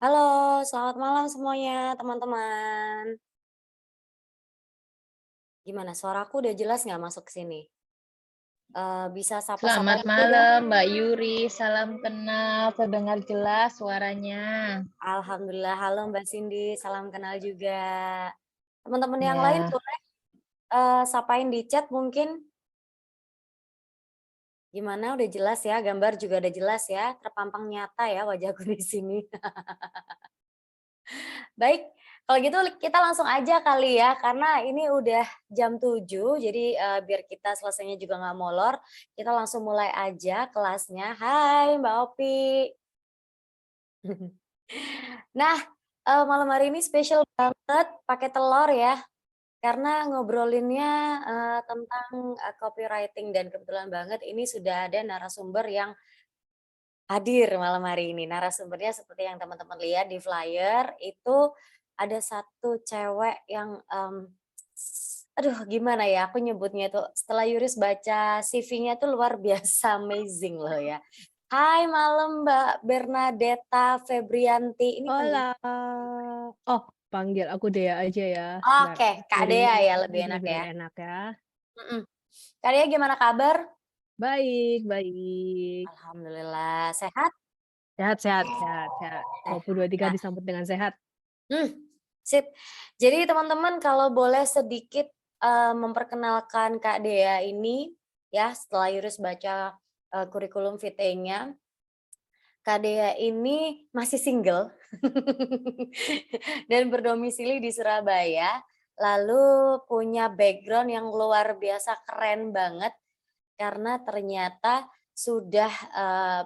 Halo, selamat malam semuanya teman-teman. Gimana suaraku udah jelas nggak masuk ke sini? Bisa Selamat sapa-sapain dulu dong? malam Mbak Yuri, salam kenal, terdengar jelas suaranya. Alhamdulillah, halo Mbak Cindy, salam kenal juga. Teman-teman yang lain Ya, boleh, sapain di chat mungkin? Gimana, udah jelas ya, gambar juga udah jelas ya, terpampang nyata ya wajahku di sini. Baik, kalau gitu kita langsung aja kali ya, karena ini udah jam 7, jadi, biar kita selesainya juga nggak molor, kita langsung mulai aja kelasnya. Hai Mbak Opi. Nah, malam hari ini spesial banget pakai telur ya, karena ngobrolinnya, tentang, copywriting dan kebetulan banget ini sudah ada narasumber yang hadir malam hari ini. Narasumbernya seperti yang teman-teman lihat di flyer, itu ada satu cewek yang, aduh gimana ya aku nyebutnya itu, setelah Yuris baca CV-nya tuh luar biasa amazing loh ya. Hai malam Mbak Bernadetta Febrianti, ini panggil Hola. Oh, panggil aku Dea aja ya, biar oke, Kak Dea ya lebih enak lebih ya? enak ya. Mhm. Kak Dea gimana kabar? Baik baik. Alhamdulillah, sehat? Sehat sehat sehat sehat. Sehat. 2023 Nah, disambut dengan sehat. Mmm, sip. Jadi teman-teman kalau boleh sedikit, memperkenalkan Kak Dea ini, ya setelah Yunus baca, kurikulum vitae-nya, Kak Dea ini masih single dan berdomisili di Surabaya, lalu punya background yang luar biasa keren banget karena ternyata sudah,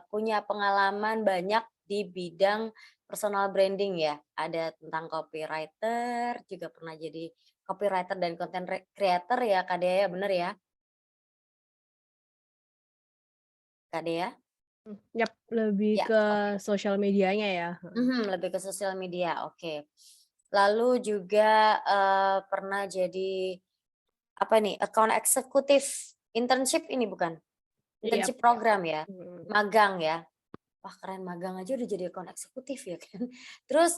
punya pengalaman banyak di bidang personal branding ya. Ada tentang copywriter, juga pernah jadi copywriter dan content creator ya Kak Dea ya, bener ya? Kak Dea? Yap, lebih Ya, ke oke. sosial medianya ya, Lebih ke sosial media, oke. Lalu juga, pernah jadi apa nih, account eksekutif internship ini bukan? Iya, Internship program ya? mhm. Magang ya? Wah keren, magang aja udah jadi account eksekutif ya kan. Terus,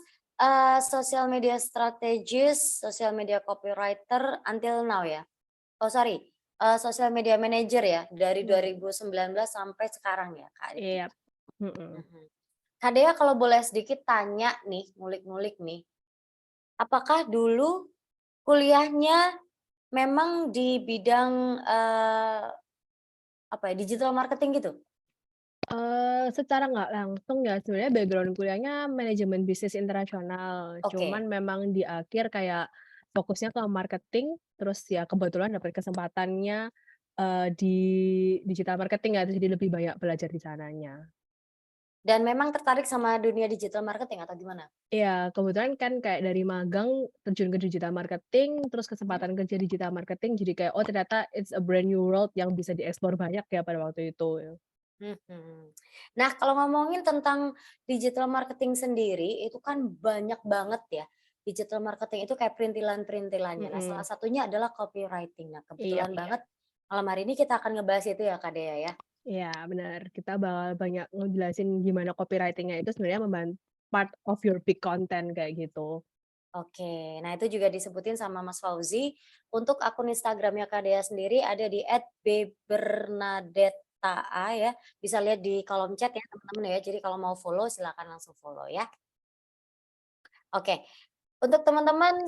social media strategist, social media copywriter until now ya? Oh sorry, social media manager ya dari Mhm, 2019 sampai sekarang ya Kak Dea? iya, mhm. Mhm. Kak Dea kalau boleh sedikit tanya nih, ngulik-ngulik nih, apakah dulu kuliahnya memang di bidang, apa ya, digital marketing gitu? Secara nggak langsung ya sebenarnya background kuliahnya manajemen bisnis internasional, cuman Oke. memang di akhir kayak fokusnya ke marketing, terus ya kebetulan dapat kesempatannya, di digital marketing ya, jadi lebih banyak belajar di sananya. Dan memang tertarik sama dunia digital marketing atau gimana? Iya, kebetulan kan kayak dari magang terjun ke digital marketing, terus Mhm. kesempatan kerja digital marketing, jadi kayak, oh ternyata it's a brand new world yang bisa dieksplor banyak ya pada waktu itu. Mhm. Nah, kalau ngomongin tentang digital marketing sendiri, itu kan banyak banget ya. Digital marketing itu kayak perintilan-perintilannya. Nah, salah Mhm, satunya adalah copywriting. Nah, iya. kebetulan banget malam hari ini kita akan ngebahas itu ya, Kak Dea ya. Iya, benar. Kita bakal banyak ngejelasin gimana copywriting-nya itu sebenarnya part of your big content kayak gitu. Oke, nah itu juga disebutin sama Mas Fauzi. Untuk akun Instagramnya Kak Dea sendiri ada di @bbernadetta ya. Bisa lihat di kolom chat ya teman-teman ya. Jadi kalau mau follow silakan langsung follow ya. Oke, untuk teman-teman,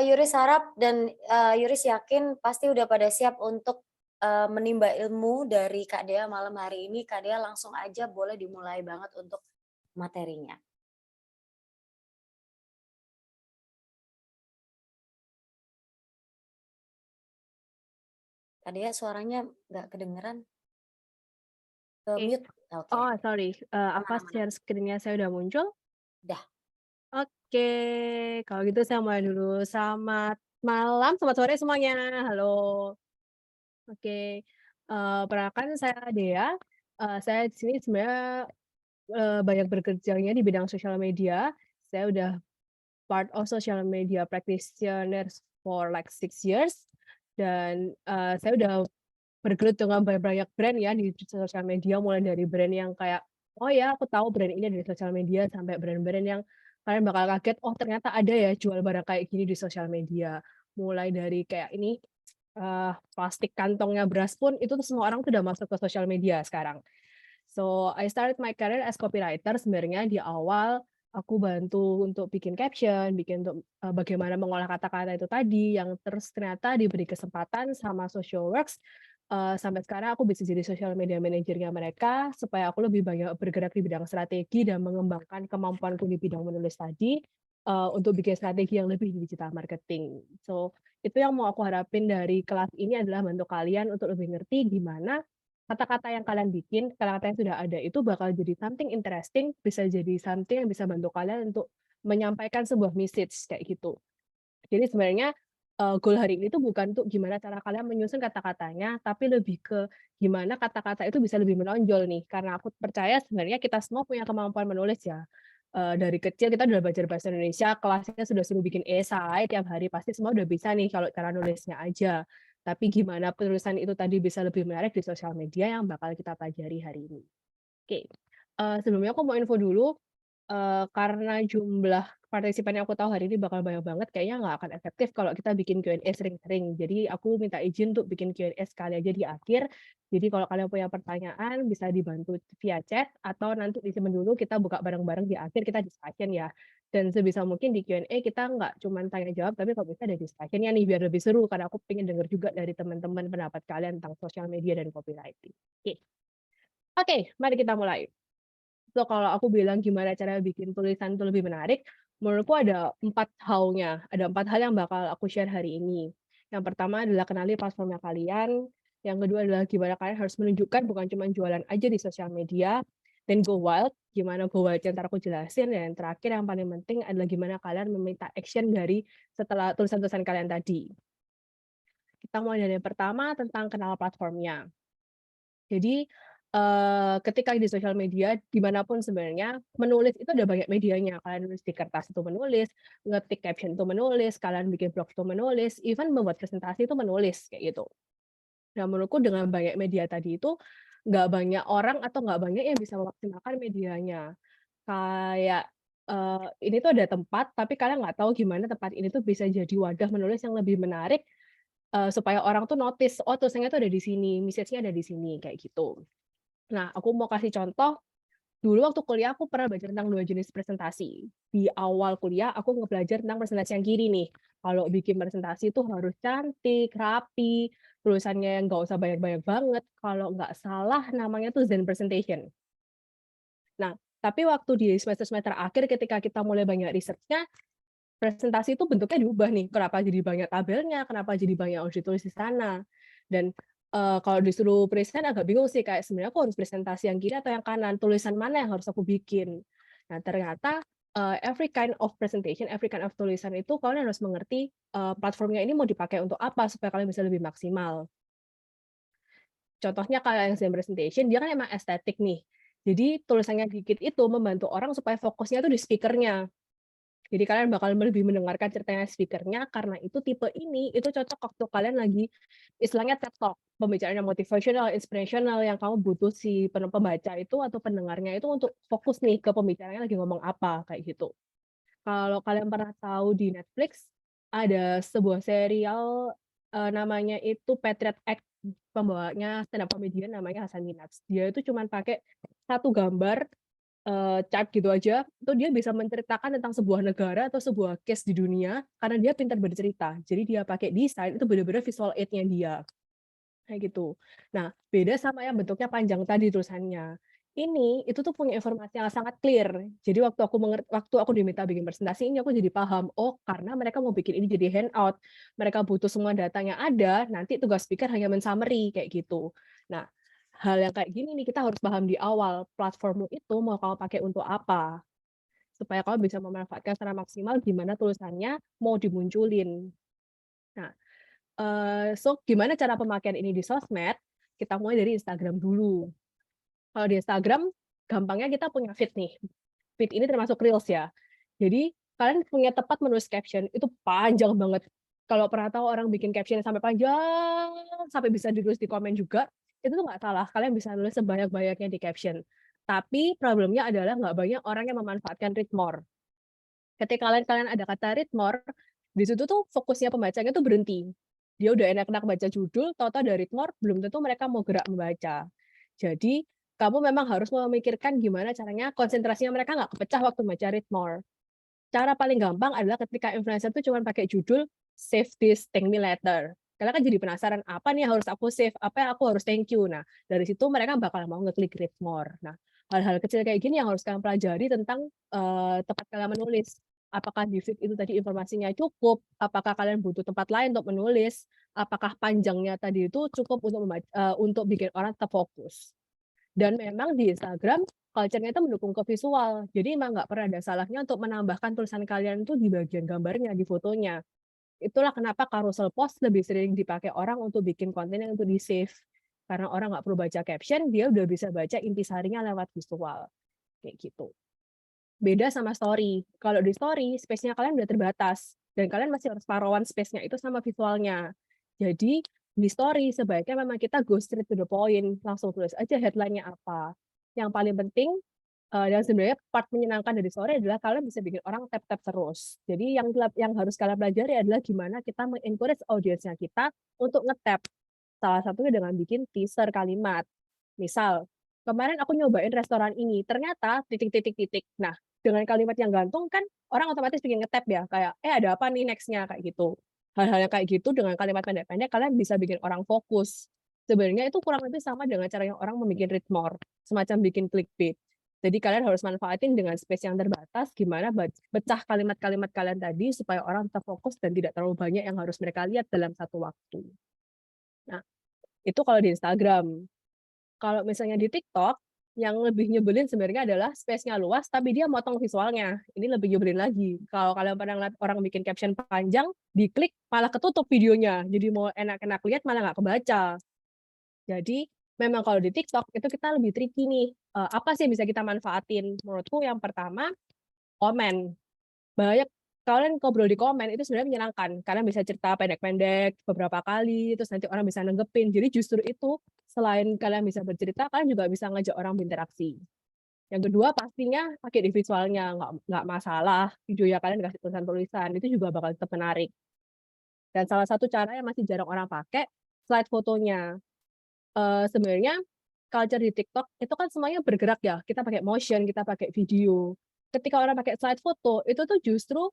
Yuris harap dan, Yuris yakin pasti udah pada siap untuk, menimba ilmu dari Kak Dea malam hari ini. Kak Dea langsung aja boleh dimulai banget untuk materinya. Kak Dea suaranya nggak kedengeran, Oke. ke-mute? Oke, Oh sorry, aman apa aman share aman. screen-nya saya udah muncul? Udah. Oke, kalau gitu saya mulai dulu. Selamat malam, selamat sore semuanya, halo. Oke, perkenalkan saya Dea, saya di sini sebenarnya, banyak bekerjanya di bidang sosial media. Saya udah part of social media practitioners for like 6 years dan, saya udah bergelut dengan banyak brand ya di sosial media, mulai dari brand yang kayak, "Oh ya aku tahu brand ini dari sosial media," sampai brand-brand yang kalian bakal kaget, "Oh ternyata ada ya jual barang kayak gini di sosial media." Mulai dari kayak ini, plastik kantongnya beras pun itu tuh semua orang tuh udah masuk ke sosial media sekarang. So, I started my career as copywriter sebenarnya di awal aku bantu untuk bikin caption, bikin untuk, bagaimana mengolah kata-kata itu tadi yang terus ternyata diberi kesempatan sama Socialworks, sampai sekarang aku bisa jadi social media manager-nya mereka supaya aku lebih banyak bergerak di bidang strategi dan mengembangkan kemampuanku di bidang menulis tadi, untuk bikin strategi yang lebih di digital marketing. So, itu yang mau aku harapin dari kelas ini adalah bantu kalian untuk lebih ngerti gimana kata-kata yang kalian bikin, kata-kata yang sudah ada itu bakal jadi something interesting, bisa jadi something yang bisa bantu kalian untuk menyampaikan sebuah message kayak gitu. Jadi sebenarnya, goal hari ini tuh bukan untuk gimana cara kalian menyusun kata-katanya, tapi lebih ke gimana kata-kata itu bisa lebih menonjol nih, karena aku percaya sebenarnya kita semua punya kemampuan menulis ya. Dari kecil kita udah belajar bahasa Indonesia, kelasnya sudah suruh bikin esai tiap hari, pasti semua udah bisa nih kalau cara nulisnya aja. Tapi gimana penulisan itu tadi bisa lebih menarik di sosial media yang bakal kita pelajari hari ini. Oke, sebelumnya aku mau info dulu, karena jumlah partisipan yang aku tahu hari ini bakal banyak banget, kayaknya nggak akan efektif kalau kita bikin Q&A sering-sering. Jadi aku minta izin untuk bikin Q&A sekali aja di akhir. Jadi kalau kalian punya pertanyaan bisa dibantu via chat atau nanti disimpan dulu kita buka bareng-bareng di akhir kita discussion ya. Dan sebisa mungkin di Q&A kita nggak cuma tanya jawab, tapi kalau bisa ada discussion-nya nih biar lebih seru karena aku pengen denger juga dari teman-teman pendapat kalian tentang sosial media dan copywriting. Oke. Oke, mari kita mulai. So, kalau aku bilang gimana cara bikin tulisan itu lebih menarik, menurutku ada 4 how-nya, ada 4 hal yang bakal aku share hari ini. Yang pertama adalah kenali platformnya kalian, yang kedua adalah gimana kalian harus menunjukkan bukan cuma jualan aja di sosial media, then go wild, gimana go wild yang ntar aku jelasin, dan yang terakhir yang paling penting adalah gimana kalian meminta action dari setelah tulisan-tulisan kalian tadi. Kita mulai dari yang pertama tentang kenal platformnya. Jadi, ketika di sosial media, dimanapun sebenarnya, menulis itu ada banyak medianya. Kalian nulis di kertas itu menulis, ngetik caption itu menulis, kalian bikin blog itu menulis, even membuat presentasi itu menulis, kayak gitu. Nah, menurutku dengan banyak media tadi itu, nggak banyak orang atau nggak banyak yang bisa memaksimalkan medianya. Kayak, ini tuh ada tempat, tapi kalian nggak tahu gimana tempat ini tuh bisa jadi wadah menulis yang lebih menarik, supaya orang tuh notice, "Oh, tulisannya tuh ada di sini, message-nya ada di sini," kayak gitu. Nah, aku mau kasih contoh, dulu waktu kuliah aku pernah belajar tentang 2 jenis presentasi. Di awal kuliah aku ngebelajar tentang presentasi yang kiri nih. Kalau bikin presentasi itu harus cantik, rapi, tulisannya nggak usah banyak-banyak banget, kalau nggak salah namanya tuh Zen presentation. Nah, tapi waktu di semester-semester akhir ketika kita mulai banyak research-nya, presentasi itu bentuknya diubah nih, kenapa jadi banyak tabelnya, kenapa jadi banyak harus ditulis di sana. Dan, kalau disuruh present agak bingung sih, kayak sebenarnya aku harus presentasi yang kiri atau yang kanan, tulisan mana yang harus aku bikin. Nah ternyata, every kind of presentation, every kind of tulisan itu kalian harus mengerti, platformnya ini mau dipakai untuk apa, supaya kalian bisa lebih maksimal. Contohnya kayak yang Zen presentation, dia kan emang estetik nih. Jadi tulisannya dikit itu membantu orang supaya fokusnya tuh di speaker-nya. Jadi kalian bakal lebih mendengarkan ceritanya speaker-nya, karena itu tipe ini, itu cocok waktu kalian lagi istilahnya TED Talk, pembicaraannya motivational, inspirational, yang kamu butuh si pembaca itu atau pendengarnya itu untuk fokus nih ke pembicaranya lagi ngomong apa, kayak gitu. Kalau kalian pernah tahu di Netflix, ada sebuah serial, namanya itu Patriot Act, pembawanya stand up comedian namanya Hasan Minhaj. Dia itu cuman pakai satu gambar, chart gitu aja, itu dia bisa menceritakan tentang sebuah negara atau sebuah case di dunia, karena dia pintar bercerita. Jadi dia pakai desain, itu bener-bener visual aid-nya dia. Kayak gitu. Nah, beda sama yang bentuknya panjang tadi tulisannya. Ini, itu tuh punya informasi yang sangat clear. Jadi waktu aku diminta bikin presentasi ini, aku jadi paham, oh karena mereka mau bikin ini jadi handout, mereka butuh semua datanya ada, nanti tugas speaker hanya men-summary, kayak gitu. Nah, hal yang kayak gini nih kita harus paham di awal, platformmu itu mau kamu pakai untuk apa, supaya kamu bisa memanfaatkan secara maksimal gimana tulisannya mau dimunculin. Nah, so gimana cara pemakaian ini di sosmed? Kita mulai dari Instagram dulu. Kalau di Instagram, gampangnya kita punya feed nih. Feed ini termasuk Reels ya. Jadi kalian punya tempat menulis caption, itu panjang banget. Kalau pernah tahu orang bikin caption sampai panjang, sampai bisa ditulis di komen juga, itu tuh nggak salah. Kalian bisa nulis sebanyak-banyaknya di caption. Tapi problemnya adalah nggak banyak orang yang memanfaatkan read more. ketika kalian ada kata read more, di situ tuh fokusnya pembacanya tuh berhenti. Dia udah enak-enak baca judul, tahu-tahu ada read more, belum tentu mereka mau gerak membaca. Jadi, kamu memang harus memikirkan gimana caranya konsentrasinya mereka nggak kepecah waktu baca read more. Cara paling gampang adalah ketika influencer tuh cuma pakai judul, "Save this, thank me later." Kalian kan jadi penasaran, apa nih yang harus aku save, apa yang aku harus thank you. Nah, dari situ mereka bakal mau ngeklik read more. Nah, hal-hal kecil kayak gini yang harus kalian pelajari tentang, tempat kalian menulis. Apakah di feed itu tadi informasinya cukup, apakah kalian butuh tempat lain untuk menulis, apakah panjangnya tadi itu cukup untuk bikin orang terfokus. Dan memang di Instagram, culture-nya itu mendukung ke visual. Jadi emang nggak pernah ada salahnya untuk menambahkan tulisan kalian itu di bagian gambarnya, di fotonya. Itulah kenapa carousel post lebih sering dipakai orang untuk bikin konten yang untuk di-save. Karena orang nggak perlu baca caption, dia udah bisa baca intisarinya lewat visual. Kayak gitu. Beda sama story. Kalau di story, space-nya kalian udah terbatas. Dan kalian masih harus paruan space-nya itu sama visualnya. Jadi, di story sebaiknya memang kita go straight to the point, langsung tulis aja headline-nya apa. Yang paling penting, dan sebenarnya part menyenangkan dari story adalah kalian bisa bikin orang tap-tap terus. Jadi yang harus kalian pelajari adalah gimana kita encourage audiensnya kita untuk nge-tap. Salah satunya dengan bikin teaser kalimat. Misal, kemarin aku nyobain restoran ini, ternyata titik, titik, titik. Nah, dengan kalimat yang gantung kan orang otomatis bikin nge-tap ya, kayak, ada apa nih next-nya, kayak gitu. Hal-hal yang kayak gitu dengan kalimat pendek-pendek kalian bisa bikin orang fokus. Sebenarnya itu kurang lebih sama dengan cara yang orang membuat read more, semacam bikin clickbait. Jadi kalian harus manfaatin dengan space yang terbatas, gimana pecah kalimat-kalimat kalian tadi supaya orang terfokus dan tidak terlalu banyak yang harus mereka lihat dalam satu waktu. Nah, itu kalau di Instagram. Kalau misalnya di TikTok, yang lebih nyebelin sebenarnya adalah space-nya luas, tapi dia motong visualnya. Ini lebih nyebelin lagi. Kalau kalian pernah ngeliat orang bikin caption panjang, diklik malah ketutup videonya. Jadi mau enak-enak lihat malah nggak kebaca. Jadi memang kalau di TikTok itu kita lebih tricky nih. Apa sih yang bisa kita manfaatin? Menurutku yang pertama, komen. Banyak kalian ngobrol di komen itu sebenarnya menyenangkan, karena bisa cerita pendek-pendek beberapa kali, terus nanti orang bisa nanggepin. Jadi justru itu, selain kalian bisa bercerita, kalian juga bisa ngajak orang berinteraksi. Yang kedua pastinya pakai di visualnya, nggak masalah video ya kalian kasih tulisan-tulisan, itu juga bakal tetap menarik. Dan salah satu cara yang masih jarang orang pakai, slide fotonya. Sebenarnya culture di TikTok itu kan semuanya bergerak ya, kita pakai motion, kita pakai video. Ketika orang pakai slide foto, itu tuh justru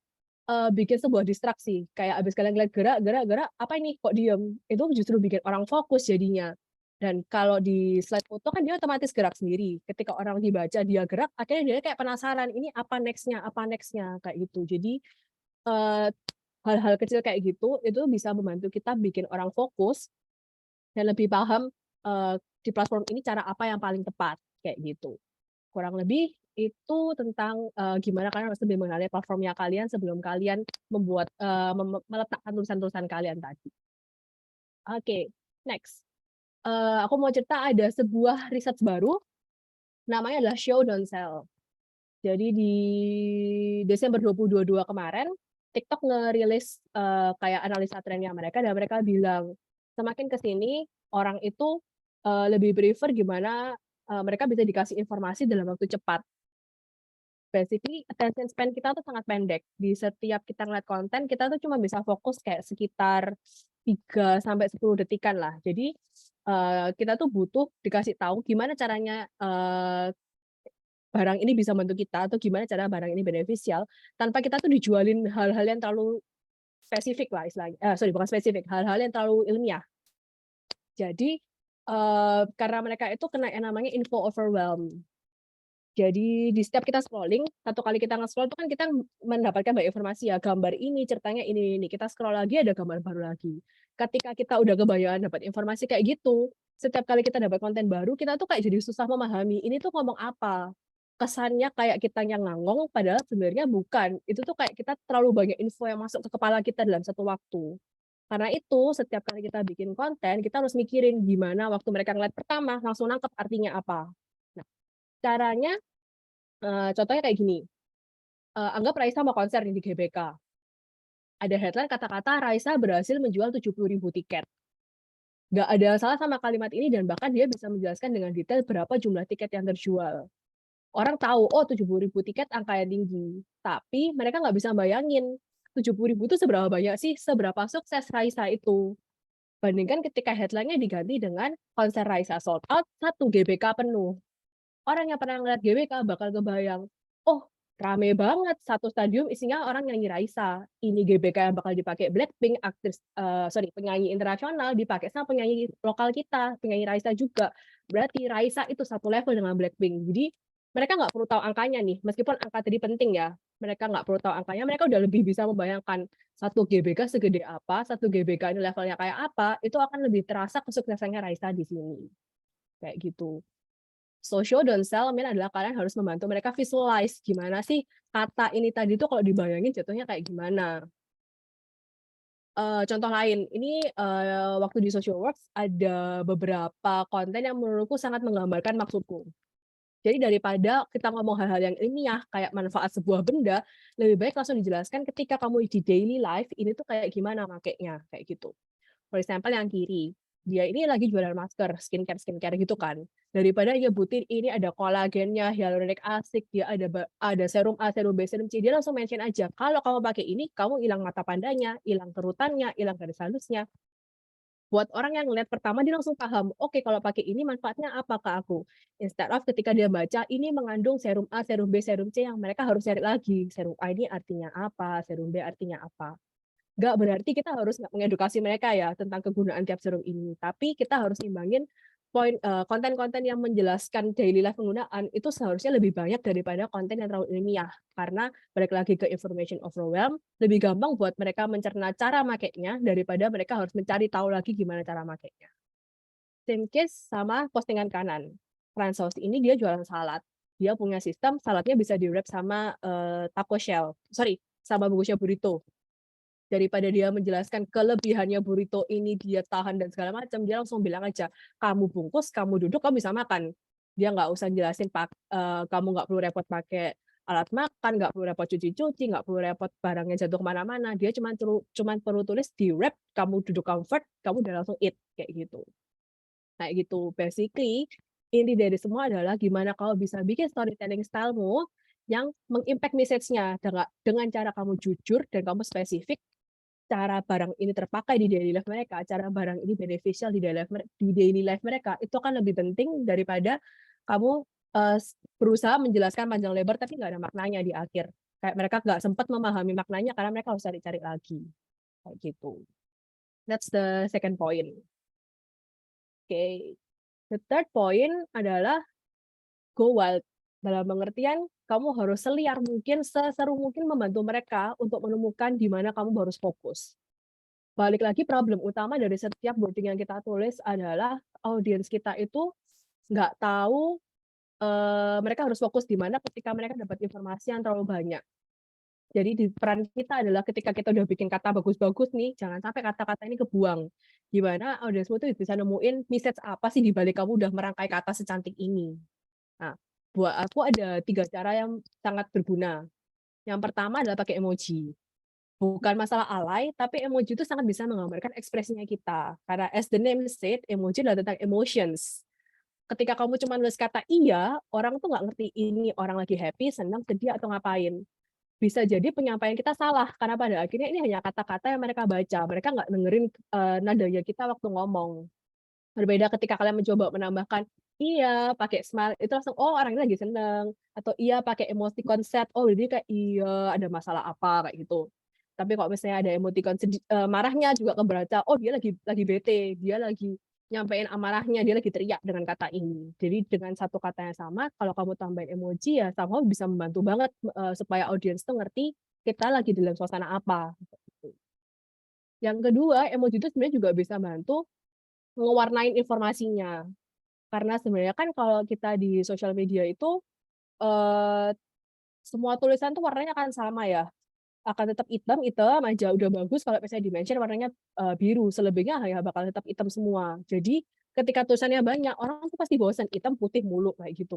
bikin sebuah distraksi. Kayak abis kalian ngeliat gerak, gerak, gerak, apa ini kok diem? Itu justru bikin orang fokus jadinya. Dan kalau di slide foto kan dia otomatis gerak sendiri. Ketika orang dibaca dia gerak, akhirnya dia kayak penasaran, ini apa next-nya, kayak gitu. Jadi hal-hal kecil kayak gitu, itu bisa membantu kita bikin orang fokus dan lebih paham di platform ini cara apa yang paling tepat, kayak gitu. Kurang lebih itu tentang, gimana kalian harus lebih mengenali platformnya kalian sebelum kalian membuat, meletakkan tulisan-tulisan kalian tadi. Oke, next. Aku mau cerita ada sebuah riset baru, namanya adalah Show Don't Sell. Jadi di Desember 2022 kemarin, TikTok ngerilis, kayak analisa trennya mereka dan mereka bilang, semakin ke sini orang itu, lebih prefer gimana, mereka bisa dikasih informasi dalam waktu cepat. Basically attention span kita tuh sangat pendek. Di setiap kita ngeliat konten, kita tuh cuma bisa fokus kayak sekitar 3 sampai 10 detikan lah. Jadi, kita tuh butuh dikasih tahu gimana caranya, barang ini bisa membantu kita atau gimana cara barang ini beneficial, tanpa kita tuh dijualin hal-hal yang terlalu spesifik lah istilahnya. Sorry bukan spesifik, hal-hal yang terlalu ilmiah. Jadi, karena mereka itu kena yang namanya info overwhelm. Jadi di setiap kita scrolling, satu kali kita nge-scroll itu kan kita mendapatkan banyak informasi ya, gambar ini, ceritanya ini, kita scroll lagi ada gambar baru lagi. Ketika kita udah kebanyakan dapat informasi kayak gitu, setiap kali kita dapat konten baru, kita tuh kayak jadi susah memahami, ini tuh ngomong apa. Kesannya kayak kita yang ngangong, padahal sebenarnya bukan. Itu tuh kayak kita terlalu banyak info yang masuk ke kepala kita dalam satu waktu. Karena itu, setiap kali kita bikin konten, kita harus mikirin gimana waktu mereka ngeliat pertama, langsung nangkep artinya apa. Nah, caranya, contohnya kayak gini, anggap Raisa mau konser nih di GBK. Ada headline kata-kata Raisa berhasil menjual 70.000 tiket. Nggak ada salah sama kalimat ini dan bahkan dia bisa menjelaskan dengan detail berapa jumlah tiket yang terjual. Orang tahu, oh 70.000 tiket angka yang tinggi, tapi mereka nggak bisa bayangin 70.000 itu seberapa banyak sih, seberapa sukses Raisa itu. Bandingkan ketika headline-nya diganti dengan konser Raisa sold out 1 GBK penuh. Orang yang pernah ngeliat GBK bakal kebayang, oh rame banget satu stadium isinya orang nyanyi Raisa. Ini GBK yang bakal dipakai Blackpink, penyanyi internasional dipakai sama penyanyi lokal kita, penyanyi Raisa juga. Berarti Raisa itu satu level dengan Blackpink. Jadi mereka nggak perlu tahu angkanya nih, meskipun angka tadi penting ya. Mereka nggak perlu tahu angkanya, mereka udah lebih bisa membayangkan satu GBK segede apa, satu GBK ini levelnya kayak apa, itu akan lebih terasa kesuksesannya Raisa di sini. Kayak gitu. So show don't sell mean adalah kalian harus membantu mereka visualize gimana sih kata ini tadi tuh kalau dibayangin jatuhnya kayak gimana. Contoh lain, ini, waktu di Social Works ada beberapa konten yang menurutku sangat menggambarkan maksudku. Jadi daripada kita ngomong hal-hal yang ilmiah kayak manfaat sebuah benda, lebih baik langsung dijelaskan ketika kamu di daily life ini tuh kayak gimana makainya, kayak gitu. For example yang kiri, dia ini lagi jualan masker, skincare gitu kan. Daripada nyebutin ini ada kolagennya, hyaluronic acid, dia ada serum A, serum B, serum C, dia langsung mention aja, kalau kamu pakai ini, kamu hilang mata pandanya, hilang kerutannya, hilang garis halusnya. Buat orang yang ngelihat pertama dia langsung paham, oke kalau pakai ini manfaatnya apa ke aku. Instead of ketika dia baca ini mengandung serum A, serum B, serum C yang mereka harus cari lagi. Serum A ini artinya apa, serum B artinya apa. Nggak berarti kita harus nggak mengedukasi mereka ya tentang kegunaan tiap serum ini, tapi kita harus imbangin konten-konten yang menjelaskan daily life penggunaan itu seharusnya lebih banyak daripada konten yang terlalu ilmiah. Karena balik lagi ke information overwhelm, lebih gampang buat mereka mencerna cara makainya daripada mereka harus mencari tahu lagi gimana cara makainya. Same case sama postingan kanan. Fransos ini dia jualan salad. Dia punya sistem saladnya bisa di-wrap sama taco shell. Sama bungkusnya burrito. Daripada dia menjelaskan kelebihannya burrito ini dia tahan dan segala macam, dia langsung bilang aja, kamu bungkus, kamu duduk, kamu bisa makan. Dia nggak usah jelasin kamu nggak perlu repot pakai alat makan, nggak perlu repot cuci-cuci, nggak perlu repot barangnya jatuh kemana-mana. Dia cuman perlu tulis di wrap, kamu duduk comfort, kamu udah langsung eat kayak gitu. Kayak gitu. Basically, inti dari semua adalah gimana kamu bisa bikin storytelling stylemu yang mengimpact message-nya dengan cara kamu jujur dan kamu spesifik cara barang ini terpakai di daily life mereka, cara barang ini beneficial di daily life mereka, itu akan lebih penting daripada kamu berusaha menjelaskan panjang lebar tapi nggak ada maknanya di akhir. Kayak mereka nggak sempat memahami maknanya karena mereka harus cari-cari lagi. Kayak gitu. That's the second point. Okay. The third point adalah go wild. Dalam pengertian, kamu harus seliar mungkin, seseru mungkin membantu mereka untuk menemukan di mana kamu harus fokus. Balik lagi problem utama dari setiap wording yang kita tulis adalah audiens kita itu nggak tahu mereka harus fokus di mana ketika mereka dapat informasi yang terlalu banyak. Jadi di peran kita adalah ketika kita udah bikin kata bagus-bagus nih, jangan sampai kata-kata ini kebuang. Gimana audiensmu tuh bisa nemuin message apa sih di balik kamu udah merangkai kata secantik ini. Nah, buat aku ada 3 cara yang sangat berguna. Yang pertama adalah pakai emoji. Bukan masalah alay, tapi emoji itu sangat bisa menggambarkan ekspresinya kita. Karena as the name said, emoji adalah tentang emotions. Ketika kamu cuma nulis kata iya, orang tuh nggak ngerti ini orang lagi happy, senang, sedih, atau ngapain. Bisa jadi penyampaian kita salah, karena pada akhirnya ini hanya kata-kata yang mereka baca. Mereka nggak dengerin nadanya kita waktu ngomong. Berbeda ketika kalian mencoba menambahkan, iya, pakai smile, itu langsung, oh orang ini lagi seneng. Atau iya, pakai emoticon set, oh jadi kayak iya, ada masalah apa, kayak gitu. Tapi kalau misalnya ada emoticon marahnya juga kebaca, oh dia lagi bete, dia lagi nyampein amarahnya, dia lagi teriak dengan kata ini. Jadi dengan satu kata yang sama, kalau kamu tambahin emoji ya somehow bisa membantu banget supaya audiens tuh ngerti kita lagi dalam suasana apa. Yang kedua, emoji itu sebenarnya juga bisa bantu ngewarnain informasinya. Karena sebenarnya kan kalau kita di sosial media itu, eee, semua tulisan tuh warnanya akan sama ya, akan tetap hitam aja udah bagus kalau misalnya di-mention warnanya, biru, selebihnya ya bakal tetap hitam semua. Jadi ketika tulisannya banyak, orang tuh pasti bosan, hitam, putih mulu, kayak gitu.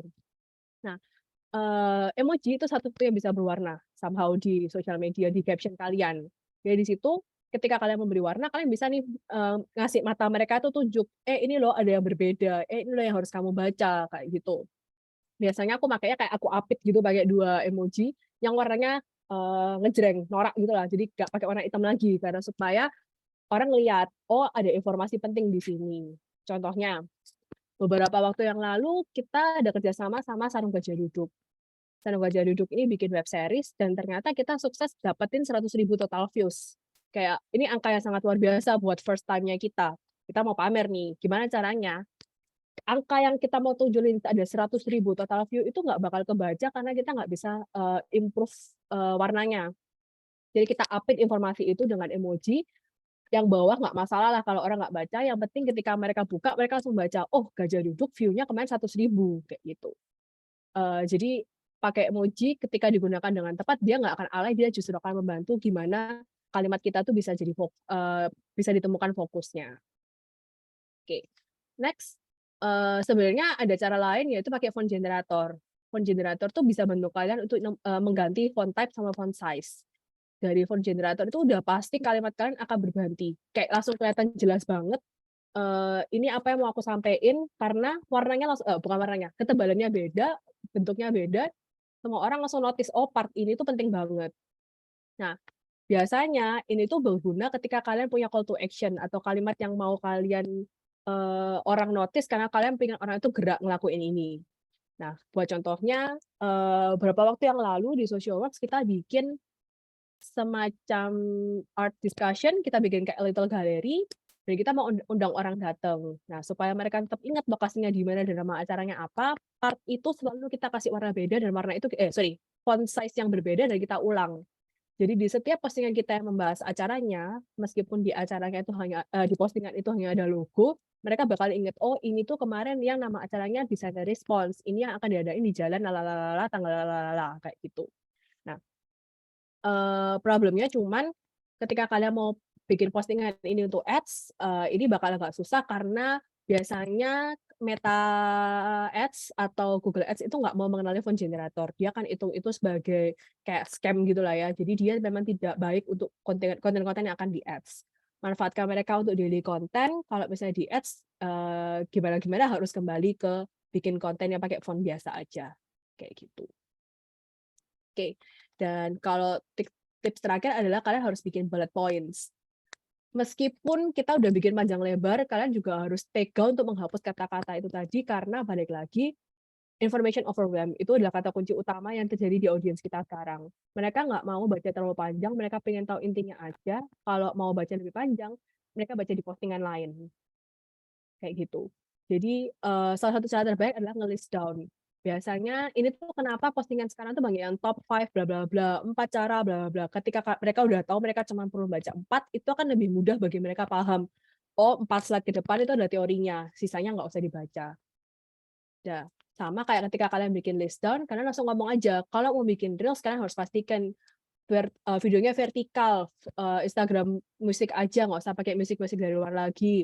Nah, emoji itu satu-satunya yang bisa berwarna somehow di sosial media, di caption kalian. Jadi di situ ketika kalian memberi warna, kalian bisa nih, ngasih mata mereka tuh tunjuk, "Eh, ini loh ada yang berbeda, eh, ini loh yang harus kamu baca," kayak gitu. biasanya aku makanya kayak aku apit gitu pakai 2 emoji yang warnanya, ngejreng, norak gitu lah. Jadi nggak pakai warna hitam lagi karena supaya orang ngelihat, "Oh, ada informasi penting di sini." Contohnya, beberapa waktu yang lalu kita ada kerjasama sama Sarung Gajah Duduk. Sarung Gajah Duduk ini bikin web series dan ternyata kita sukses dapetin 100.000 total views. Kayak ini angka yang sangat luar biasa buat first time-nya kita. Kita mau pamer nih, gimana caranya? Angka yang kita mau tunjukin ada 100.000 total view itu nggak bakal kebaca karena kita nggak bisa, improve, warnanya. Jadi kita update informasi itu dengan emoji, yang bawah nggak masalah lah kalau orang nggak baca, yang penting ketika mereka buka, mereka langsung baca, "Oh, Gajah Duduk view-nya kemarin 100.000," kayak gitu. Jadi pakai emoji ketika digunakan dengan tepat, dia nggak akan alay, dia justru akan membantu gimana kalimat kita tuh bisa jadi bisa ditemukan fokusnya. Oke, next, sebenarnya ada cara lain yaitu pakai font generator. Font generator tuh bisa bantu kalian untuk mengganti font type sama font size. Dari font generator itu udah pasti kalimat kalian akan berganti, kayak langsung kelihatan jelas banget, ini apa yang mau aku sampein karena warnanya bukan warnanya, ketebalannya beda, bentuknya beda, semua orang langsung notice, "Oh, part ini tuh penting banget." Nah, biasanya ini tuh berguna ketika kalian punya call to action atau kalimat yang mau kalian, orang notice karena kalian pengen orang itu gerak ngelakuin ini. Nah, buat contohnya, beberapa waktu yang lalu di Socialworks kita bikin semacam art discussion, kita bikin kayak little gallery, dan kita mau undang orang datang. Nah, supaya mereka tetap ingat lokasinya di mana dan nama acaranya apa, part itu selalu kita kasih warna beda dan warna itu font size yang berbeda dan kita ulang. Jadi di setiap postingan kita yang membahas acaranya, meskipun di acaranya itu di postingan itu hanya ada logo, mereka bakal inget, "Oh, ini tuh kemarin yang nama acaranya Designer Response, ini yang akan diadain di jalan lalalala, tanggal lalalala," kayak gitu. Nah, problemnya cuman ketika kalian mau bikin postingan ini untuk ads, ini bakal agak susah karena biasanya Meta Ads atau Google Ads itu nggak mau mengenali font generator. Dia kan hitung itu sebagai kayak scam gitulah ya. Jadi dia memang tidak baik untuk konten-konten yang akan di-ads. Manfaatkan mereka untuk daily konten, kalau misalnya di-ads, gimana-gimana harus kembali ke bikin konten yang pakai font biasa aja, kayak gitu. Oke, dan kalau tips terakhir adalah kalian harus bikin bullet points. Meskipun kita udah bikin panjang lebar, kalian juga harus tega untuk menghapus kata-kata itu tadi karena balik lagi, information overwhelm itu adalah kata kunci utama yang terjadi di audiens kita sekarang. Mereka nggak mau baca terlalu panjang, mereka pengen tahu intinya aja. Kalau mau baca lebih panjang, mereka baca di postingan lain. Kayak gitu. Jadi, salah satu cara terbaik adalah nge-list down. Biasanya ini tuh kenapa postingan sekarang tuh banyak yang top 5 bla bla bla, 4 cara bla bla bla. Ketika mereka udah tahu mereka cuma perlu baca 4, itu akan lebih mudah bagi mereka paham. Oh, 4 slide ke depan itu ada teorinya, sisanya nggak usah dibaca. Dah, sama kayak ketika kalian bikin list down, kalian langsung ngomong aja, kalau mau bikin reels kalian harus pastikan videonya vertikal, Instagram musik aja, nggak usah pakai musik-musik dari luar lagi.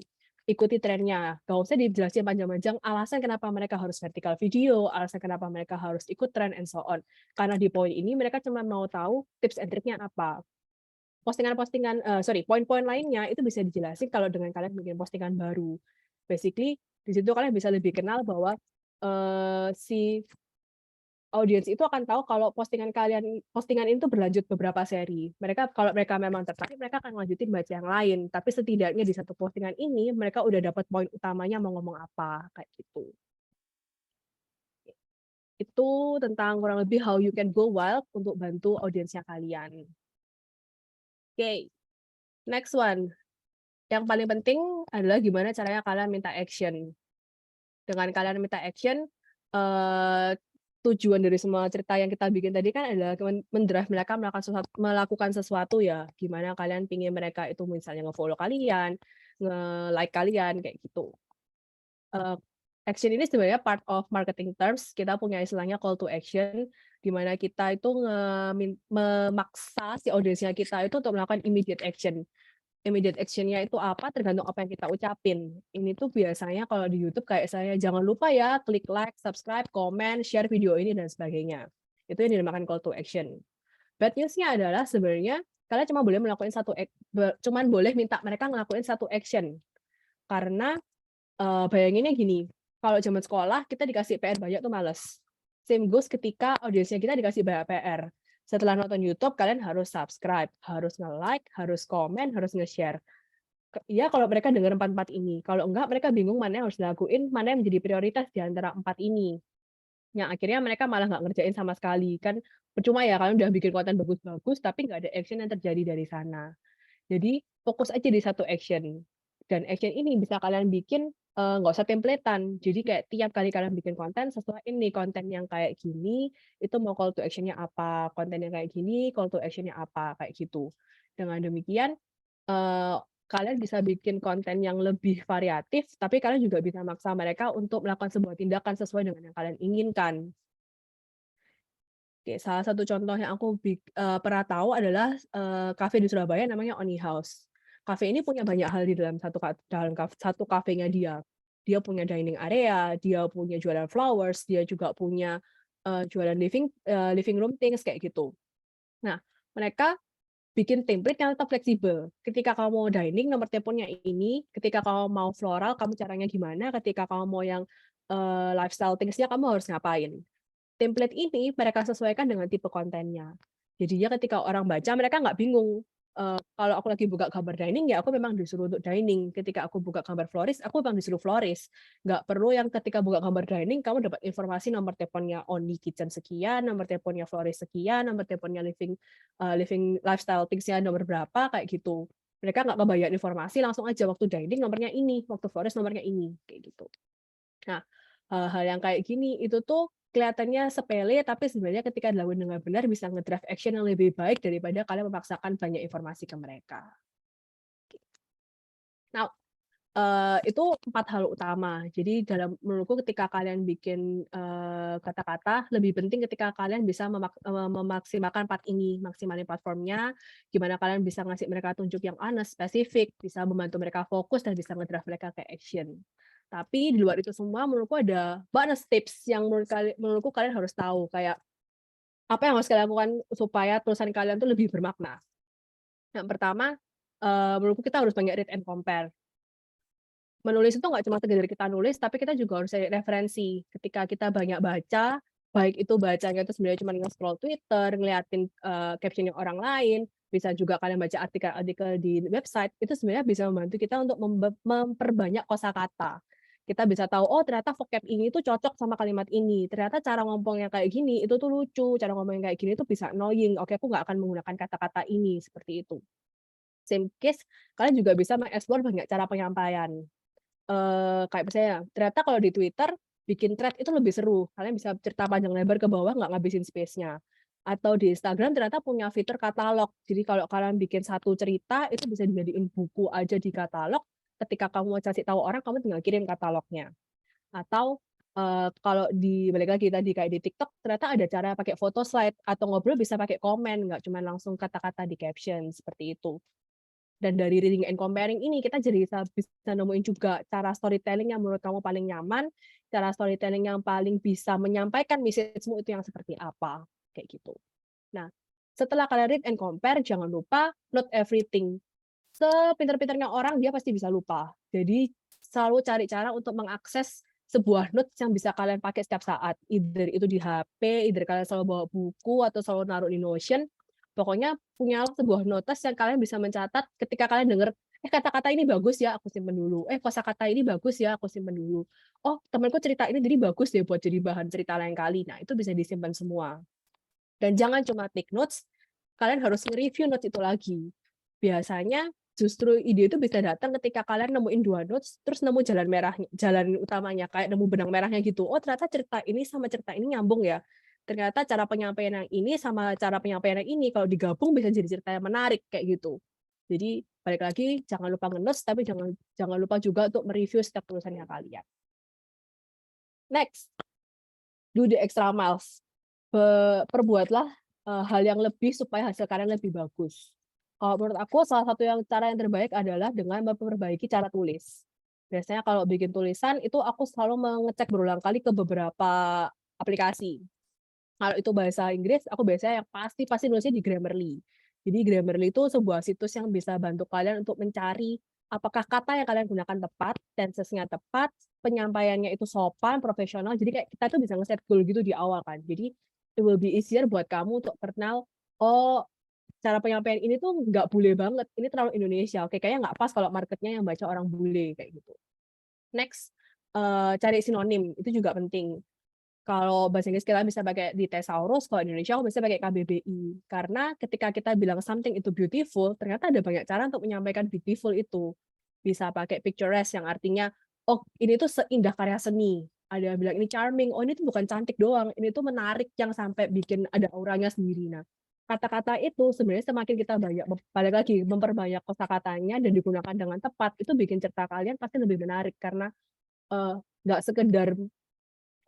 Ikuti trennya, nggak usah dijelasin panjang-panjang alasan kenapa mereka harus vertikal video, alasan kenapa mereka harus ikut tren, and so on. Karena di poin ini mereka cuma mau tahu tips and triknya apa. Poin-poin lainnya itu bisa dijelasin kalau dengan kalian bikin postingan baru. Basically, di situ kalian bisa lebih kenal bahwa si audiens itu akan tahu kalau postingan itu berlanjut beberapa seri. Kalau mereka memang tertarik, mereka akan lanjutin baca yang lain. Tapi setidaknya di satu postingan ini, mereka udah dapat poin utamanya mau ngomong apa, kayak gitu. Itu tentang kurang lebih how you can go wild untuk bantu audiensnya kalian. Oke, next one. Yang paling penting adalah gimana caranya kalian minta action. Dengan kalian minta action, tujuan dari semua cerita yang kita bikin tadi kan adalah mendrive mereka melakukan sesuatu ya, gimana kalian pingin mereka itu misalnya nge-follow kalian, nge-like kalian, kayak gitu. Action ini sebenarnya part of marketing terms, kita punya istilahnya call to action, di mana kita itu memaksa si audiensnya kita itu untuk melakukan immediate action. Immediate action-nya itu apa, tergantung apa yang kita ucapin. Ini tuh biasanya kalau di YouTube kayak saya, jangan lupa ya, klik like, subscribe, komen, share video ini, dan sebagainya. Itu yang dinamakan call to action. Bad news-nya adalah sebenarnya kalian cuma boleh minta mereka ngelakuin satu action. Karena bayanginnya gini, kalau zaman sekolah kita dikasih PR banyak tuh males. Same goes ketika audiensnya kita dikasih banyak PR. Setelah nonton YouTube, kalian harus subscribe, harus nge-like, harus komen, harus nge-share. Ya kalau mereka dengar 4-4 ini. Kalau enggak, mereka bingung mana yang harus dilakuin, mana yang menjadi prioritas di antara 4 ini. Yang akhirnya mereka malah nggak ngerjain sama sekali. Kan percuma ya kalian udah bikin konten bagus-bagus, tapi nggak ada action yang terjadi dari sana. Jadi fokus aja di satu action. Dan action ini bisa kalian bikin nggak usah templatean. Jadi kayak tiap kali kalian bikin konten sesuaiin nih konten yang kayak gini itu mau call to action-nya apa, konten yang kayak gini call to action-nya apa kayak gitu. Dengan demikian eee, kalian bisa bikin konten yang lebih variatif, tapi kalian juga bisa maksa mereka untuk melakukan sebuah tindakan sesuai dengan yang kalian inginkan. Oke, salah satu contoh yang aku pernah tahu adalah, kafe di Surabaya namanya Oni House. Kafe ini punya banyak hal di dalam satu kafenya dia. Dia punya dining area, dia punya jualan flowers, dia juga punya, jualan living room things kayak gitu. Nah, mereka bikin template yang tetap fleksibel. Ketika kamu mau dining, nomor teleponnya ini, ketika kamu mau floral, kamu caranya gimana, ketika kamu mau yang, lifestyle things-nya kamu harus ngapain. Template ini mereka sesuaikan dengan tipe kontennya. Jadinya ketika orang baca mereka nggak bingung, kalau aku lagi buka gambar dining ya aku memang disuruh untuk dining, ketika aku buka gambar florist aku memang disuruh florist. Nggak perlu yang ketika buka gambar dining kamu dapat informasi nomor teleponnya Only Kitchen sekian, nomor teleponnya florist sekian, nomor teleponnya living lifestyle things-nya nomor berapa, kayak gitu. Mereka nggak kebayang informasi langsung aja waktu dining nomornya ini, waktu florist nomornya ini, kayak gitu. Nah, hal-hal yang kayak gini itu tuh kelihatannya sepele, tapi sebenarnya ketika dilakukan dengan benar bisa nge-drive action yang lebih baik daripada kalian memaksakan banyak informasi ke mereka. Nah, itu 4 hal utama. Jadi menurutku ketika kalian bikin, kata-kata, lebih penting ketika kalian bisa memaksimalkan part ini, maksimalin platformnya, gimana kalian bisa ngasih mereka tunjuk yang honest, spesifik, bisa membantu mereka fokus dan bisa nge-drive mereka ke action. Tapi di luar itu semua menurutku ada bonus tips yang menurutku kalian harus tahu, kayak apa yang harus kalian lakukan supaya tulisan kalian tuh lebih bermakna. Yang pertama, menurutku kita harus banyak read and compare. Menulis itu nggak cuma sekedar kita nulis, tapi kita juga harus cari referensi. Ketika kita banyak baca, baik itu bacanya itu sebenarnya cuma nge-scroll Twitter, ngeliatin, caption orang lain, bisa juga kalian baca artikel-artikel di website, itu sebenarnya bisa membantu kita untuk memperbanyak kosakata. Kita bisa tahu, oh ternyata vocab ini tuh cocok sama kalimat ini, ternyata cara ngomongnya kayak gini, itu tuh lucu, cara ngomong kayak gini tuh bisa annoying, oke aku nggak akan menggunakan kata-kata ini, seperti itu. Same case, kalian juga bisa mengeksplor banyak cara penyampaian. Kayak misalnya, ternyata kalau di Twitter bikin thread itu lebih seru, kalian bisa cerita panjang lebar ke bawah nggak ngabisin space-nya. Atau di Instagram ternyata punya fitur katalog, jadi kalau kalian bikin satu cerita itu bisa dijadiin buku aja di katalog, ketika kamu mau kasih tahu orang kamu tinggal kirim katalognya. Atau, kalau balik lagi tadi kayak di TikTok ternyata ada cara pakai foto slide atau ngobrol bisa pakai komen, nggak cuma langsung kata-kata di caption, seperti itu. Dan dari reading and comparing ini kita jadi bisa nemuin juga cara storytelling yang menurut kamu paling nyaman, cara storytelling yang paling bisa menyampaikan message-mu itu yang seperti apa, kayak gitu. Nah, setelah kalian read and compare, jangan lupa note everything. Sepinter-pinternya orang dia pasti bisa lupa. Jadi selalu cari cara untuk mengakses sebuah notes yang bisa kalian pakai setiap saat. Either itu di HP, either kalian selalu bawa buku atau selalu naruh di Notion. Pokoknya punyalah sebuah notes yang kalian bisa mencatat ketika kalian dengar, kata-kata ini bagus ya, aku simpen dulu. Kosakata ini bagus ya, aku simpen dulu. Oh, temanku cerita ini jadi bagus deh buat jadi bahan cerita lain kali. Nah, itu bisa disimpan semua. Dan jangan cuma take notes, kalian harus nge-review notes itu lagi. Biasanya justru ide itu bisa datang ketika kalian nemuin 2 notes, terus nemu jalan utamanya, kayak nemu benang merahnya gitu. Oh, ternyata cerita ini sama cerita ini nyambung ya. Ternyata cara penyampaian yang ini sama cara penyampaian yang ini kalau digabung bisa jadi cerita yang menarik kayak gitu. Jadi balik lagi jangan lupa nge-notes tapi jangan lupa juga untuk mereview setiap tulisannya kalian. Next, do the extra miles. Perbuatlah hal yang lebih supaya hasil kalian lebih bagus. Kalau menurut aku salah satu cara yang terbaik adalah dengan memperbaiki cara tulis. Biasanya kalau bikin tulisan itu aku selalu mengecek berulang kali ke beberapa aplikasi. Kalau itu bahasa Inggris, aku biasanya yang pasti nulisnya di Grammarly. Jadi Grammarly itu sebuah situs yang bisa bantu kalian untuk mencari apakah kata yang kalian gunakan tepat, tenses-nya tepat, penyampaiannya itu sopan, profesional, jadi kayak kita tuh bisa nge-set goal gitu di awal kan. Jadi it will be easier buat kamu untuk kenal, oh cara penyampaian ini tuh nggak bule banget, ini terlalu Indonesia, oke kayaknya nggak pas kalau marketnya yang baca orang bule, kayak gitu. Next, cari sinonim, itu juga penting. Kalau bahasa Inggris kita bisa pakai di thesaurus, kalau Indonesia aku bisa pakai KBBI. Karena ketika kita bilang something itu beautiful, ternyata ada banyak cara untuk menyampaikan beautiful itu. Bisa pakai picturesque yang artinya, oh ini tuh seindah karya seni. Ada yang bilang ini charming, oh ini tuh bukan cantik doang, ini tuh menarik yang sampai bikin ada auranya sendiri. Nah, kata-kata itu sebenarnya semakin kita banyak, balik lagi, memperbanyak kosakatanya dan digunakan dengan tepat, itu bikin cerita kalian pasti lebih menarik karena nggak sekedar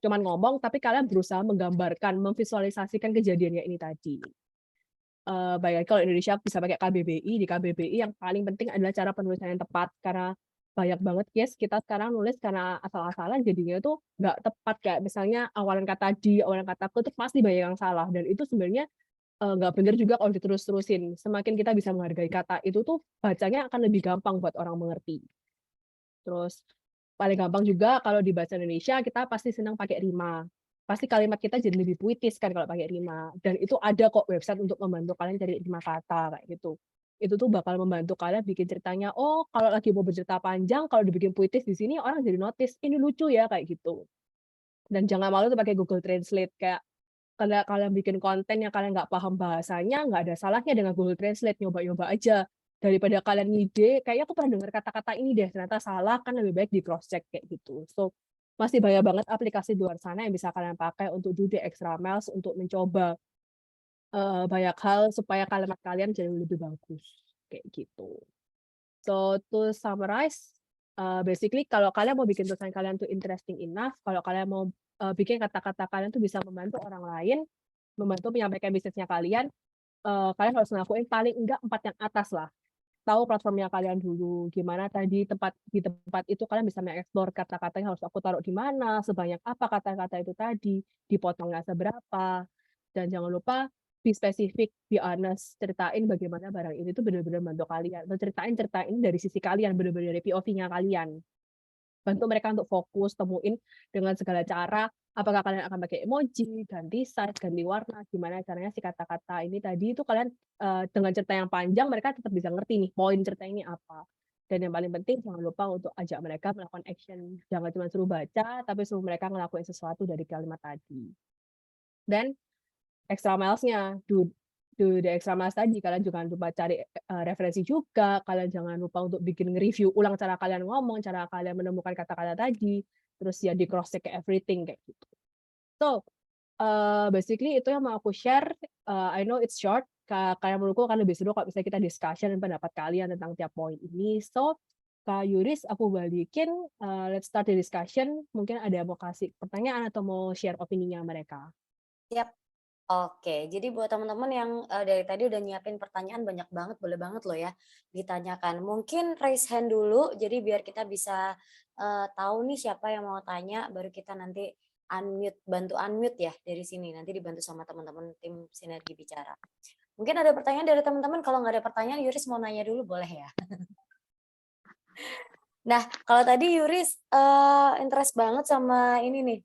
cuman ngomong, tapi kalian berusaha menggambarkan, memvisualisasikan kejadiannya ini tadi. Baik kalau Indonesia bisa pakai KBBI, di KBBI yang paling penting adalah cara penulisan yang tepat, karena banyak banget case kita sekarang nulis karena asal-asalan jadinya itu nggak tepat, kayak misalnya awalan kata di, awalan kata ke itu pasti banyak yang salah, dan itu sebenarnya, nggak bener juga kalau diterus-terusin. Semakin kita bisa menghargai kata itu tuh, bacanya akan lebih gampang buat orang mengerti. Terus paling gampang juga kalau di bahasa Indonesia kita pasti senang pakai rima. Pasti kalimat kita jadi lebih puitis kan kalau pakai rima. Dan itu ada kok website untuk membantu kalian cari rima kata kayak gitu. Itu tuh bakal membantu kalian bikin ceritanya, oh kalau lagi mau bercerita panjang, kalau dibikin puitis di sini orang jadi notice, ini lucu ya kayak gitu. Dan jangan malu tuh pakai Google Translate, kayak kalau kalian bikin konten yang kalian nggak paham bahasanya, nggak ada salahnya dengan Google Translate, nyoba-nyoba aja. Daripada kalian ngide, kayaknya aku pernah dengar kata-kata ini deh, ternyata salah, kan lebih baik di cross check kayak gitu. So, masih banyak banget aplikasi di luar sana yang bisa kalian pakai untuk do the extra miles, untuk mencoba banyak hal supaya kalimat kalian jadi lebih bagus, kayak gitu. So, to summarize, basically kalau kalian mau bikin tulisan kalian tuh interesting enough, kalau kalian mau bikin kata-kata kalian tuh bisa membantu orang lain, membantu menyampaikan bisnisnya kalian, kalian harus ngelakuin paling enggak 4 yang atas lah. Tahu platformnya kalian dulu, gimana tadi di tempat itu kalian bisa mengeksplor kata-kata yang harus aku taruh di mana, sebanyak apa kata-kata itu tadi, dipotongnya seberapa, dan jangan lupa be spesifik, be honest, ceritain bagaimana barang ini tuh benar-benar bantu kalian. Ceritain dari sisi kalian, benar-benar dari POV-nya kalian. Bantu mereka untuk fokus, temuin dengan segala cara, apakah kalian akan pakai emoji, ganti size, ganti warna, gimana caranya si kata-kata ini tadi itu kalian dengan cerita yang panjang mereka tetap bisa ngerti nih poin cerita ini apa. Dan yang paling penting jangan lupa untuk ajak mereka melakukan action. Jangan cuma suruh baca, tapi suruh mereka ngelakuin sesuatu dari kalimat tadi. Dan extra miles-nya, do the extra miles tadi, kalian jangan lupa cari referensi juga, kalian jangan lupa untuk bikin nge-review ulang cara kalian ngomong, cara kalian menemukan kata-kata tadi, terus ya di cross check everything kayak gitu. So, basically itu yang mau aku share, I know it's short, kayak menurutku akan lebih seru kalau misalnya kita discussion pendapat kalian tentang tiap poin ini. So, Kak Yuris aku balikin, let's start the discussion, mungkin ada yang mau kasih pertanyaan atau mau share opininya mereka. Siap. Oke, jadi buat teman-teman yang dari tadi udah nyiapin pertanyaan banyak banget, boleh banget loh ya ditanyakan. Mungkin raise hand dulu, jadi biar kita bisa tahu nih siapa yang mau tanya, baru kita nanti unmute, bantu unmute ya dari sini. Nanti dibantu sama teman-teman tim Sinergi Bicara. Mungkin ada pertanyaan dari teman-teman, kalau nggak ada pertanyaan Yuris mau nanya dulu boleh ya? Nah, kalau tadi Yuris interest banget sama ini nih,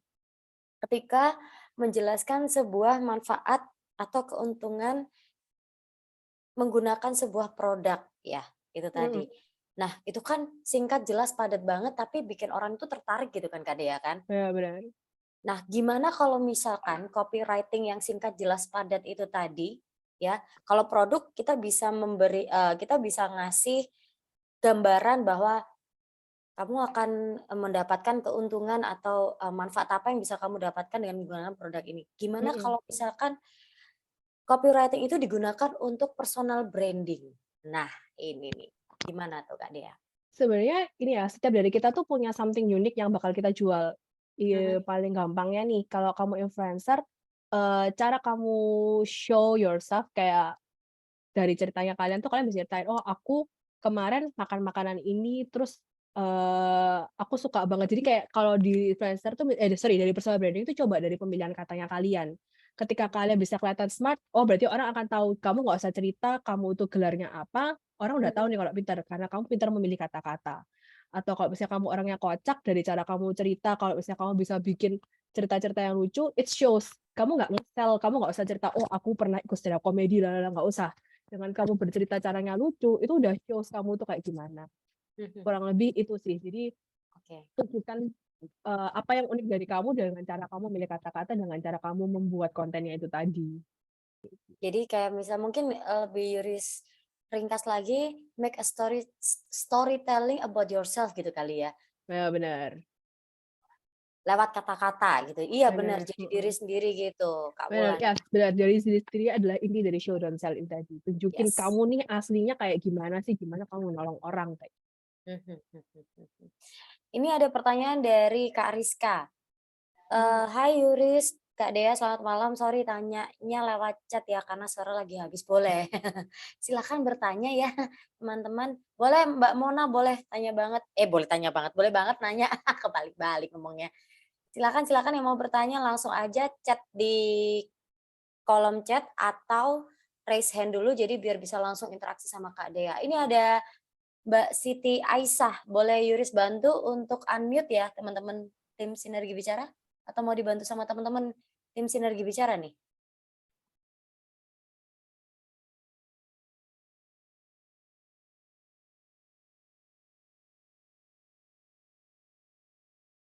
ketika menjelaskan sebuah manfaat atau keuntungan menggunakan sebuah produk ya, itu tadi. Nah, itu kan singkat, jelas, padat banget, tapi bikin orang itu tertarik gitu kan Kak Dea kan. Ya, benar. Nah, gimana kalau misalkan copywriting yang singkat, jelas, padat itu tadi ya, kalau produk kita bisa memberi, kita bisa ngasih gambaran bahwa kamu akan mendapatkan keuntungan atau manfaat apa yang bisa kamu dapatkan dengan menggunakan produk ini. Gimana kalau misalkan copywriting itu digunakan untuk personal branding? Nah, ini nih, gimana tuh Kak Dea? Sebenarnya ini ya, setiap dari kita tuh punya something unik yang bakal kita jual. Mhm. Paling gampangnya nih, kalau kamu influencer, cara kamu show yourself kayak dari ceritanya kalian tuh kalian bisa ceritain, "Oh aku kemarin makan makanan ini, terus, aku suka banget." Jadi kayak kalau di influencer tuh sorry, dari personal branding itu coba dari pemilihan katanya kalian. ketika kalian bisa kelihatan smart, oh berarti orang akan tahu kamu nggak usah cerita kamu tuh gelarnya apa, orang udah tahu nih kalau pintar karena kamu pintar memilih kata-kata. Atau kalau misalnya kamu orangnya kocak dari cara kamu cerita, kalau misalnya kamu bisa bikin cerita-cerita yang lucu, it shows. Kamu nggak nge-sell, kamu nggak usah cerita, oh aku pernah ikut stand up comedy, nggak usah. Dengan kamu bercerita caranya lucu, itu udah shows kamu tuh kayak gimana. Kurang lebih itu sih. Jadi Oke. tunjukkan apa yang unik dari kamu dengan cara kamu milih kata-kata, dengan cara kamu membuat kontennya itu tadi. Jadi kayak misal mungkin lebih Yuris ringkas lagi, make a storytelling about yourself gitu kali ya. Nah, benar. Lewat kata-kata gitu. Iya benar, Benar. jadi diri sendiri gitu, Kak Benar, Wulan. ya, benar. Dari diri sendiri adalah inti dari show don't tell itu tadi. Tunjukin Yes. kamu nih aslinya kayak gimana sih, gimana kamu nolong orang kayak. Ini ada pertanyaan dari Kak Rizka. Hai Yuris, Kak Dea selamat malam. Sorry tanyanya lewat chat ya karena suara lagi habis. Boleh. Silakan bertanya ya teman-teman. Boleh Mbak Mona, boleh tanya banget. Boleh tanya banget. Boleh banget nanya. Kebalik-balik ngomongnya. Silakan yang mau bertanya langsung aja chat di kolom chat atau raise hand dulu jadi biar bisa langsung interaksi sama Kak Dea. Ini ada Mbak Siti Aisyah. Boleh Yuris bantu untuk unmute ya teman-teman tim Sinergi Bicara? Atau mau dibantu sama teman-teman tim Sinergi Bicara nih?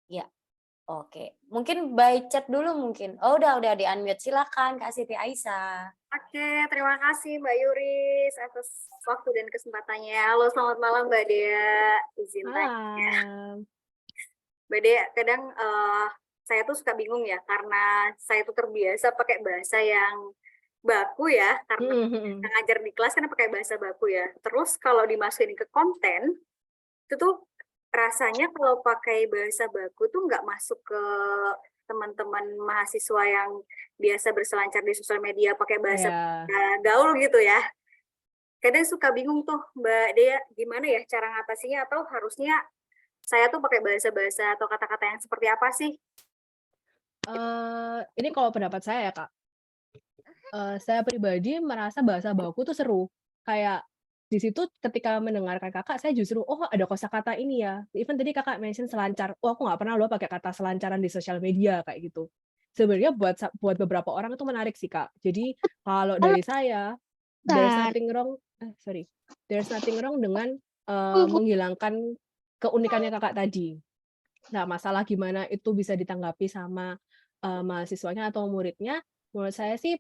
Ya, oke. Mungkin by chat dulu mungkin. Oh, udah di-unmute. Silakan Kak Siti Aisyah. Oke, terima kasih Mbak Yuris atas waktu dan kesempatannya. Halo, selamat malam Mbak Dea. Izin tanya. Malam. Mbak Dea, kadang saya tuh suka bingung ya karena saya tuh terbiasa pakai bahasa yang baku ya, karena ngajar di kelas kan pakai bahasa baku ya. Terus kalau dimasukin ke konten, itu tuh rasanya kalau pakai bahasa baku tuh nggak masuk ke teman-teman mahasiswa yang biasa berselancar di sosial media pakai bahasa gaul gitu ya. Kadang suka bingung tuh Mbak Dea, gimana ya cara ngatasinya atau harusnya saya tuh pakai bahasa-bahasa atau kata-kata yang seperti apa sih? Ini kalau pendapat saya ya Kak, saya pribadi merasa bahasa baku tuh seru. Kayak di situ ketika mendengarkan Kakak, saya justru, oh ada kosakata ini ya. Even tadi Kakak mention selancar, oh aku nggak pernah loh pakai kata selancaran di sosial media kayak gitu. Sebenarnya buat beberapa orang itu menarik sih Kak. Jadi kalau dari saya, there's nothing wrong dengan menghilangkan keunikannya Kakak tadi. Nah, masalah gimana itu bisa ditanggapi sama mahasiswanya atau muridnya, menurut saya sih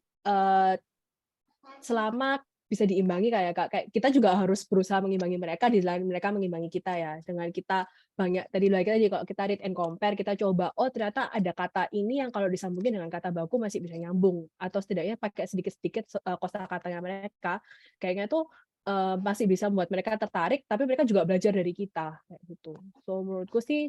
selama bisa diimbangi kayak kita juga harus berusaha mengimbangi mereka di lain mereka mengimbangi kita ya. Dengan kita banyak tadi lagi tadi kalau kita read and compare, kita coba, oh ternyata ada kata ini yang kalau disambungin dengan kata baku masih bisa nyambung atau setidaknya pakai sedikit-sedikit kosakatanya mereka, kayaknya tuh masih bisa membuat mereka tertarik, tapi mereka juga belajar dari kita kayak gitu. So menurutku sih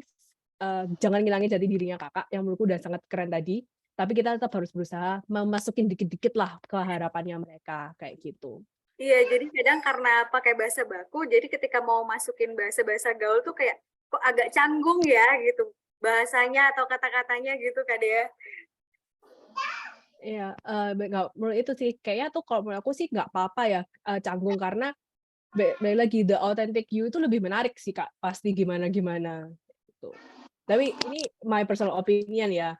jangan ngilangin jati dirinya Kakak yang menurutku udah sangat keren tadi. Tapi kita tetap harus berusaha memasukin dikit-dikit lah ke harapannya mereka, kayak gitu. Iya, jadi kadang karena pakai bahasa baku, jadi ketika mau masukin bahasa-bahasa gaul tuh kayak kok agak canggung ya gitu bahasanya atau kata-katanya gitu Kak Dea. Iya, menurut itu sih, kayaknya tuh kalau menurut aku sih nggak apa-apa ya canggung karena balik lagi the authentic you itu lebih menarik sih Kak, pasti gimana-gimana gitu. Tapi ini my personal opinion ya.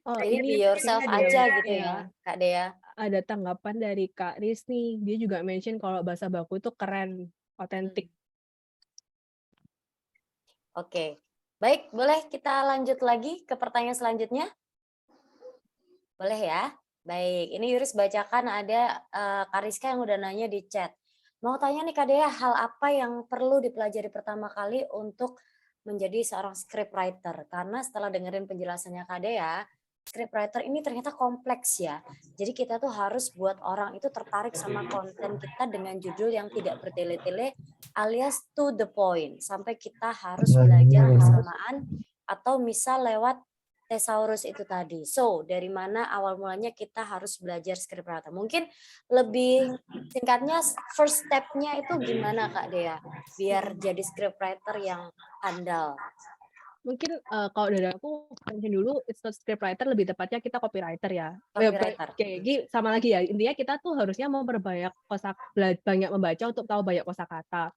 Oh Jadi be ini yourself aja gitu ya, Kak Dea. Ada tanggapan dari Kak Riz nih, dia juga mention kalau bahasa baku itu keren, otentik. Oke, baik boleh kita lanjut lagi ke pertanyaan selanjutnya? Boleh ya? Baik, ini Yuris bacakan ada Kak Rizka yang udah nanya di chat. Mau tanya nih Kak Dea, hal apa yang perlu dipelajari pertama kali untuk menjadi seorang scriptwriter? Karena setelah dengerin penjelasannya Kak Dea, scriptwriter ini ternyata kompleks ya. Jadi kita tuh harus buat orang itu tertarik sama konten kita dengan judul yang tidak bertele-tele alias to the point. Sampai kita harus belajar bersamaan atau misal lewat Thesaurus itu tadi. So, dari mana awal mulanya kita harus belajar scriptwriter? Mungkin lebih singkatnya first step-nya itu gimana Kak Dea? Biar jadi scriptwriter yang handal. Mungkin, kalau dari aku mention dulu it's not scriptwriter, lebih tepatnya kita copywriter ya. Copywriter. Kayak sama lagi ya, intinya kita tuh harusnya memperbanyak banyak membaca untuk tahu banyak kosakata.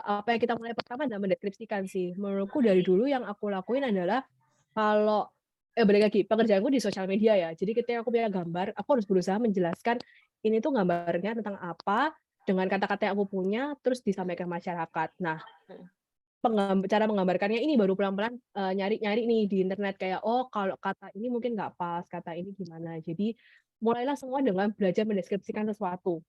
Apa yang kita mulai pertama adalah mendeskripsikan sih. Menurutku dari dulu yang aku lakuin adalah kalau balik lagi, pekerjaanku di sosial media ya. Jadi ketika aku punya gambar, aku harus berusaha menjelaskan ini tuh gambarnya tentang apa, dengan kata-kata yang aku punya, terus disampaikan masyarakat. Nah, cara menggambarkannya ini baru pelan-pelan nyari-nyari nih di internet kayak, oh kalau kata ini mungkin nggak pas, kata ini gimana. Jadi mulailah semua dengan belajar mendeskripsikan sesuatu.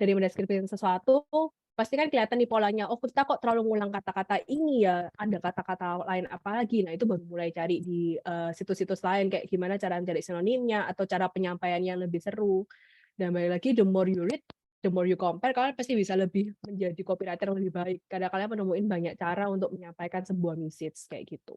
Dari mendeskripsikan sesuatu, pasti kan kelihatan nih polanya, oh kita kok terlalu ngulang kata-kata ini ya, ada kata-kata lain apa lagi. Nah itu baru mulai cari di situs-situs lain, kayak gimana cara mencari sinonimnya, atau cara penyampaiannya yang lebih seru. Dan balik lagi, the more you read, the more you compare, kalian pasti bisa lebih menjadi copywriter yang lebih baik. Karena kalian menemuin banyak cara untuk menyampaikan sebuah message kayak gitu.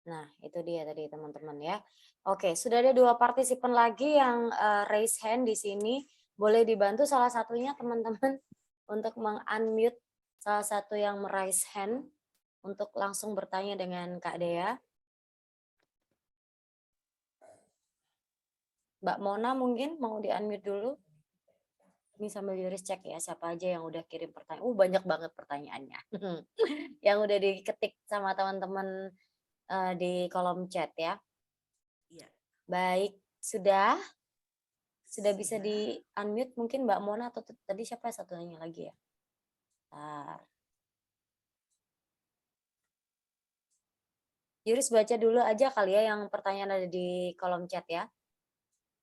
Nah, itu dia tadi teman-teman ya. Oke, sudah ada 2 partisipan lagi yang raise hand di sini. Boleh dibantu salah satunya teman-teman untuk meng-unmute salah satu yang raise hand untuk langsung bertanya dengan Kak Dea. Mbak Mona mungkin mau di-unmute dulu. Ini sambil Yuris cek ya siapa aja yang udah kirim pertanyaan. Banyak banget pertanyaannya. Yang udah diketik sama teman-teman di kolom chat ya. Iya. Baik, sudah bisa di-unmute mungkin Mbak Mona atau tadi siapa satunya lagi ya? Bentar. Yuris baca dulu aja kali ya yang pertanyaan ada di kolom chat ya.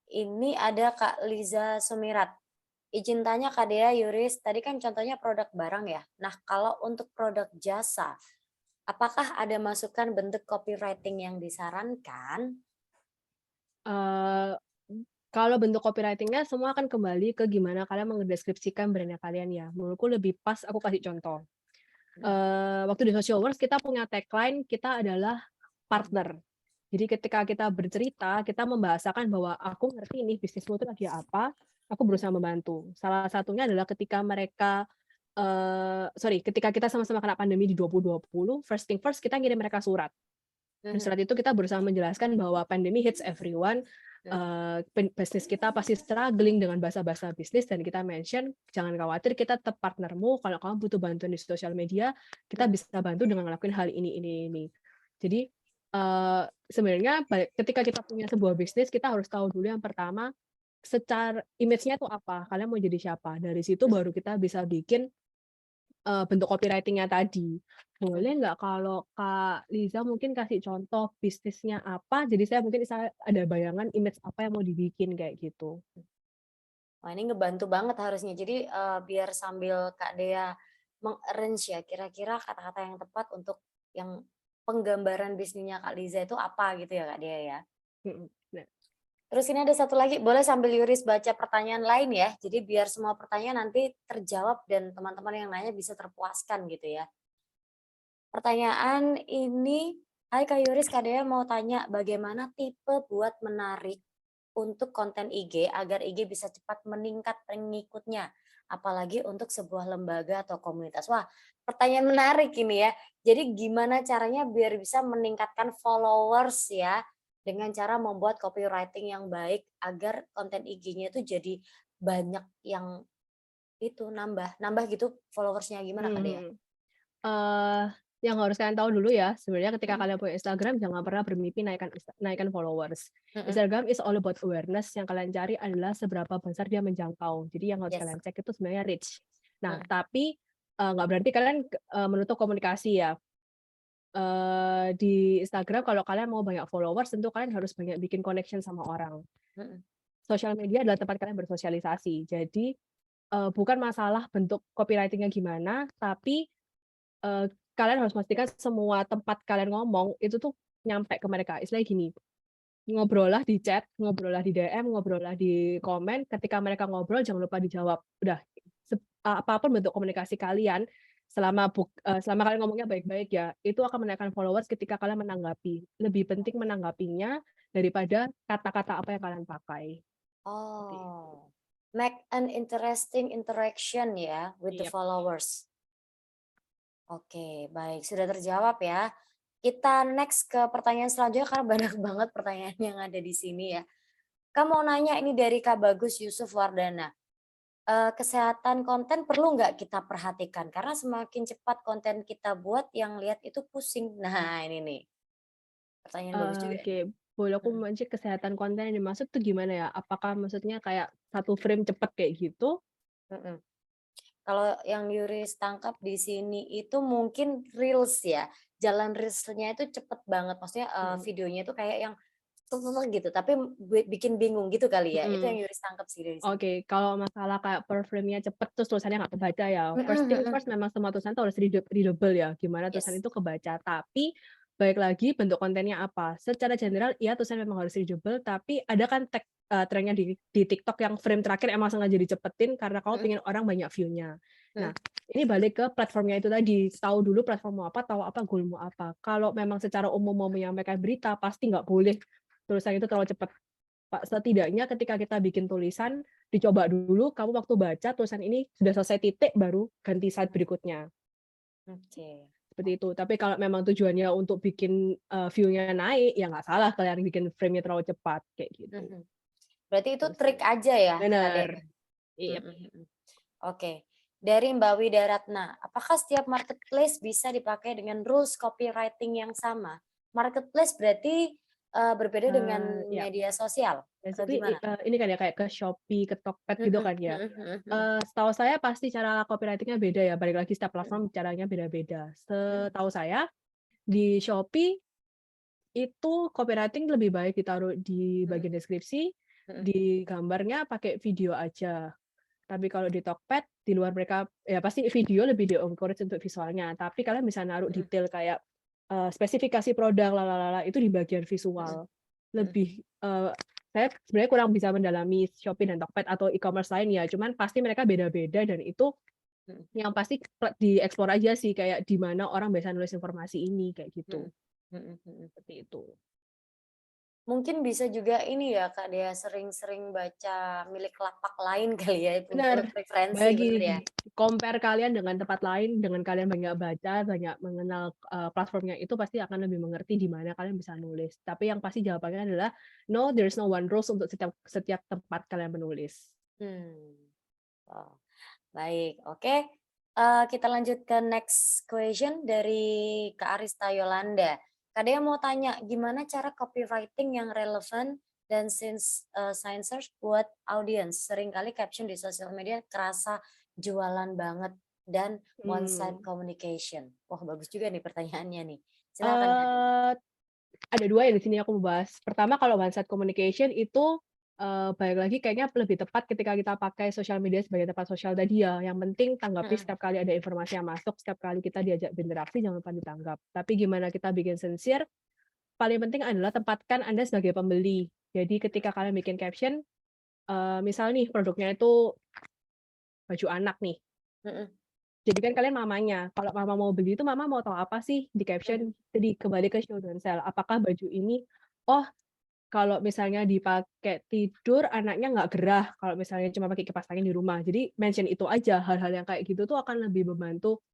Ini ada Kak Liza Sumirat. Izin tanya Kak Dea, Yuris, tadi kan contohnya produk barang ya. Nah, kalau untuk produk jasa, apakah ada masukan bentuk copywriting yang disarankan? Kalau bentuk copywriting-nya semua akan kembali ke gimana kalian mendeskripsikan brand-nya kalian ya. Menurutku lebih pas aku kasih contoh. Waktu di Socialworks kita punya tagline, kita adalah partner. Jadi ketika kita bercerita, kita membahasakan bahwa aku ngerti nih bisnismu itu lagi apa, aku berusaha membantu. Salah satunya adalah ketika ketika kita sama-sama kena pandemi di 2020, first thing first kita ngirim mereka surat. Dan surat itu kita berusaha menjelaskan bahwa pandemi hits everyone, bisnis kita pasti struggling dengan bahasa-bahasa bisnis, dan kita mention jangan khawatir, kita tetap partnermu, kalau kamu butuh bantuan di sosial media, kita bisa bantu dengan ngelakuin hal ini. Jadi sebenarnya ketika kita punya sebuah bisnis, kita harus tahu dulu yang pertama, secara image-nya itu apa, kalian mau jadi siapa. Dari situ baru kita bisa bikin bentuk copywriting-nya tadi. Boleh nggak kalau Kak Liza mungkin kasih contoh bisnisnya apa, jadi saya mungkin bisa ada bayangan image apa yang mau dibikin kayak gitu. Wah, ini ngebantu banget harusnya. Jadi biar sambil Kak Dea meng-arrange ya, kira-kira kata-kata yang tepat untuk yang penggambaran bisnisnya Kak Liza itu apa gitu ya Kak Dea ya. Nah. Terus ini ada satu lagi, boleh sambil Yuris baca pertanyaan lain ya. Jadi biar semua pertanyaan nanti terjawab dan teman-teman yang nanya bisa terpuaskan gitu ya. Pertanyaan ini, hai Kak Yuris, Kak Dea mau tanya bagaimana tipe buat menarik untuk konten IG agar IG bisa cepat meningkat pengikutnya, apalagi untuk sebuah lembaga atau komunitas. Wah, pertanyaan menarik ini ya. Jadi gimana caranya biar bisa meningkatkan followers ya, dengan cara membuat copywriting yang baik agar konten IG-nya itu jadi banyak yang itu nambah gitu followersnya, gimana Kak Dea? Yang harus kalian tahu dulu ya, sebenarnya ketika kalian punya Instagram, jangan pernah bermimpi naikkan followers. Instagram is all about awareness, yang kalian cari adalah seberapa besar dia menjangkau. Jadi yang harus kalian cek itu sebenarnya reach. Nah, tapi nggak berarti kalian menutup komunikasi ya. Di Instagram kalau kalian mau banyak followers, tentu kalian harus banyak bikin connection sama orang. Sosial media adalah tempat kalian bersosialisasi. Jadi bukan masalah bentuk copywriting-nya gimana, tapi kalian harus pastikan semua tempat kalian ngomong itu tuh nyampe ke mereka. Istilahnya gini, ngobrollah di chat, ngobrollah di DM, ngobrollah di komen. Ketika mereka ngobrol, jangan lupa dijawab. Udah, apapun bentuk komunikasi kalian, selama kalian ngomongnya baik-baik ya, itu akan menaikkan followers ketika kalian menanggapi. Lebih penting menanggapinya daripada kata-kata apa yang kalian pakai. Oh, make an interesting interaction ya with the followers. Oke, baik, sudah terjawab ya. Kita next ke pertanyaan selanjutnya karena banyak banget pertanyaan yang ada di sini ya. Kak mau nanya ini dari Kak Bagus Yusuf Wardana. Kesehatan konten perlu nggak kita perhatikan? Karena semakin cepat konten kita buat, yang lihat itu pusing. Nah, ini nih, pertanyaan bagus juga nih. Oke, boleh aku Mhm, mencek kesehatan konten yang dimaksud tuh gimana ya? Apakah maksudnya kayak satu frame cepet kayak gitu? mhm. Kalau yang Yuris tangkap di sini itu mungkin reels ya, jalan reels-nya itu cepet banget, maksudnya, Mhm, videonya itu kayak yang gitu, tapi bikin bingung gitu kali ya? Itu mhm. yang Yuris tangkap sih dari sini. Oke, kalau masalah kayak per frame-nya cepet terus tulisannya nggak kebaca ya, Mhm first thing mhm, first memang semua tulisan tuh harus readable ya, gimana tulisan yes. itu kebaca. Tapi balik lagi bentuk kontennya apa. Secara general iya tulisan memang harus readable, tapi ada kan trennya di TikTok yang frame terakhir emang sengaja dicepetin karena kamu Mhm pengen orang banyak view-nya. Nah, mhm ini balik ke platformnya itu tadi, tahu dulu platform mau apa, tahu apa goal mau apa. Kalau memang secara umum mau menyampaikan berita, pasti nggak boleh tulisan itu terlalu cepat. Pak, setidaknya ketika kita bikin tulisan, dicoba dulu kamu waktu baca tulisan ini sudah selesai titik, baru ganti slide mhm, berikutnya, oke. seperti itu. Tapi kalau memang tujuannya untuk bikin, view-nya naik, ya nggak salah kalian bikin frame-nya terlalu cepat, kayak gitu. Mhm. Berarti itu Gitu trik sih. aja ya, Kak Bener, Dea? iya. Mhm mhm. Oke. Dari Mbak Wida Ratna, apakah setiap marketplace bisa dipakai dengan rules copywriting yang sama? Marketplace berarti, berbeda dengan Ya, media sosial atau basically gimana? ini kan ya kayak ke Shopee, ke Tokped gitu Mhm kan ya. mhm mhm mhm Setahu saya pasti cara copywriting-nya beda ya, balik lagi setiap mhm platform caranya beda-beda. mhm Setahu saya di Shopee itu copywriting lebih baik ditaruh di mhm bagian deskripsi, mhm di gambarnya pakai video aja. Tapi kalau di Tokped, di luar mereka ya pasti video lebih di-encourage untuk visualnya, tapi kalian bisa naruh mhm detail kayak, spesifikasi produk lalalala itu di bagian mhm visual. mhm Lebih, saya sebenarnya kurang bisa mendalami Shopee dan Tokped atau e-commerce lain ya, cuman pasti mereka beda-beda dan itu mhm yang pasti dieksplor aja sih, kayak di mana orang biasa nulis informasi ini, kayak gitu, mhm mhm mhm. seperti itu. Mungkin bisa juga ini ya, Kak Dea, sering-sering baca milik lapak lain kali ya Bener, untuk referensi, bener ya? bagi compare kalian dengan tempat lain, dengan kalian banyak baca, banyak mengenal, platformnya itu pasti akan lebih mengerti di mana kalian bisa nulis. Tapi yang pasti jawabannya adalah, no, there is no one rules untuk setiap setiap tempat kalian menulis. Hmm. Oh, baik, oke. Kita lanjut ke next question dari Kak Arista Yolanda. Kak Dea mau tanya, gimana cara copywriting yang relevan dan sensors buat audience? Seringkali caption di sosial media kerasa jualan banget dan one side Mmm, communication. Wah, bagus juga nih pertanyaannya nih. Silakan Kak Dea. eee Ada 2 yang di sini aku mau bahas. Pertama kalau one side communication itu, balik lagi kayaknya lebih tepat ketika kita pakai sosial media sebagai tempat sosial tadi ya, yang penting tanggapi Mhm, setiap kali ada informasi yang masuk, setiap kali kita diajak berinteraksi jangan lupa ditanggap. Tapi gimana kita bikin sincere, paling penting adalah tempatkan Anda sebagai pembeli. Jadi ketika kalian bikin caption, misal nih produknya itu baju anak nih, mhm, jadi kan kalian mamanya, kalau mama mau beli itu mama mau tahu apa sih di mhm, caption? Jadi kembali ke show don't tell, apakah baju ini, oh kalau misalnya dipakai tidur anaknya nggak gerah, kalau misalnya cuma pakai kipas angin di rumah. Jadi mention itu aja, hal-hal yang kayak gitu tuh akan lebih membantu,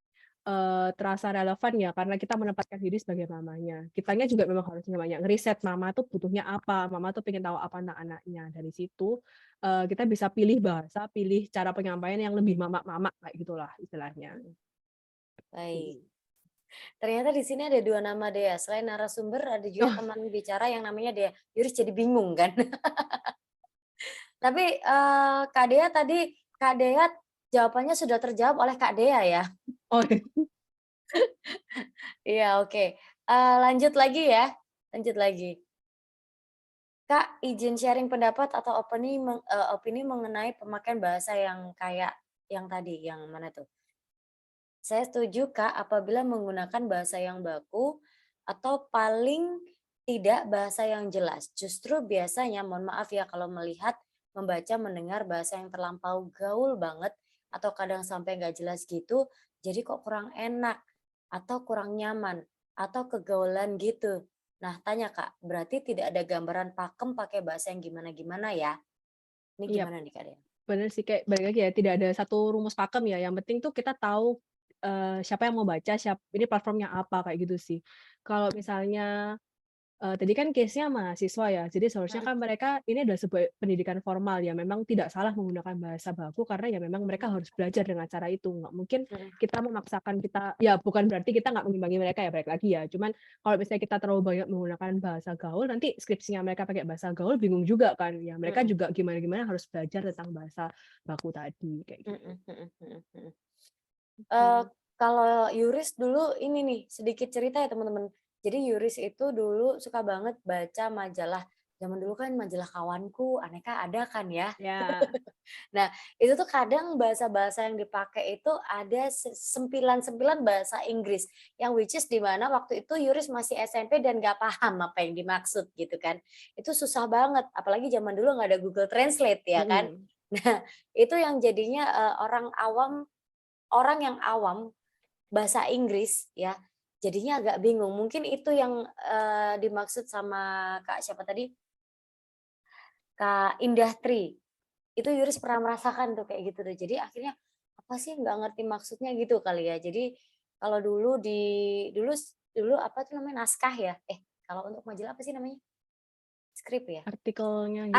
terasa relevan ya, karena kita menempatkan diri sebagai mamanya. Kitanya juga memang harus banyak ngeriset, mama tuh butuhnya apa, mama tuh pengen tahu apa tentang anaknya. Dari situ, kita bisa pilih bahasa, pilih cara penyampaian yang lebih mama-mama, kayak gitulah istilahnya. mhm. Baik. Ternyata di sini ada 2 nama Dea, selain narasumber ada juga Oh, teman bicara yang namanya Dea. Yuris jadi bingung kan. Tapi, Kak Dea jawabannya sudah terjawab oleh Kak Dea ya? oh, Iya, oke. Lanjut lagi ya, lanjut lagi. Kak, izin sharing pendapat atau opini mengenai pemakaian bahasa yang kayak yang tadi, yang mana tuh? Saya setuju Kak, apabila menggunakan bahasa yang baku atau paling tidak bahasa yang jelas. Justru biasanya, mohon maaf ya kalau melihat, membaca, mendengar bahasa yang terlampau gaul banget atau kadang sampai nggak jelas gitu, jadi kok kurang enak atau kurang nyaman atau kegaulan gitu. Nah, tanya Kak, berarti tidak ada gambaran pakem pakai bahasa yang gimana-gimana ya? Ini iya gimana nih Kak Dea? bener sih, kayak balik lagi ya, tidak ada satu rumus pakem ya, yang penting tuh kita tahu siapa yang mau baca, ini platformnya apa, kayak gitu sih. Kalau misalnya tadi kan case-nya mahasiswa ya, jadi seharusnya kan mereka ini adalah sebuah pendidikan formal ya, memang tidak salah menggunakan bahasa baku karena ya memang mereka harus belajar dengan cara itu. Nggak mungkin kita memaksakan ya bukan berarti kita nggak mengimbangi mereka ya, balik lagi ya. Cuman kalau misalnya kita terlalu banyak menggunakan bahasa gaul, nanti skripsinya mereka pakai bahasa gaul bingung juga kan. Ya mereka juga gimana-gimana harus belajar tentang bahasa baku tadi kayak gitu. Kalau Yuris dulu ini nih, sedikit cerita ya teman-teman. Jadi Yuris itu dulu suka banget baca majalah. Zaman dulu kan majalah Kawanku, Aneka ada kan ya. Ya. Nah, itu tuh kadang bahasa-bahasa yang dipakai itu ada sempilan-sempilan bahasa Inggris. Yang which is di mana waktu itu Yuris masih SMP dan nggak paham apa yang dimaksud gitu kan. Itu susah banget, apalagi zaman dulu nggak ada Google Translate ya kan. Nah, itu yang jadinya orang yang awam bahasa Inggris ya, jadinya agak bingung. Mungkin itu yang dimaksud sama Kak siapa tadi? Kak Indah Tri. Itu Yuris pernah merasakan tuh kayak gitu tuh. Jadi akhirnya apa sih nggak ngerti maksudnya gitu kali ya. Jadi kalau dulu dulu apa tuh namanya naskah ya? Kalau untuk majalah apa sih namanya? Skrip ya? Artikelnya gitu.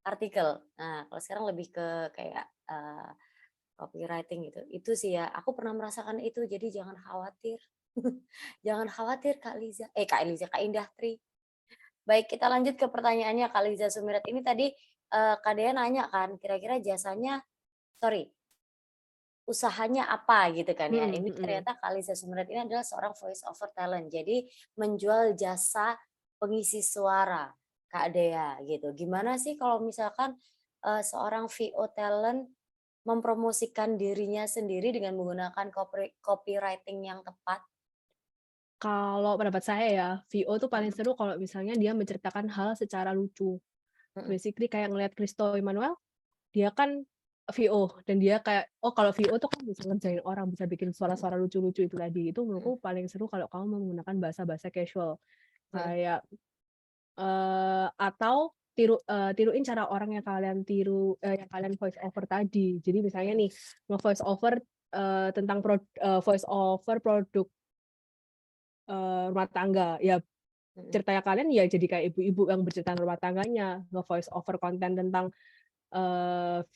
Artikel. Nah, kalau sekarang lebih ke kayak copywriting gitu. Itu sih ya, aku pernah merasakan itu. Jadi jangan khawatir. Jangan khawatir Kak Indah Tri. Baik, kita lanjut ke pertanyaannya Kak Liza Sumirat. Ini tadi Kak Dea nanya kan, kira-kira usahanya apa gitu kan ya. Ini ternyata Kak Liza Sumirat ini adalah seorang voice over talent. Jadi menjual jasa pengisi suara Kak Dea gitu. Gimana sih kalau misalkan seorang VO talent mempromosikan dirinya sendiri dengan menggunakan copywriting yang tepat? Kalau pendapat saya ya, VO tuh paling seru kalau misalnya dia menceritakan hal secara lucu. Basically kayak ngelihat Christo Emmanuel, dia kan VO dan dia kayak, kalau VO tuh kan bisa ngerjain orang, bisa bikin suara-suara lucu-lucu itu tadi. Itu menurutku paling seru kalau kamu menggunakan bahasa-bahasa casual. Kayak atau tiruin cara orang yang kalian yang kalian voice over tadi. Jadi misalnya nih, nge-voice over tentang voice over produk rumah tangga, ya ceritanya kalian ya jadi kayak ibu-ibu yang bercerita rumah tangganya, nge-voice over konten tentang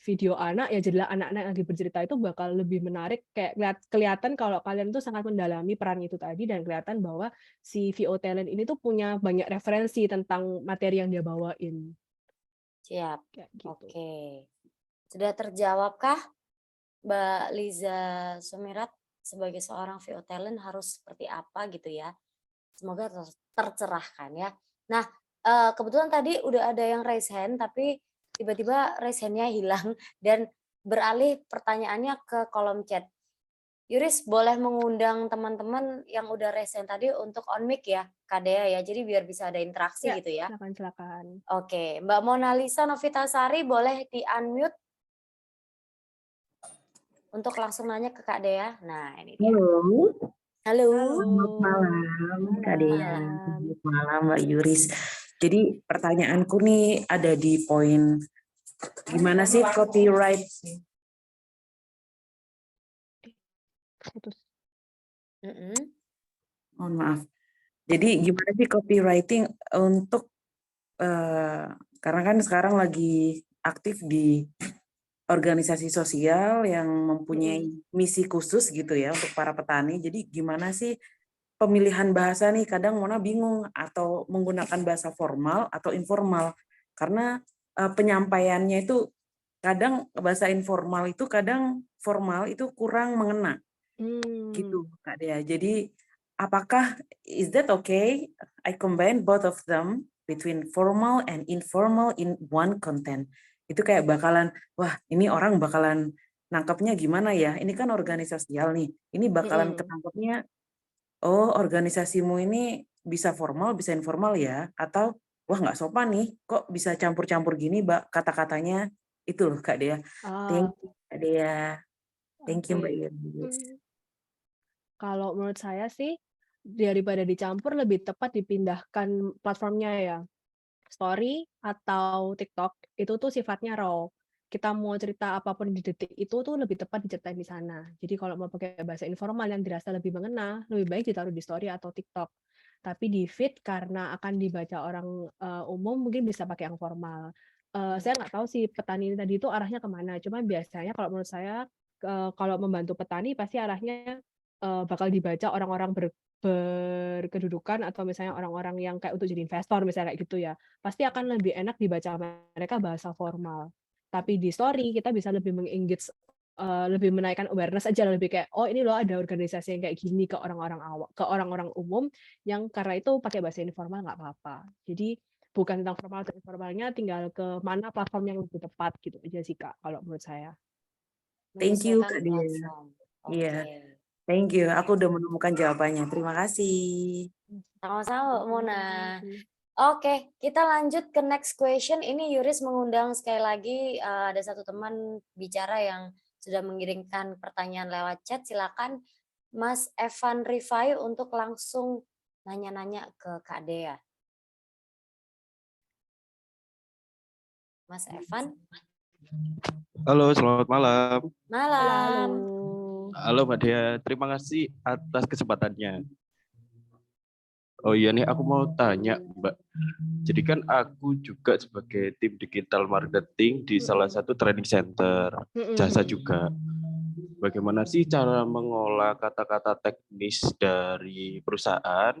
video anak, ya jadilah anak-anak yang lagi bercerita itu bakal lebih menarik, kayak kelihatan kalau kalian tuh sangat mendalami peran itu tadi dan kelihatan bahwa si VO talent ini tuh punya banyak referensi tentang materi yang dia bawain. Siap. Kayak gitu. Oke. Sudah terjawabkah Mbak Liza Sumirat sebagai seorang VO talent harus seperti apa gitu ya? Semoga tercerahkan ya. Nah, kebetulan tadi udah ada yang raise hand tapi tiba-tiba raise hand-nya hilang dan beralih pertanyaannya ke kolom chat. Yuris boleh mengundang teman-teman yang udah raise hand tadi untuk on mic ya, Kak Dea ya. Jadi biar bisa ada interaksi gitu ya. Silakan. Oke, Mbak Mona Lisa Novitasari boleh di-unmute untuk langsung nanya ke Kak Dea. Nah, ini dia. Halo. Selamat malam, Kak Dea. Selamat malam, Mbak Yuris. Jadi pertanyaanku nih ada di poin gimana sih copyright? Mohon maaf. Jadi gimana sih copywriting untuk karena kan sekarang lagi aktif di organisasi sosial yang mempunyai misi khusus gitu ya untuk para petani. Jadi gimana sih pemilihan bahasa nih, kadang Mona bingung atau menggunakan bahasa formal atau informal karena penyampaiannya itu kadang bahasa informal itu kadang formal itu kurang mengena gitu Kak Dea. Jadi apakah is that okay I combine both of them between formal and informal in one content? Itu kayak bakalan, wah ini orang bakalan nangkepnya gimana ya, ini kan organisasial nih, ini bakalan ketangkepnya, oh organisasimu ini bisa formal bisa informal ya, atau wah nggak sopan nih kok bisa campur-campur gini Mbak kata-katanya. Itu loh Kak Dea. Thank you Kak Dea. Thank you Mbak Yuris. Kalau menurut saya sih daripada dicampur lebih tepat dipindahkan platformnya ya. Story atau TikTok itu tuh sifatnya raw. kita mau cerita apapun di detik itu tuh lebih tepat diceritain di sana. Jadi kalau mau pakai bahasa informal yang dirasa lebih mengena, lebih baik ditaruh di story atau TikTok. Tapi di feed karena akan dibaca orang umum mungkin bisa pakai yang formal. Saya nggak tahu sih petani ini tadi itu arahnya kemana. Cuma biasanya kalau menurut saya kalau membantu petani pasti arahnya bakal dibaca orang-orang berkedudukan atau misalnya orang-orang yang kayak untuk jadi investor misalnya kayak gitu ya. Pasti akan lebih enak dibaca mereka bahasa formal. Tapi di story kita bisa lebih meng-engage lebih menaikkan awareness aja, lebih kayak, "Oh ini loh ada organisasi yang kayak gini," ke orang-orang umum yang karena itu pakai bahasa informal nggak apa-apa. Jadi bukan tentang formal atau informalnya, tinggal ke mana platform yang lebih tepat gitu aja sih, Kak, kalau menurut saya. Thank you, Menyesuaikan Kak Dea. platform. Iya, Oke. thank you. Aku udah menemukan jawabannya. Terima kasih. Sama-sama, Mona. Terima kasih. Oke, kita lanjut ke next question. Ini Yuris mengundang sekali lagi ada satu teman bicara yang sudah mengirimkan pertanyaan lewat chat. Silakan Mas Evan Rifai untuk langsung nanya-nanya ke Kak Dea. Mas Evan? Halo, selamat malam. Malam. Halo Mbak Dea, terima kasih atas kesempatannya. Oh iya nih, aku mau tanya Mbak. Jadi kan aku juga sebagai tim digital marketing di salah satu training center, jasa juga. Bagaimana sih cara mengolah kata-kata teknis dari perusahaan,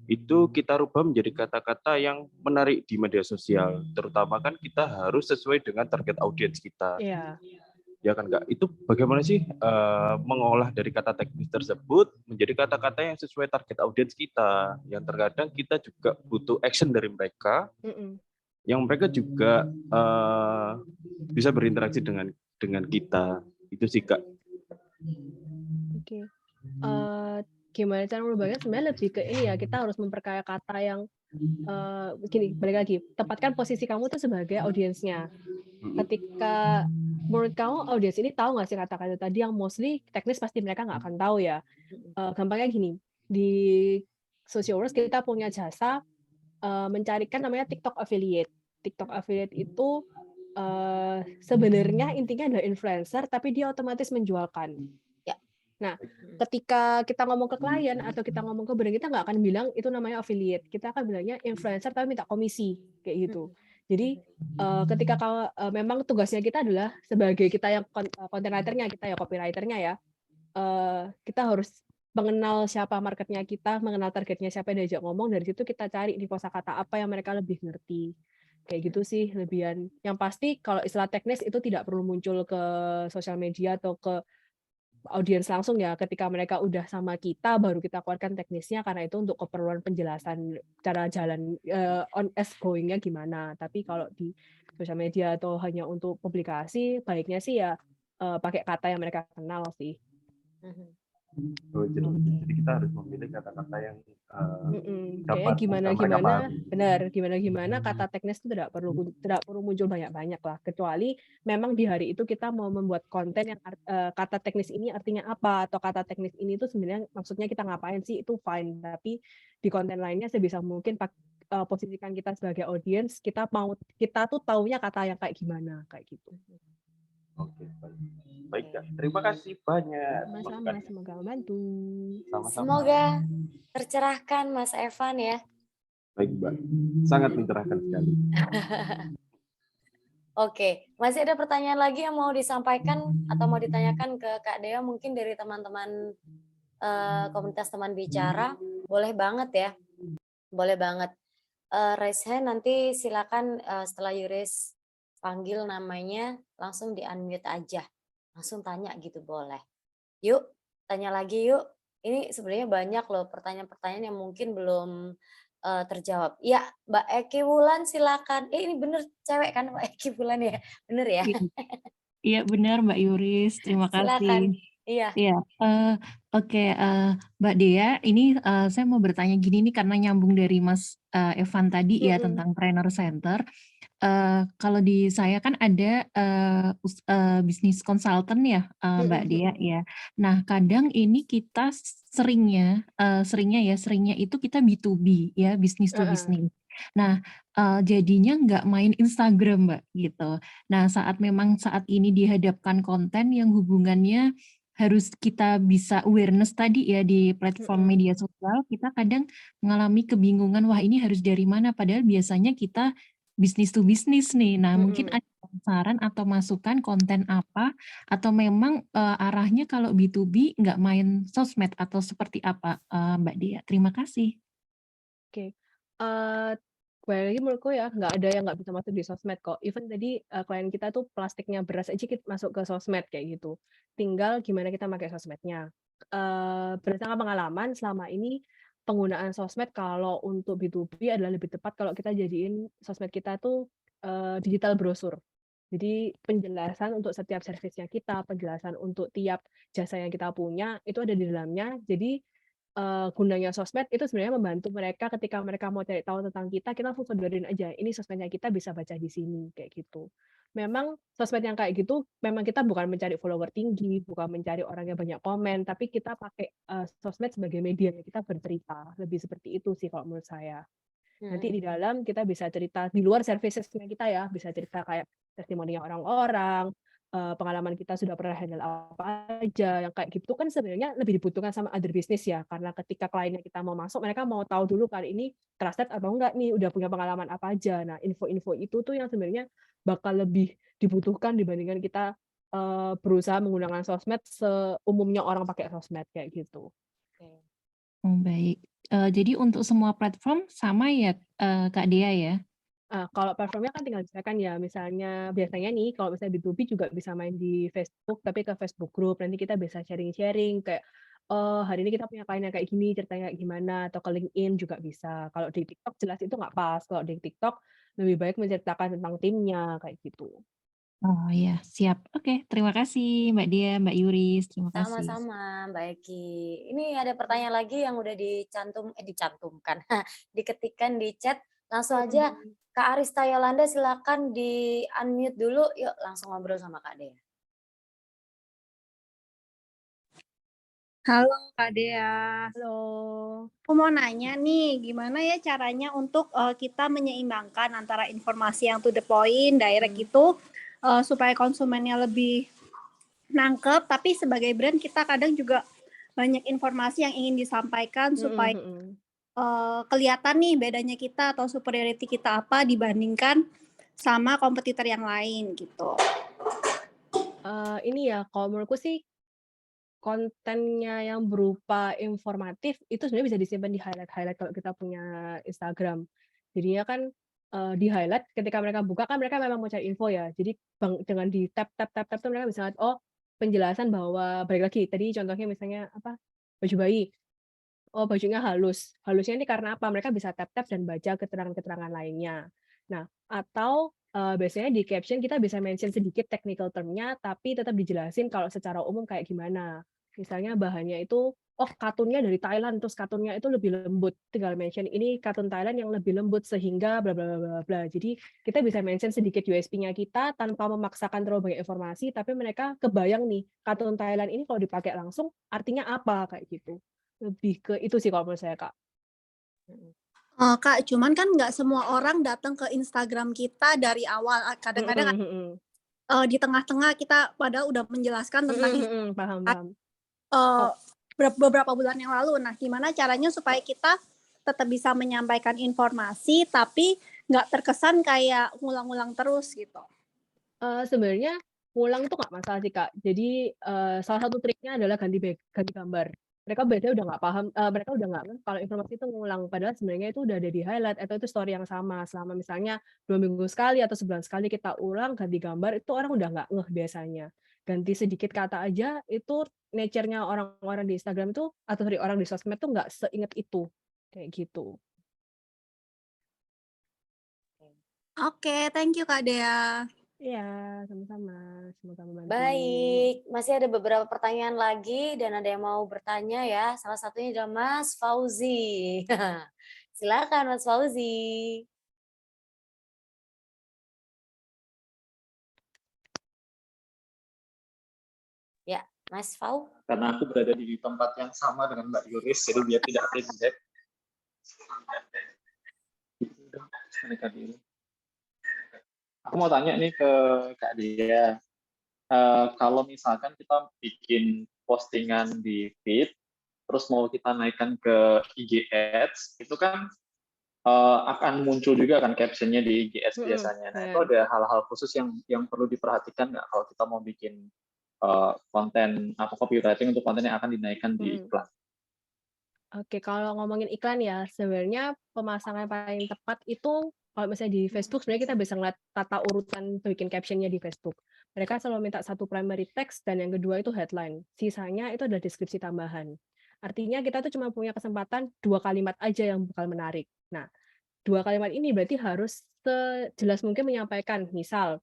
itu kita rubah menjadi kata-kata yang menarik di media sosial. Terutama kan kita harus sesuai dengan target audiens kita. Iya. Ya kan Kak, itu bagaimana sih mengolah dari kata teknis tersebut menjadi kata-kata yang sesuai target audiens kita, yang terkadang kita juga butuh action dari mereka, yang mereka juga bisa berinteraksi dengan kita, itu sih Kak. Oke. Gimana cara merubahnya, sebenarnya lebih ke ini ya, kita harus memperkaya kata yang gini, balik lagi, tempatkan posisi kamu tuh sebagai audiensnya. Ketika menurut kamu audiens ini tahu nggak sih kata-kata tadi yang mostly teknis pasti mereka nggak akan tahu ya. Gampangnya gini, di Socialworks kita punya jasa mencarikan namanya TikTok affiliate. TikTok affiliate itu sebenarnya intinya adalah influencer, tapi dia otomatis menjualkan. Ya. Nah, ketika kita ngomong ke klien atau kita ngomong ke brand, kita nggak akan bilang itu namanya affiliate. Kita akan bilangnya influencer tapi minta komisi kayak gitu. Jadi ketika memang tugasnya kita adalah sebagai kita yang content writer-nya, kita ya copywriter-nya ya, kita harus mengenal siapa marketnya kita, mengenal targetnya siapa yang diajak ngomong, dari situ kita cari di kosakata apa yang mereka lebih ngerti. Kayak gitu sih lebihan. Yang pasti kalau istilah teknis itu tidak perlu muncul ke sosial media atau ke audiens langsung ya, ketika mereka udah sama kita baru kita keluarkan teknisnya, karena itu untuk keperluan penjelasan cara jalan on as going-nya gimana. Tapi kalau di sosial media atau hanya untuk publikasi, baiknya sih ya pakai kata yang mereka kenal sih. Jadi kita harus memilih kata-kata yang dapat gimana kata teknis itu tidak perlu muncul banyak-banyak lah, kecuali memang di hari itu kita mau membuat konten yang kata teknis ini artinya apa, atau kata teknis ini tuh sebenarnya maksudnya kita ngapain sih, itu fine. Tapi di konten lainnya sebisa mungkin posisikan kita sebagai audiens, kita tuh taunya kata yang kayak gimana, kayak gitu. Oke, baik Kak. Terima kasih banyak. Sama-sama, semoga membantu. Semoga tercerahkan Mas Evan ya. Baik Mbak, sangat mencerahkan sekali. Oke, masih ada pertanyaan lagi yang mau disampaikan atau mau ditanyakan ke Kak Dea, mungkin dari teman-teman komunitas teman bicara, boleh banget ya, boleh banget. Raise hand, nanti silakan setelah Yuris panggil namanya, langsung di-unmute aja. Langsung tanya gitu boleh. Yuk, tanya lagi yuk. Ini sebenarnya banyak loh pertanyaan-pertanyaan yang mungkin belum terjawab. Ya, Mbak Eki Wulan silakan. Ini bener cewek kan Mbak Eki Wulan ya? Bener ya? Iya benar Mbak Yuris, terima kasih. Silakan. Iya. Iya, oke, Mbak Dea, ini saya mau bertanya gini nih karena nyambung dari Mas Evan tadi ya tentang trainer center. Kalau di saya kan ada bisnis konsultan ya, Mbak Dea ya. Nah, kadang ini kita seringnya itu kita B2B ya, bisnis to bisnis. Nah, jadinya nggak main Instagram, Mbak, gitu. Nah, saat ini dihadapkan konten yang hubungannya harus kita bisa awareness tadi ya di platform media sosial, kita kadang mengalami kebingungan, "Wah, ini harus dari mana?" Padahal biasanya kita bisnis to bisnis nih. Nah, mungkin ada saran atau masukan konten apa, atau memang, arahnya kalau B2B nggak main sosmed atau seperti apa, Mbak Dea? Terima kasih. Oke, kembali lagi menurutku ya, nggak ada yang nggak bisa masuk di sosmed kok. Even tadi, klien kita tuh plastiknya beras aja masuk ke sosmed kayak gitu. Tinggal gimana kita pakai sosmednya. Berdasarkan pengalaman selama ini, penggunaan sosmed kalau untuk B2B adalah lebih tepat kalau kita jadiin sosmed kita tuh, digital brosur. Jadi penjelasan untuk setiap servisnya kita, penjelasan untuk tiap jasa yang kita punya, itu ada di dalamnya. Jadi gunanya sosmed itu sebenarnya membantu mereka ketika mereka mau cari tahu tentang kita langsung sodorin aja, ini sosmednya kita bisa baca di sini, kayak gitu. Memang sosmed yang kayak gitu, memang kita bukan mencari follower tinggi, bukan mencari orang yang banyak komen, tapi kita pakai, sosmed sebagai media kita bercerita, lebih seperti itu sih kalau menurut saya. Nanti di dalam kita bisa cerita di luar services-nya kita ya, bisa cerita kayak testimoninya orang-orang, pengalaman kita sudah pernah handle apa aja, yang kayak gitu kan sebenarnya lebih dibutuhkan sama other business ya, karena ketika kliennya kita mau masuk, mereka mau tahu dulu kali ini trusted atau enggak nih, udah punya pengalaman apa aja. Nah, info-info itu tuh yang sebenarnya bakal lebih dibutuhkan dibandingkan kita, berusaha menggunakan sosmed seumumnya orang pakai sosmed, kayak gitu. Oh, baik. Jadi untuk semua platform sama ya, Kak Dea ya? Kalau platformnya kan tinggal misalkan ya, misalnya biasanya nih kalau misalnya B2B juga bisa main di Facebook, tapi ke Facebook Group, nanti kita bisa sharing-sharing kayak, "Oh, hari ini kita punya klien yang kayak gini, ceritanya kayak gimana," atau ke LinkedIn juga bisa. Kalau di TikTok jelas itu nggak pas, kalau di TikTok lebih baik menceritakan tentang timnya, kayak gitu. Oh ya, siap. Oke, terima kasih Mbak Dea, Mbak Yuris, terima kasih. Sama-sama, Mbak Eki. Ini ada pertanyaan lagi yang udah dicantumkan, diketikkan di chat. Langsung aja, Kak Arista Yolanda silakan di-unmute dulu, yuk langsung ngobrol sama Kak Dea. Halo Kak Dea, Halo. aku mau nanya nih, gimana ya caranya untuk kita menyeimbangkan antara informasi yang to the point, direct itu supaya konsumennya lebih nangkep, tapi sebagai brand kita kadang juga banyak informasi yang ingin disampaikan supaya kelihatan nih bedanya kita atau superiority kita apa dibandingkan sama kompetitor yang lain gitu. Ini ya, kalau menurutku sih kontennya yang berupa informatif itu sebenarnya bisa disimpan di highlight-highlight kalau kita punya Instagram. Jadinya kan, di-highlight ketika mereka buka kan mereka memang mau cari info ya. Jadi dengan di-tap tuh mereka bisa lihat, oh penjelasan bahwa balik lagi tadi contohnya misalnya apa, baju bayi, oh bajunya halus, halusnya ini karena apa? Mereka bisa tap-tap dan baca keterangan-keterangan lainnya. Nah, atau, biasanya di caption kita bisa mention sedikit technical term-nya, tapi tetap dijelasin kalau secara umum kayak gimana. Misalnya bahannya itu, oh katunnya dari Thailand, terus katunnya itu lebih lembut, tinggal mention ini katun Thailand yang lebih lembut sehingga bla bla bla bla bla. Jadi kita bisa mention sedikit USP-nya kita tanpa memaksakan terlalu banyak informasi, tapi mereka kebayang nih, katun Thailand ini kalau dipakai langsung artinya apa, kayak gitu. Lebih ke itu sih kalau menurut saya, Kak. Kak, cuman kan nggak semua orang datang ke Instagram kita dari awal. Kadang-kadang di tengah-tengah kita padahal udah menjelaskan tentang Paham. uh, beberapa bulan yang lalu. Nah, gimana caranya supaya kita tetap bisa menyampaikan informasi tapi nggak terkesan kayak ngulang-ngulang terus gitu? Sebenarnya ngulang tuh nggak masalah sih, Kak. Jadi, salah satu triknya adalah ganti gambar. Mereka biasanya udah nggak paham, mereka udah nggak ngeh kalau informasi itu ngulang, padahal sebenarnya itu udah ada di highlight atau itu story yang sama. Selama misalnya 2 minggu sekali atau sebulan sekali kita ulang ganti gambar, itu orang udah nggak ngeh biasanya. Ganti sedikit kata aja, itu nature-nya orang-orang di Instagram itu atau sorry, orang di sosmed tuh nggak seinget itu, kayak gitu. Oke, thank you Kak Dea. Iya, sama-sama. Semoga membantu. Baik, masih ada beberapa pertanyaan lagi dan ada yang mau bertanya ya. Salah satunya adalah Mas Fauzi. Silakan Mas Fauzi. Ya, Mas Fau. Karena aku berada di tempat yang sama dengan Mbak Yuris, jadi biar tidak ada delay. menikah diri. Aku mau tanya nih ke Kak Dia. Kalau misalkan kita bikin postingan di feed, terus mau kita naikkan ke IG Ads, itu kan akan muncul juga kan captionnya di IG Ads biasanya. Nah, itu ada hal-hal khusus yang perlu diperhatikan nggak kalau kita mau bikin konten atau copywriting untuk konten yang akan dinaikkan di iklan? Oke, kalau ngomongin iklan ya, sebenarnya pemasangan paling tepat itu kalau misalnya di Facebook sebenarnya kita bisa ngeliat tata urutan bikin captionnya di Facebook. Mereka selalu minta satu primary text dan yang kedua itu headline. Sisanya itu adalah deskripsi tambahan. Artinya kita tuh cuma punya kesempatan 2 kalimat aja yang bakal menarik. Nah, 2 kalimat ini berarti harus sejelas mungkin menyampaikan, misal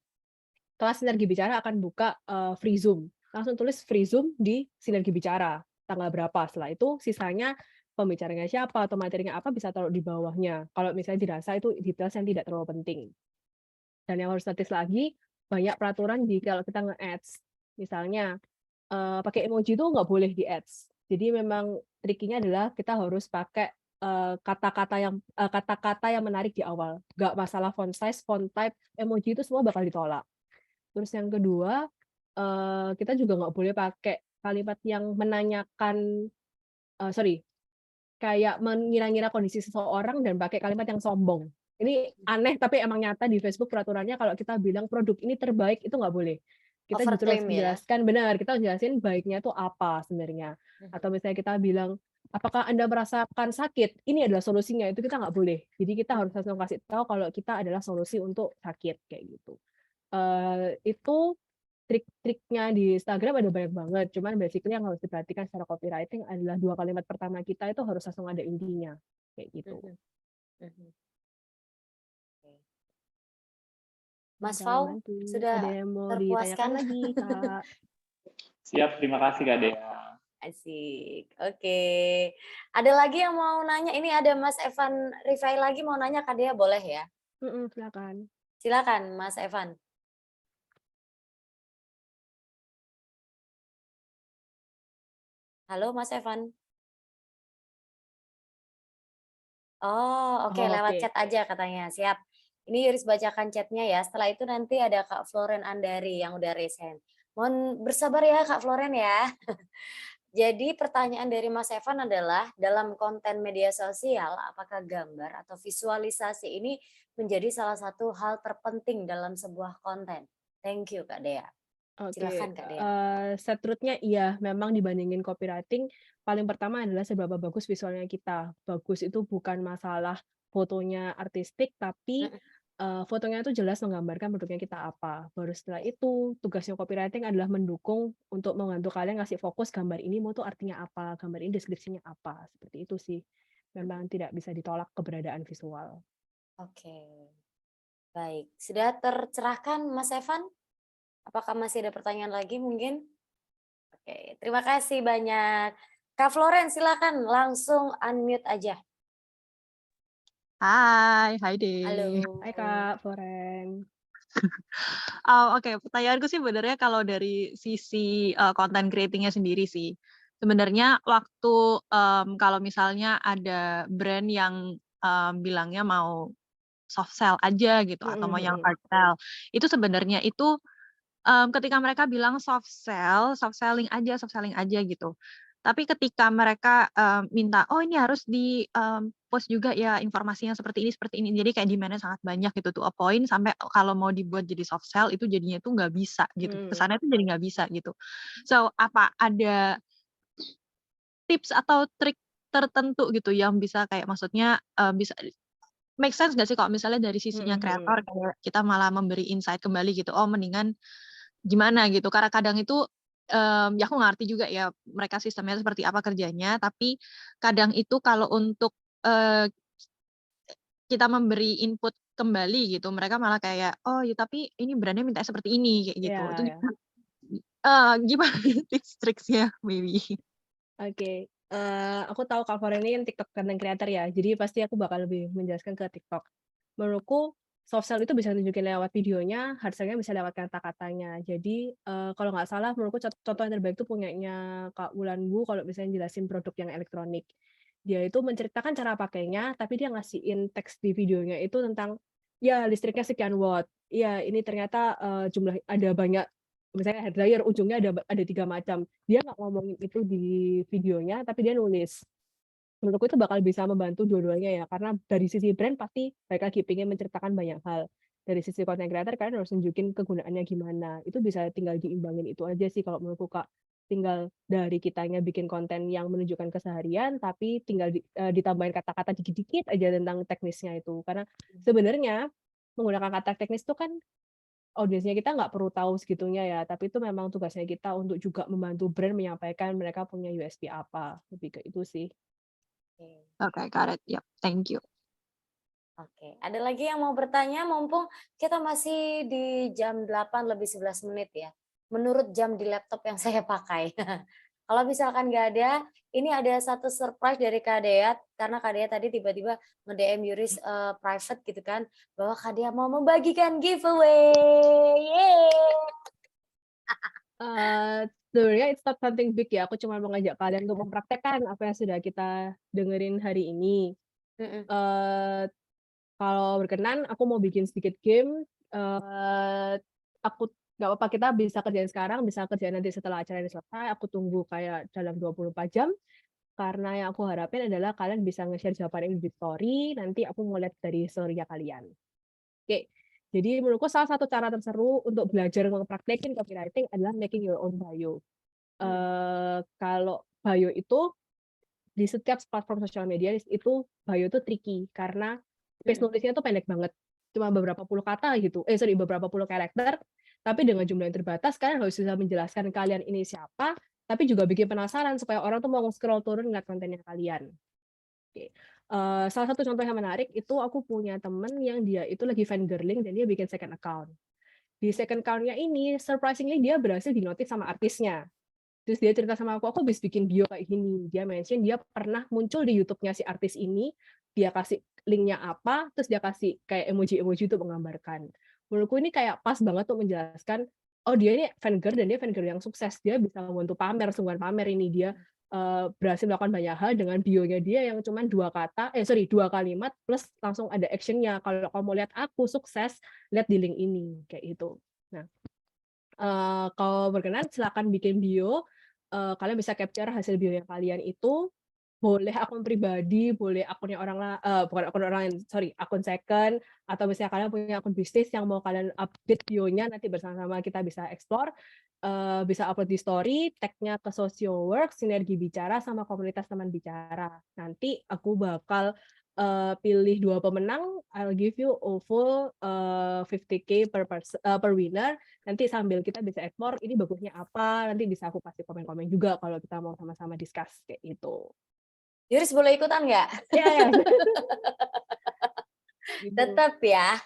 kelas sinergi bicara akan buka free Zoom. Langsung tulis free Zoom di sinergi bicara. Tanggal berapa. Setelah itu sisanya pembicaranya siapa atau materinya apa bisa taruh di bawahnya. Kalau misalnya dirasa itu details yang tidak terlalu penting. Dan yang harus notice lagi, banyak peraturan kalau kita nge-ads. Misalnya, pakai emoji itu nggak boleh di ads. Jadi memang trikinya adalah kita harus pakai kata-kata yang menarik di awal. Nggak masalah font size, font type, emoji itu semua bakal ditolak. Terus yang kedua, kita juga nggak boleh pakai kalimat yang menanyakan, kayak mengira-ngira kondisi seseorang dan pakai kalimat yang sombong. Ini aneh tapi emang nyata di Facebook peraturannya kalau kita bilang produk ini terbaik itu nggak boleh. Kita justru harus Overclaim ya. menjelaskan benar, kita harus jelasin baiknya itu apa sebenarnya. Atau misalnya kita bilang, apakah Anda merasakan sakit? Ini adalah solusinya, itu kita nggak boleh. Jadi kita harus langsung kasih tahu kalau kita adalah solusi untuk sakit kayak gitu. Itu trik-triknya di Instagram ada banyak banget, cuman basically yang harus diperhatikan secara copywriting adalah 2 kalimat pertama kita itu harus langsung ada intinya, kayak gitu. Mas Mudah Fau, membantu. sudah Ada yang mau ditanyakan terpuaskan? lagi, Kak? Siap, terima kasih Kak Dea. Asik, oke. Ada lagi yang mau nanya? Ini ada Mas Evan Rifai lagi mau nanya, Kak Dea boleh ya? Silakan. Silakan Mas Evan. Halo Mas Evan. Oh, oke, lewat chat aja katanya. Siap. Ini Yuris bacakan chatnya ya. Setelah itu nanti ada Kak Floren Andari yang udah raise hand. Mohon bersabar ya Kak Floren ya. Jadi pertanyaan dari Mas Evan adalah dalam konten media sosial apakah gambar atau visualisasi ini menjadi salah satu hal terpenting dalam sebuah konten? Thank you Kak Dea. Silakan Kak Dea. Set truth-nya iya, memang dibandingin copywriting paling pertama adalah seberapa bagus visualnya kita. Bagus itu bukan masalah fotonya artistik, tapi fotonya itu jelas menggambarkan produknya kita apa. Baru setelah itu tugasnya copywriting adalah mendukung untuk membantu kalian ngasih fokus gambar ini mau tuh artinya apa, gambar ini deskripsinya apa. Seperti itu sih. Memang tidak bisa ditolak keberadaan visual. Oke. Baik, sudah tercerahkan Mas Evan? Apakah masih ada pertanyaan lagi mungkin? Oke, terima kasih banyak. Kak Floren silakan langsung unmute aja. Hai Halo. Hai Kak Floren. Oke, pertanyaanku sih sebenarnya kalau dari sisi content creating-nya sendiri sih. Sebenarnya waktu kalau misalnya ada brand yang bilangnya mau soft sell aja gitu atau mau yang hard sell, itu sebenarnya itu ketika mereka bilang soft selling aja gitu. Tapi ketika mereka minta, oh ini harus di post juga ya informasinya seperti ini. Jadi kayak demand-nya sangat banyak gitu to a point sampai kalau mau dibuat jadi soft sell itu jadinya itu nggak bisa gitu. Kesannya itu jadi nggak bisa gitu. So apa ada tips atau trik tertentu gitu yang bisa kayak maksudnya bisa make sense nggak sih kalau misalnya dari sisinya kreator kayak kita malah memberi insight kembali gitu. Oh mendingan gimana gitu, karena kadang itu, ya aku ngerti juga ya mereka sistemnya seperti apa kerjanya, tapi kadang itu kalau untuk, kita memberi input kembali gitu, mereka malah kayak, "Oh ya tapi ini brand-nya minta seperti ini," kayak gitu. Itu gimana tips triksnya maybe? Oke, aku tahu Kak Floren ini kan TikTok content creator ya, jadi pasti aku bakal lebih menjelaskan ke TikTok. Menurutku soft sell itu bisa tunjukin lewat videonya, hard sell-nya bisa lewat kata-katanya. Jadi, kalau nggak salah menurutku contoh yang terbaik itu punyanya Kak Wulanbu kalau misalnya jelasin produk yang elektronik. Dia itu menceritakan cara pakainya, tapi dia ngasihin teks di videonya itu tentang ya listriknya sekian watt. Iya, ini ternyata jumlah ada banyak, misalnya hair dryer ujungnya ada 3 macam. Dia nggak ngomongin itu di videonya, tapi dia nulis. Menurutku itu bakal bisa membantu dua-duanya ya, karena dari sisi brand pasti mereka pengen menceritakan banyak hal. Dari sisi content creator kalian harus nunjukin kegunaannya gimana. Itu bisa tinggal diimbangin itu aja sih kalau menurutku Kak. Tinggal dari kitanya bikin konten yang menunjukkan keseharian, tapi tinggal ditambahin kata-kata dikit-dikit aja tentang teknisnya itu. Karena sebenarnya menggunakan kata teknis itu kan audiensnya kita nggak perlu tahu segitunya ya, tapi itu memang tugasnya kita untuk juga membantu brand menyampaikan mereka punya USP apa. Lebih ke itu sih. Oke, got it. Yep, thank you. Oke, ada lagi yang mau bertanya mumpung kita masih di jam 8 lebih 11 menit ya. Menurut jam di laptop yang saya pakai. Kalau misalkan nggak ada, ini ada satu surprise dari Kak Dea, karena Kak Dea tadi tiba-tiba nge-DM Yuris private gitu kan, bahwa Kak Dea mau membagikan giveaway. Sebenarnya it's not something big ya, aku cuma mau ngajak kalian untuk mempraktekkan apa yang sudah kita dengerin hari ini. Kalau berkenan, aku mau bikin sedikit game. Aku nggak apa-apa, kita bisa kerjain sekarang, bisa kerjain nanti setelah acara ini selesai. Aku tunggu kayak dalam 24 jam. Karena yang aku harapin adalah kalian bisa nge-share jawaban ini di story. Nanti aku mau lihat dari story-nya kalian. Oke. Jadi menurutku salah satu cara terseru untuk belajar mempraktekin copywriting adalah making your own bio. Kalau bio itu di setiap platform sosial media itu bio itu tricky karena space nulisnya tuh pendek banget, cuma beberapa puluh kata gitu, beberapa puluh karakter, tapi dengan jumlah yang terbatas kalian harus bisa menjelaskan kalian ini siapa, tapi juga bikin penasaran supaya orang tuh mau scroll turun ngeliat kontennya kalian. Oke. Salah satu contoh yang menarik itu aku punya temen yang dia itu lagi fangirling dan dia bikin second account. Di second account-nya ini, surprisingly dia berhasil di-notice sama artisnya. Terus dia cerita sama aku habis bikin bio kayak gini. Dia mention dia pernah muncul di YouTube-nya si artis ini, dia kasih link-nya apa, terus dia kasih kayak emoji-emoji itu menggambarkan. Menurutku ini kayak pas banget tuh menjelaskan, oh dia ini fangirl dan dia fangirl yang sukses. Dia bisa membantu pamer, sungguhan pamer ini. Dia berhasil melakukan banyak hal dengan bio-nya dia yang cuma 2 kalimat plus langsung ada action-nya. Kalau kamu lihat aku sukses, lihat di link ini kayak gitu. Nah, kalau berkenan silakan bikin bio. Kalian bisa capture hasil bio yang kalian itu, boleh akun pribadi, boleh akunnya bukan akun orang lain, akun second, atau misalnya kalian punya akun bisnis yang mau kalian update bionya, nanti bersama-sama kita bisa explore, bisa upload di story, tag-nya ke Socialworks, Sinergi Bicara, sama komunitas teman bicara. Nanti aku bakal pilih 2 pemenang, I'll give you a full 50K per winner. Nanti sambil kita bisa explore ini bagusnya apa, nanti bisa aku kasih komen-komen juga kalau kita mau sama-sama discuss kayak gitu. Yuris boleh ikutan nggak? Ya. Tetap ya.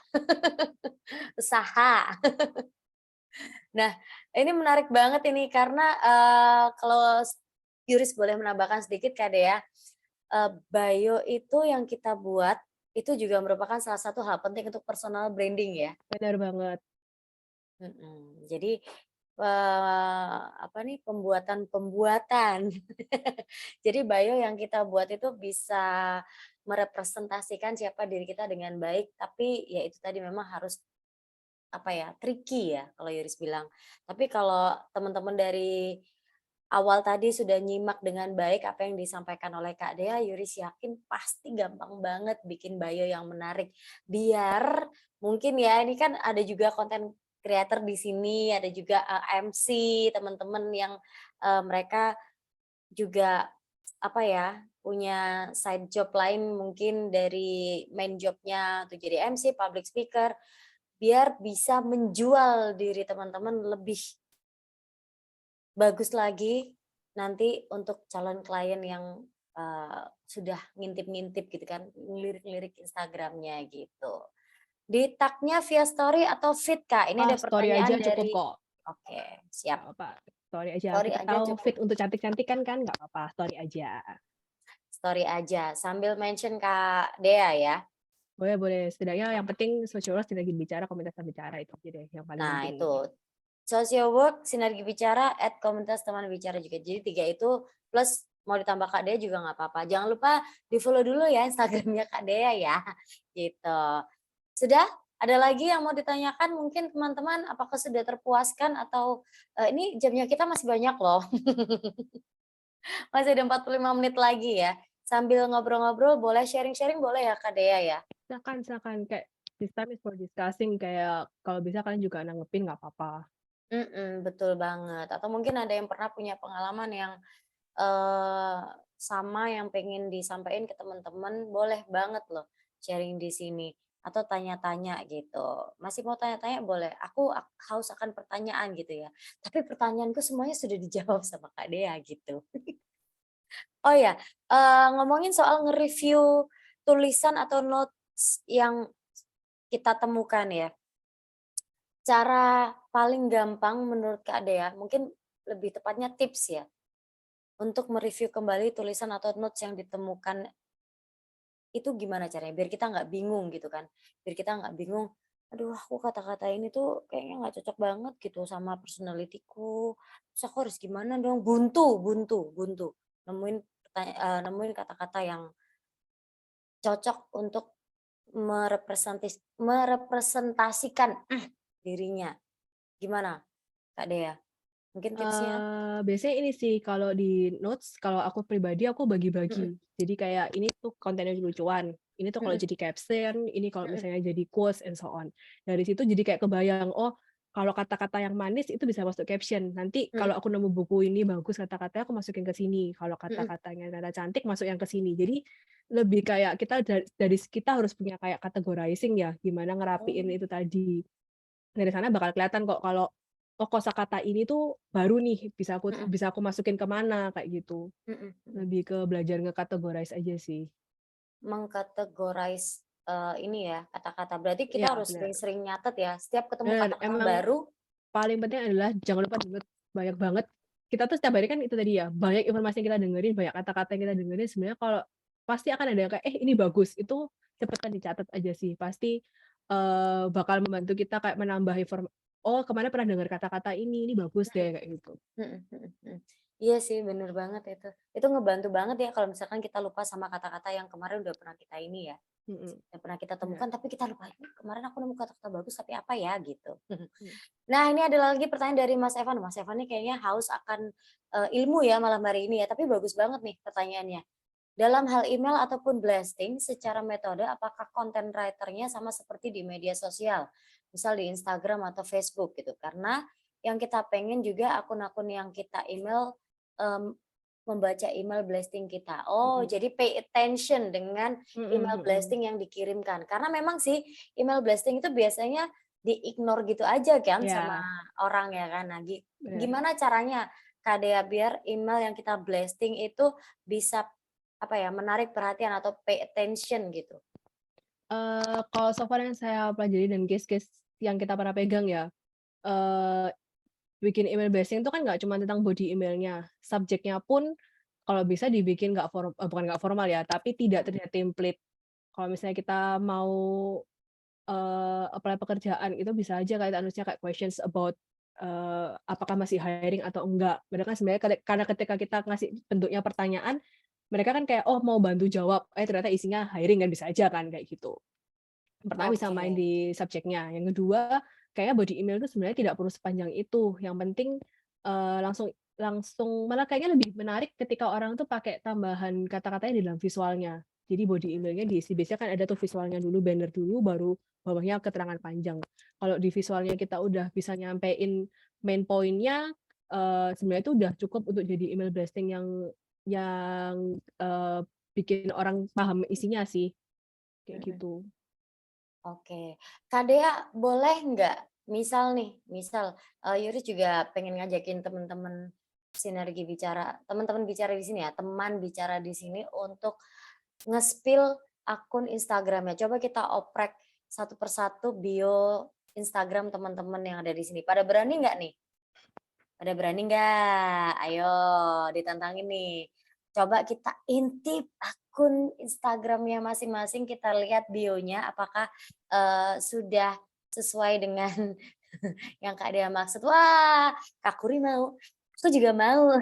Usaha. Nah, ini menarik banget ini karena kalau Yuris boleh menambahkan sedikit Kak Dea, bio itu yang kita buat itu juga merupakan salah satu hal penting untuk personal branding ya. Benar banget. Jadi pembuatan. Jadi bio yang kita buat itu bisa merepresentasikan siapa diri kita dengan baik, tapi ya itu tadi memang harus tricky ya kalau Yuris bilang. Tapi kalau teman-teman dari awal tadi sudah nyimak dengan baik apa yang disampaikan oleh Kak Dea, Yuris yakin pasti gampang banget bikin bio yang menarik. Biar mungkin ya ini kan ada juga konten creator di sini, ada juga MC teman-teman yang mereka juga punya side job lain mungkin dari main jobnya untuk jadi MC, public speaker, biar bisa menjual diri teman-teman lebih bagus lagi nanti untuk calon klien yang sudah ngintip-ngintip gitu kan, ngelirik-ngelirik Instagramnya gitu. Di tag-nya via story atau feed Kak? Ini ada Story pertanyaan aja dari cukup kok. Oke, siap. Nggak apa, story aja. Story Kita aja tahu cukup. feed untuk cantik-cantikan kan nggak apa-apa, story aja. Story aja, sambil mention Kak Dea ya. Boleh. Setidaknya yang penting Socialworks Sinergi Bicara, komunitas teman bicara itu aja deh yang paling Nah penting. itu, Socialworks Sinergi Bicara @komunitas teman bicara juga. Jadi 3 itu plus mau ditambah Kak Dea juga nggak apa-apa. Jangan lupa di follow dulu ya Instagramnya Kak Dea ya. Gitu. Sudah? Ada lagi yang mau ditanyakan mungkin teman-teman, apakah sudah terpuaskan atau ini jamnya kita masih banyak loh. Masih ada 45 menit lagi ya. Sambil ngobrol-ngobrol boleh sharing-sharing boleh ya Kak Dea ya? Silakan, kayak this time is for discussing, kayak kalau bisa kalian juga nanggepin nggak apa-apa. Betul banget. Atau mungkin ada yang pernah punya pengalaman yang sama yang pengen disampaikan ke teman-teman, boleh banget loh sharing di sini atau tanya-tanya gitu. Masih mau tanya-tanya boleh. Aku haus akan pertanyaan gitu ya. Tapi pertanyaanku semuanya sudah dijawab sama Kak Dea gitu. Oh ya, ngomongin soal nge-review tulisan atau notes yang kita temukan ya. Cara paling gampang menurut Kak Dea, mungkin lebih tepatnya tips ya, untuk mereview kembali tulisan atau notes yang ditemukan itu gimana caranya? Biar kita nggak bingung gitu kan. Biar kita nggak bingung, aduh aku kata-kata ini tuh kayaknya nggak cocok banget gitu sama personality-ku. Terus aku harus gimana dong? Buntu. Nemuin nemuin kata-kata yang cocok untuk merepresentasikan dirinya. Gimana Kak Dea? Mungkin tipsnya? Biasanya ini sih, kalau di notes, kalau aku pribadi aku bagi-bagi. Jadi kayak ini tuh kontennya lucuan, ini tuh kalau jadi caption, ini kalau misalnya jadi quotes and so on. Dari situ jadi kayak kebayang, oh kalau kata-kata yang manis itu bisa masuk caption. Nanti kalau aku nemu buku ini bagus kata-katanya aku masukin ke sini. Kalau kata-katanya nada cantik masuk yang ke sini. Jadi lebih kayak kita dari kita harus punya kayak categorizing ya, gimana ngerapiin itu tadi. Dari sana bakal kelihatan kok kalau oh kosakata ini tuh baru nih bisa aku masukin ke mana kayak gitu. Lebih ke belajar nge-categorize aja sih. Mengcategorize ini ya kata-kata. Berarti Iya, kita harus benar. sering-sering nyatet ya. Setiap ketemu Benar, kata-kata emang baru. paling penting adalah jangan lupa download banyak banget. Kita tuh setiap hari kan itu tadi ya, banyak informasi yang kita dengerin, banyak kata-kata yang kita dengerin. Sebenarnya kalau pasti akan ada yang kayak ini bagus, itu cepetan dicatat aja sih. Pasti bakal membantu kita kayak menambah oh kemana pernah dengar kata-kata ini bagus deh kayak gitu. Iya sih bener banget itu. Itu ngebantu banget ya kalau misalkan kita lupa sama kata-kata yang kemarin udah pernah kita ini ya. Yang pernah kita temukan tapi kita lupa, kemarin aku nemu kata-kata bagus tapi apa ya gitu. Nah ini ada lagi pertanyaan dari Mas Evan. Mas Evan ini kayaknya haus akan ilmu ya malam hari ini ya. Tapi bagus banget nih pertanyaannya. Dalam hal email ataupun blasting, secara metode apakah content writer-nya sama seperti di media sosial? Misal di Instagram atau Facebook gitu. Karena yang kita pengen juga akun-akun yang kita email membaca email blasting kita. Oh, jadi pay attention dengan email blasting yang dikirimkan. Karena memang sih email blasting itu biasanya di-ignore gitu aja kan sama orang ya kan. Nah, gimana caranya Kak Dea biar email yang kita blasting itu bisa apa ya, menarik perhatian atau pay attention gitu? Kalau so far yang saya pelajari dan case-case yang kita pernah pegang ya, bikin email blasting itu kan nggak cuma tentang body emailnya, subjeknya pun kalau bisa dibikin bukan nggak formal ya, tapi tidak terlihat template. Kalau misalnya kita mau apply pekerjaan itu bisa aja kayak anunya kayak questions about apakah masih hiring atau enggak. Mereka sebenarnya karena ketika kita ngasih bentuknya pertanyaan, mereka kan kayak oh mau bantu jawab, ternyata isinya hiring kan bisa aja kan kayak gitu. Pertama bisa main di subjeknya. Yang kedua, kayaknya body email itu sebenarnya tidak perlu sepanjang itu. Yang penting langsung malah kayaknya lebih menarik ketika orang tuh pakai tambahan kata-katanya di dalam visualnya. Jadi body emailnya diisi biasanya kan ada tuh visualnya dulu, banner dulu, baru bawahnya keterangan panjang. Kalau di visualnya kita udah bisa nyampein main point-nya, sebenarnya itu udah cukup untuk jadi email blasting yang bikin orang paham isinya sih, kayak gitu. Oke, Kak Dea boleh nggak, misal Yuri juga pengen ngajakin teman-teman sinergi bicara, teman-teman bicara di sini ya, teman bicara di sini untuk nge-spill akun Instagramnya. Coba kita oprek satu persatu bio Instagram teman-teman yang ada di sini. Pada berani nggak nih? Pada berani nggak? Ayo ditantangin nih. Coba kita intip akun Instagramnya masing-masing, kita lihat bionya apakah sudah sesuai dengan yang Kak Dea maksud. Wah, Kak Kuri mau, aku juga mau.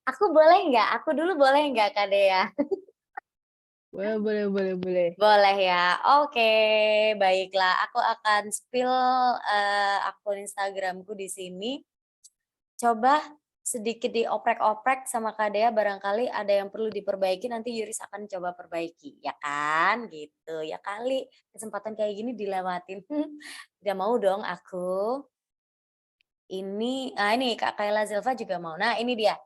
Aku boleh nggak? Aku dulu boleh nggak Kak Dea? Boleh. Boleh ya. Oke, baiklah. Aku akan spill akun Instagramku di sini. Coba sedikit dioprek-oprek sama Kak Dea, barangkali ada yang perlu diperbaiki, nanti Yuris akan coba perbaiki, ya kan? Gitu. Ya kali kesempatan kayak gini dilewatin. Tidak mau dong aku. Ini Kak Kayla Zilva juga mau. Nah, ini dia.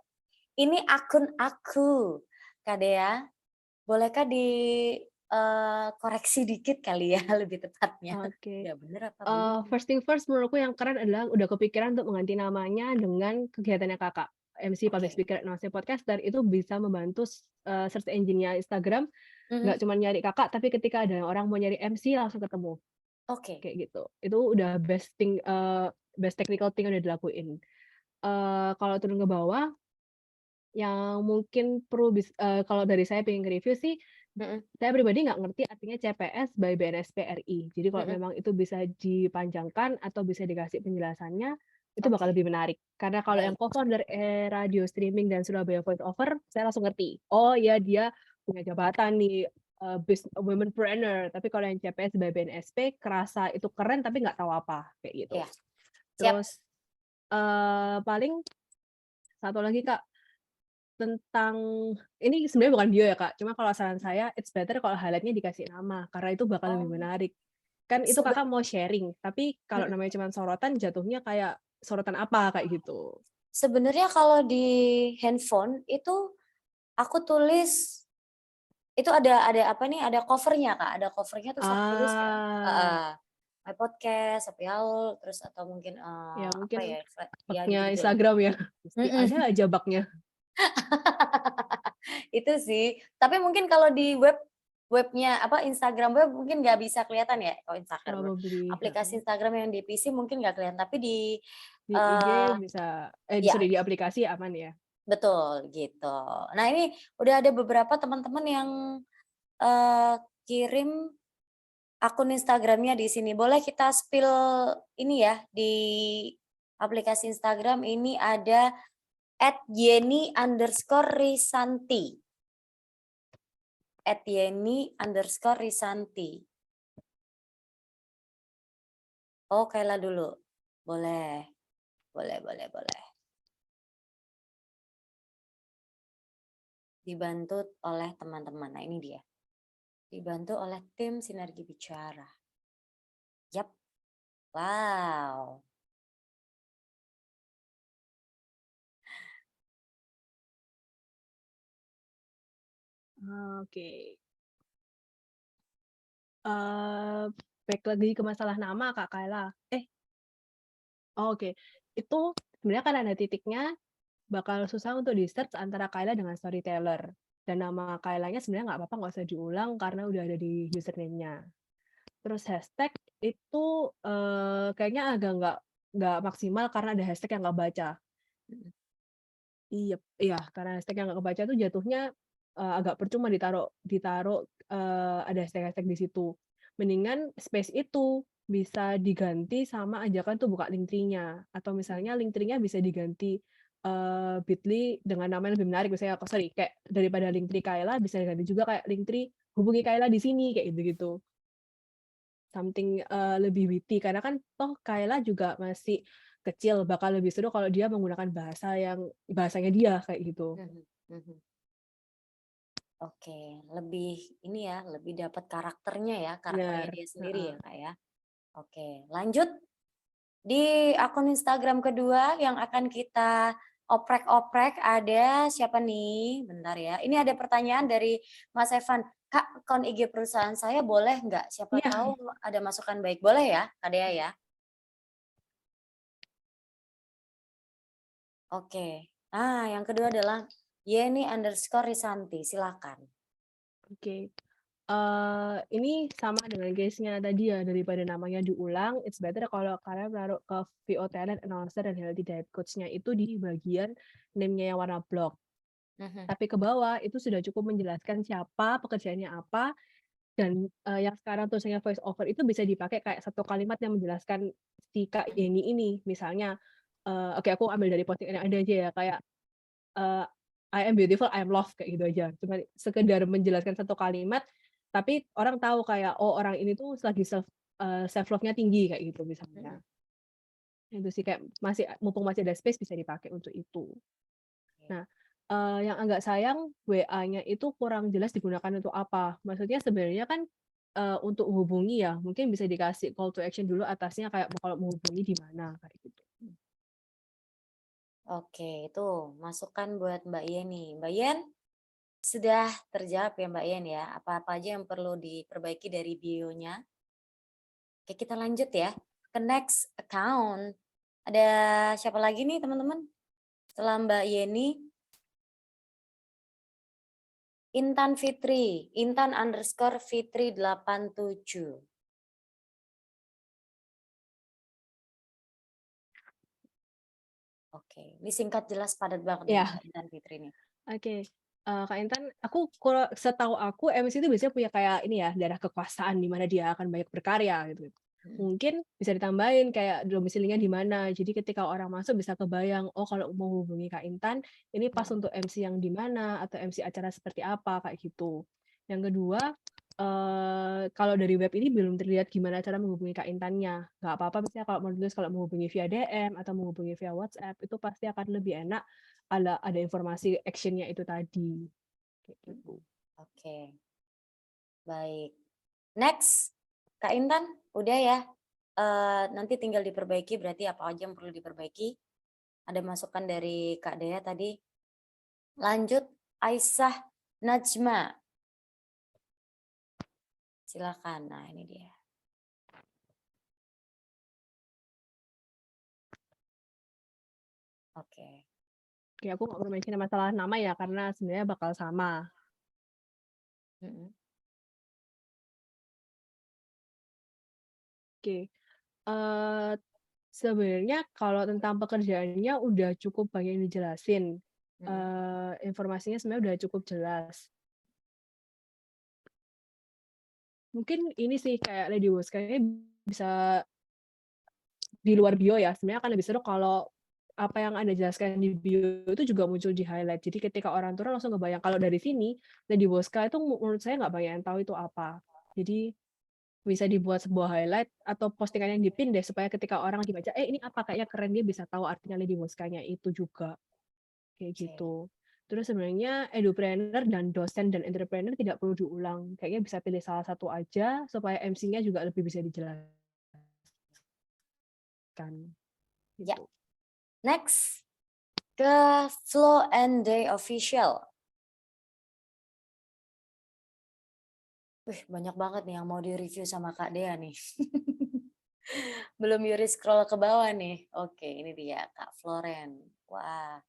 Ini akun aku, Kak Dea. Bolehkah koreksi dikit kali ya lebih tepatnya? Oke. Ya bener apa belum? First thing first, menurutku yang keren adalah udah kepikiran untuk mengganti namanya dengan kegiatannya Kakak. MC, public Oke. speaker, announcing podcaster itu bisa membantu search engine-nya Instagram, nggak cuma nyari Kakak, tapi ketika ada orang mau nyari MC langsung ketemu, Oke. kayak gitu. Itu udah best technical thing yang udah dilakuin. Kalau turun ke bawah, yang mungkin perlu kalau dari saya pengen nge-review sih, saya pribadi nggak ngerti artinya CPS by BNSP RI. Jadi kalau memang itu bisa dipanjangkan atau bisa dikasih penjelasannya, itu bakal Oke. lebih menarik. Karena kalau yang Baik. co-founder radio streaming dan Surabaya Voice Over, saya langsung ngerti. Oh ya dia punya jabatan nih, womenpreneur. Tapi kalau yang CPS by BNSP, kerasa itu keren tapi nggak tahu apa, kayak gitu. Iya. Siap. Terus paling satu lagi Kak, tentang ini sebenarnya bukan bio ya Kak, cuma kalau saran saya it's better kalau highlight-nya dikasih nama, karena itu bakal lebih Oh. menarik. Kan itu Sebe Kakak mau sharing, tapi kalau Mhm. namanya cuma sorotan jatuhnya kayak sorotan apa, kayak gitu. Sebenarnya kalau di handphone itu aku tulis itu ada apa nih, ada cover-nya Kak, ada cover-nya terus aku tulis kayak my podcast, happy hour, terus atau mungkin Ya apa mungkin ya, ya bug-nya gitu-gitulah. Instagram ya, pasti Mhm. ada aja bug-nya. Itu sih. Tapi mungkin kalau di webnya apa Instagram web mungkin nggak bisa kelihatan ya. Oh Instagram web. Probably, Aplikasi Instagram yang di PC mungkin nggak kelihatan. Tapi di Di IG bisa ya sorry, di aplikasi aman ya? betul gitu. Nah ini udah ada beberapa teman-teman yang kirim akun Instagramnya di sini. Boleh kita spill ini ya di aplikasi Instagram ini ada @yeni_risanti. @yeni_risanti. Oh, Kayla dulu. Boleh. Boleh. Dibantu oleh teman-teman. Nah, ini dia. Dibantu oleh tim Sinergi Bicara. Yap. Wow. Oke. Back lagi ke masalah nama Kak Kayla. Oke. Itu sebenarnya kan ada titiknya, bakal susah untuk di-search antara Kayla dengan storyteller. Dan nama Kaylanya sebenarnya nggak apa-apa, nggak usah diulang karena udah ada di username-nya. Terus hashtag itu kayaknya agak nggak maksimal karena ada hashtag yang nggak baca. Iya, karena hashtag yang nggak kebaca tuh jatuhnya agak percuma ditaruh ada hashtag-hashtag di situ. Mendingan space itu bisa diganti sama ajakan tuh buka link tree-nya, atau misalnya link tree-nya bisa diganti bit.ly dengan nama yang lebih menarik, misalnya kayak daripada link tree Kayla bisa diganti juga kayak link tree hubungi Kayla di sini, kayak gitu-gitu. Something lebih witty, karena kan toh Kayla juga masih kecil, bakal lebih seru kalau dia menggunakan bahasanya dia, kayak gitu. Oke, lebih ini ya, lebih dapat karakternya Benar, dia sendiri ya Kak ya. Oke, lanjut di akun Instagram kedua yang akan kita oprek-oprek ada siapa nih? Bentar ya. Ini ada pertanyaan dari Mas Evan. Kak, akun IG perusahaan saya boleh nggak? Siapa Iya. tahu ada masukan baik. Boleh ya, Kak Dea ya? Oke. Nah, yang kedua adalah Yeni_Risanti. Silakan. Oke. Ini sama dengan case-nya tadi ya, daripada namanya diulang, it's better kalau kalian menaruh ke VO Talent, Announcer, dan Healthy Diet Coach-nya itu di bagian name-nya yang warna blok. Tapi ke bawah itu sudah cukup menjelaskan siapa, pekerjaannya apa, dan yang sekarang tulisannya voice over itu bisa dipakai kayak satu kalimat yang menjelaskan si Kak Yeni ini. Misalnya, oke aku ambil dari postingan yang ada aja ya, kayak I am beautiful, I am love kayak gitu aja. Cuma sekedar menjelaskan satu kalimat, tapi orang tahu kayak oh orang ini tuh lagi self love-nya tinggi kayak gitu misalnya. Itu sih kayak mumpung masih ada space bisa dipakai untuk itu. Nah, yang agak sayang WA-nya itu kurang jelas digunakan untuk apa. Maksudnya sebenarnya kan untuk hubungi ya, mungkin bisa dikasih call to action dulu atasnya kayak kalau menghubungi di mana kayak gitu. Oke, itu masukan buat Mbak Yeni. Mbak Yen, sudah terjawab ya Mbak Yen ya? Apa-apa aja yang perlu diperbaiki dari bio-nya? Oke, kita lanjut ya ke next account. Ada siapa lagi nih teman-teman? Setelah Mbak Yeni, Intan Fitri, Intan_Fitri 87. Oke, ini singkat jelas padat banget nih Ya, Mbak Intan Fitri nih. oke. Kak Intan, setahu aku MC itu biasanya punya kayak ini ya, daerah kekuasaan di mana dia akan banyak berkarya gitu. Mungkin bisa ditambahin kayak domisilinya di mana. Jadi ketika orang masuk bisa kebayang, oh kalau mau hubungi Kak Intan, ini pas untuk MC yang di mana atau MC acara seperti apa kayak gitu. Yang kedua, kalau dari web ini belum terlihat gimana cara menghubungi Kak Intannya. Nggak apa-apa misalnya kalau menulis kalau menghubungi via DM atau menghubungi via WhatsApp itu pasti akan lebih enak ada informasi action-nya itu tadi. Kayak gitu. Oke, baik. Next, Kak Intan, udah ya. Nanti tinggal diperbaiki, berarti apa aja yang perlu diperbaiki. Ada masukan dari Kak Dea tadi. Lanjut, Aisyah Najma. Silakan. Nah, ini dia. Oke. Oke, aku nggak mention masalah nama ya, karena sebenarnya bakal sama. Oke. Sebenarnya kalau tentang pekerjaannya udah cukup banyak yang dijelasin. Informasinya sebenarnya udah cukup jelas. Mungkin ini sih kayak Lady Woz kayaknya bisa di luar bio ya. Sebenarnya akan lebih seru kalau apa yang Anda jelaskan di bio itu juga muncul di highlight. Jadi ketika orang turun langsung kebayang. Kalau dari sini, Lady Woska itu menurut saya nggak banyak yang tahu itu apa. Jadi bisa dibuat sebuah highlight atau postingan yang dipin deh supaya ketika orang lagi baca, ini apa kayaknya keren, dia bisa tahu artinya Lady Woskanya itu juga. Kayak gitu. Terus sebenarnya edupreneur dan dosen dan entrepreneur tidak perlu diulang. Kayaknya bisa pilih salah satu aja supaya MC-nya juga lebih bisa dijelaskan. Gitu. Ya. Next, ke Flow and Day Official. Wih, banyak banget nih yang mau di-review sama Kak Dea nih. Belum Yuri scroll ke bawah nih. Oke, ini dia Kak Floren. Wah.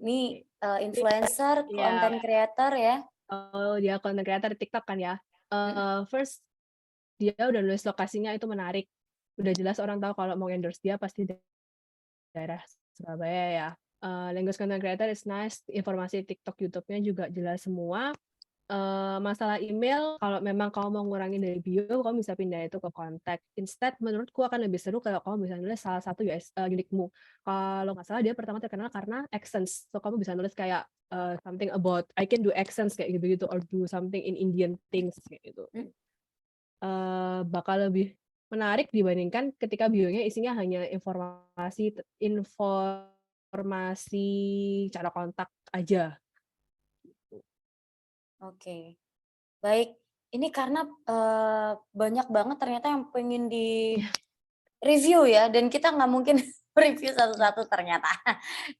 Ini influencer, content creator ya. Oh, dia content creator TikTok kan ya. First, dia udah nulis lokasinya itu menarik. Udah jelas orang tahu kalau mau endorse dia pasti daerah Surabaya ya. Language content creator is nice. Informasi TikTok, YouTube-nya juga jelas semua. Masalah email, kalau memang kamu mau ngurangin dari bio, kamu bisa pindah itu ke kontak. Instead, menurutku akan lebih seru kalau kamu bisa nulis salah satu unique-mu. Kalau nggak salah, dia pertama terkenal karena accents. So, kamu bisa nulis kayak something about, I can do accents kayak gitu-gitu, or do something in Indian things kayak gitu. Bakal lebih menarik dibandingkan ketika bio-nya isinya hanya informasi cara kontak aja. Oke, baik. Ini karena banyak banget ternyata yang pengen di review ya, dan kita nggak mungkin review satu-satu ternyata.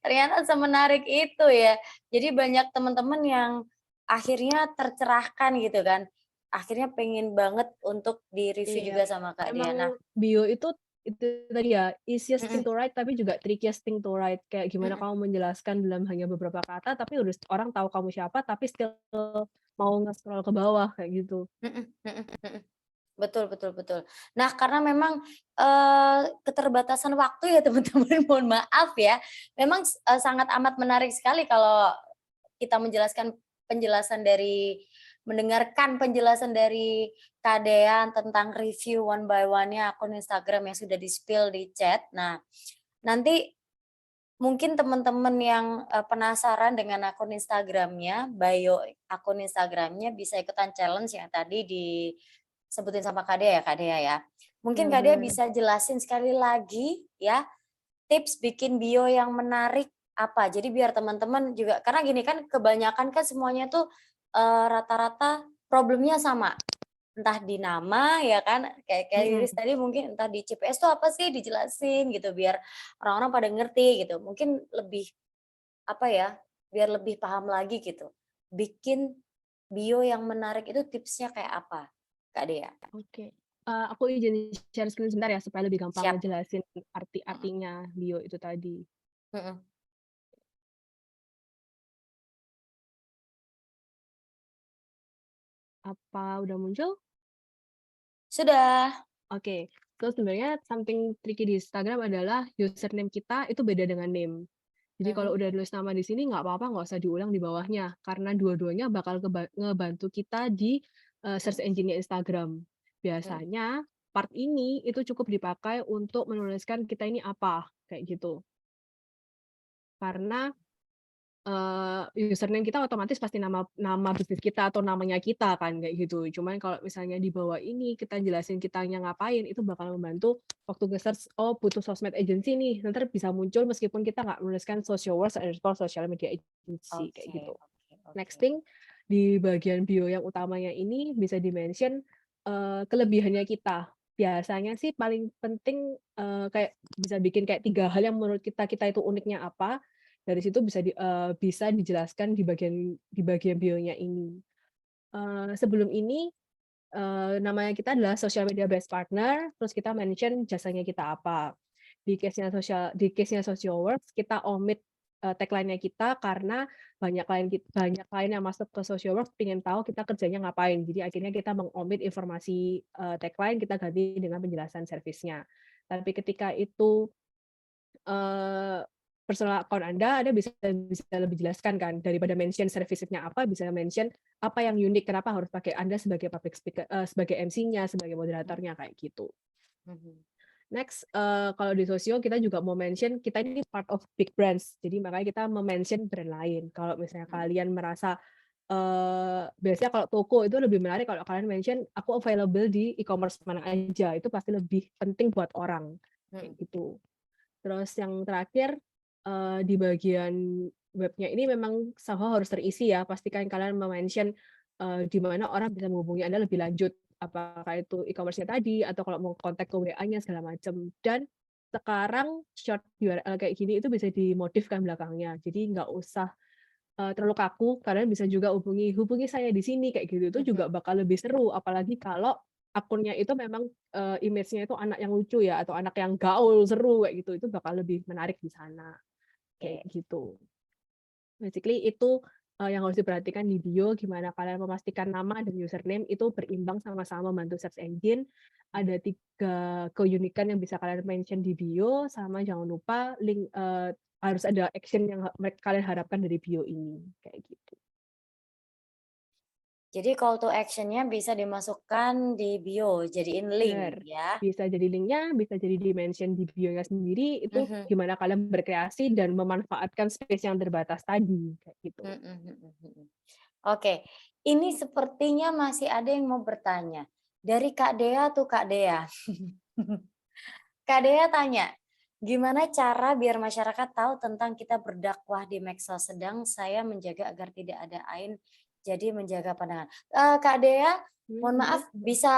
Ternyata semenarik itu ya. Jadi banyak teman-teman yang akhirnya tercerahkan gitu kan. Akhirnya pengen banget untuk di-review juga sama Kak Diana. Bio itu tadi ya, easiest thing to write tapi juga trickiest thing to write. Kayak gimana kamu menjelaskan dalam hanya beberapa kata, tapi udah orang tahu kamu siapa, tapi still mau nge-scroll ke bawah kayak gitu. Betul, betul, betul. Nah, karena memang keterbatasan waktu ya teman-teman, mohon maaf ya. Memang sangat amat menarik sekali kalau kita mendengarkan penjelasan dari Kak Dean tentang review one by one-nya akun Instagram yang sudah di-spill di chat. Nah, nanti mungkin teman-teman yang penasaran dengan akun Instagramnya, bio akun Instagramnya bisa ikutan challenge yang tadi disebutin sama Kak Dea ya, Kak Dea ya. Mungkin Kak Dea bisa jelasin sekali lagi ya, tips bikin bio yang menarik apa. Jadi biar teman-teman juga, karena gini kan kebanyakan kan semuanya tuh rata-rata problemnya sama. Entah di nama ya kan, kayak Iris tadi mungkin entah di CPS tuh apa sih, dijelasin gitu biar orang-orang pada ngerti gitu. Mungkin lebih apa ya, biar lebih paham lagi gitu. Bikin bio yang menarik itu tipsnya kayak apa, Kak Dea? Oke. Aku izin share screen sebentar ya supaya lebih gampang Siap. ngejelasin arti-artinya bio itu tadi. Mhm. Apa udah muncul? Sudah. Oke. Terus sebenarnya something tricky di Instagram adalah username kita itu beda dengan name. Jadi kalau udah nulis nama di sini nggak apa-apa, nggak usah diulang di bawahnya karena dua-duanya bakal ngebantu kita di search engine-nya Instagram. Biasanya part ini itu cukup dipakai untuk menuliskan kita ini apa, kayak gitu. Karena username kita otomatis pasti nama bisnis kita atau namanya kita kan, kayak gitu. Cuman kalau misalnya di bawah ini kita jelasin kitanya ngapain, itu bakal membantu waktu nge-search, oh butuh sosmed agency nih, nanti bisa muncul meskipun kita nggak menuliskan social media agency, kayak gitu. Next thing, di bagian bio yang utamanya ini bisa di-mention kelebihannya kita. Biasanya sih paling penting kayak bisa bikin kayak 3 hal yang menurut kita itu uniknya apa, dari situ bisa dijelaskan di bagian bionya ini. Sebelum ini, namanya kita adalah social media best partner, terus kita mention jasanya kita apa. Di case-nya Socialworks, kita omit tagline-nya kita karena banyak klien yang masuk ke Socialworks pengen tahu kita kerjanya ngapain. Jadi akhirnya kita mengomit informasi tagline, kita ganti dengan penjelasan servisnya. Tapi ketika itu personal account Anda bisa lebih jelaskan kan, daripada mention service-nya apa, bisa mention apa yang unik, kenapa harus pakai Anda sebagai public speaker, sebagai MC-nya, sebagai moderatornya, kayak gitu. Next, kalau di sosio kita juga mau mention kita ini part of big brands, jadi makanya kita mention brand lain. Kalau misalnya kalian merasa biasanya kalau toko itu lebih menarik kalau kalian mention aku available di e-commerce mana aja, itu pasti lebih penting buat orang, kayak gitu. Terus yang terakhir, di bagian webnya ini memang somehow harus terisi ya, pastikan kalian mention di mana orang bisa menghubungi Anda lebih lanjut, apakah itu e-commerce-nya tadi, atau kalau mau kontak ke WA-nya segala macam. Dan sekarang short URL kayak gini itu bisa dimodifkan belakangnya, jadi nggak usah terlalu kaku, kalian bisa juga hubungi saya di sini, kayak gitu, itu juga bakal lebih seru, apalagi kalau akunnya itu memang image-nya itu anak yang lucu ya, atau anak yang gaul, seru, kayak gitu, itu bakal lebih menarik di sana, kayak gitu. Basically itu yang harus diperhatikan di bio, gimana kalian memastikan nama dan username itu berimbang sama-sama membantu search engine. Ada 3 keunikan yang bisa kalian mention di bio, sama jangan lupa link harus ada action yang kalian harapkan dari bio ini, kayak gitu. Jadi call to action-nya bisa dimasukkan di bio, jadiin link ya. Bisa jadi linknya, bisa jadi di-mention di bio-nya sendiri, itu gimana kalian berkreasi dan memanfaatkan space yang terbatas tadi, kayak gitu. Oke, ini sepertinya masih ada yang mau bertanya. Dari Kak Dea tuh Kak Dea. Kak Dea tanya, gimana cara biar masyarakat tahu tentang kita berdakwah di medsos, sedang saya menjaga agar tidak ada ain, jadi menjaga pandangan. Kak Dea, mohon maaf bisa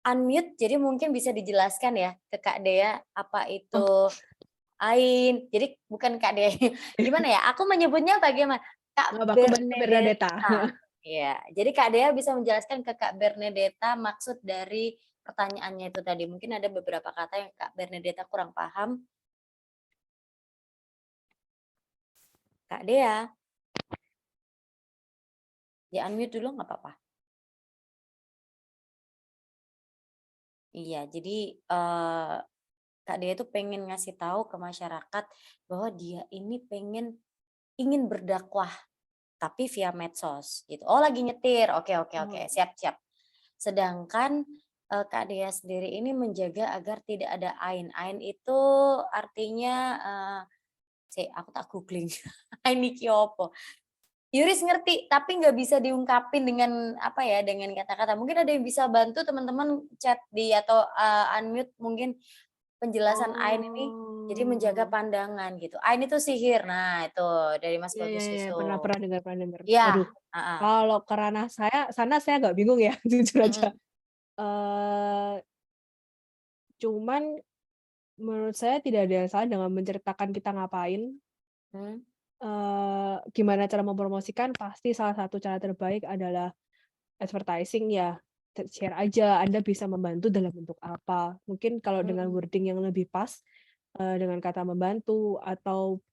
unmute, jadi mungkin bisa dijelaskan ya ke Kak Dea apa itu ain. Jadi bukan Kak Dea, gimana ya? Aku menyebutnya bagaimana? Kak Bernadetta. Iya, jadi Kak Dea bisa menjelaskan ke Kak Bernadetta maksud dari pertanyaannya itu tadi. Mungkin ada beberapa kata yang Kak Bernadetta kurang paham. Kak Dea. Ya unmute dulu nggak apa-apa. Iya, jadi Kak Dea itu pengen ngasih tahu ke masyarakat bahwa dia ini ingin berdakwah tapi via medsos gitu. Oh, lagi nyetir. Oke, siap. Sedangkan Kak Dea sendiri ini menjaga agar tidak ada ain. Ain itu artinya Aku tak googling. Ini ki opo? Yuris ngerti, tapi nggak bisa diungkapin dengan apa ya, dengan kata-kata. Mungkin ada yang bisa bantu teman-teman chat di atau unmute mungkin penjelasan Ain ini. Jadi menjaga Oh, pandangan gitu. Ain itu sihir. Nah, itu dari Mas iya, Bagus iya, iya, Yusuf. pernah dengar. Ya, Waduh, kalau ke ranah sana saya nggak bingung ya, jujur aja. Cuman menurut saya tidak ada yang salah dengan menceritakan kita ngapain. Hmm. Gimana cara mempromosikan, pasti salah satu cara terbaik adalah advertising ya. Share aja, Anda bisa membantu dalam bentuk apa. Mungkin kalau dengan wording yang lebih pas, dengan kata membantu atau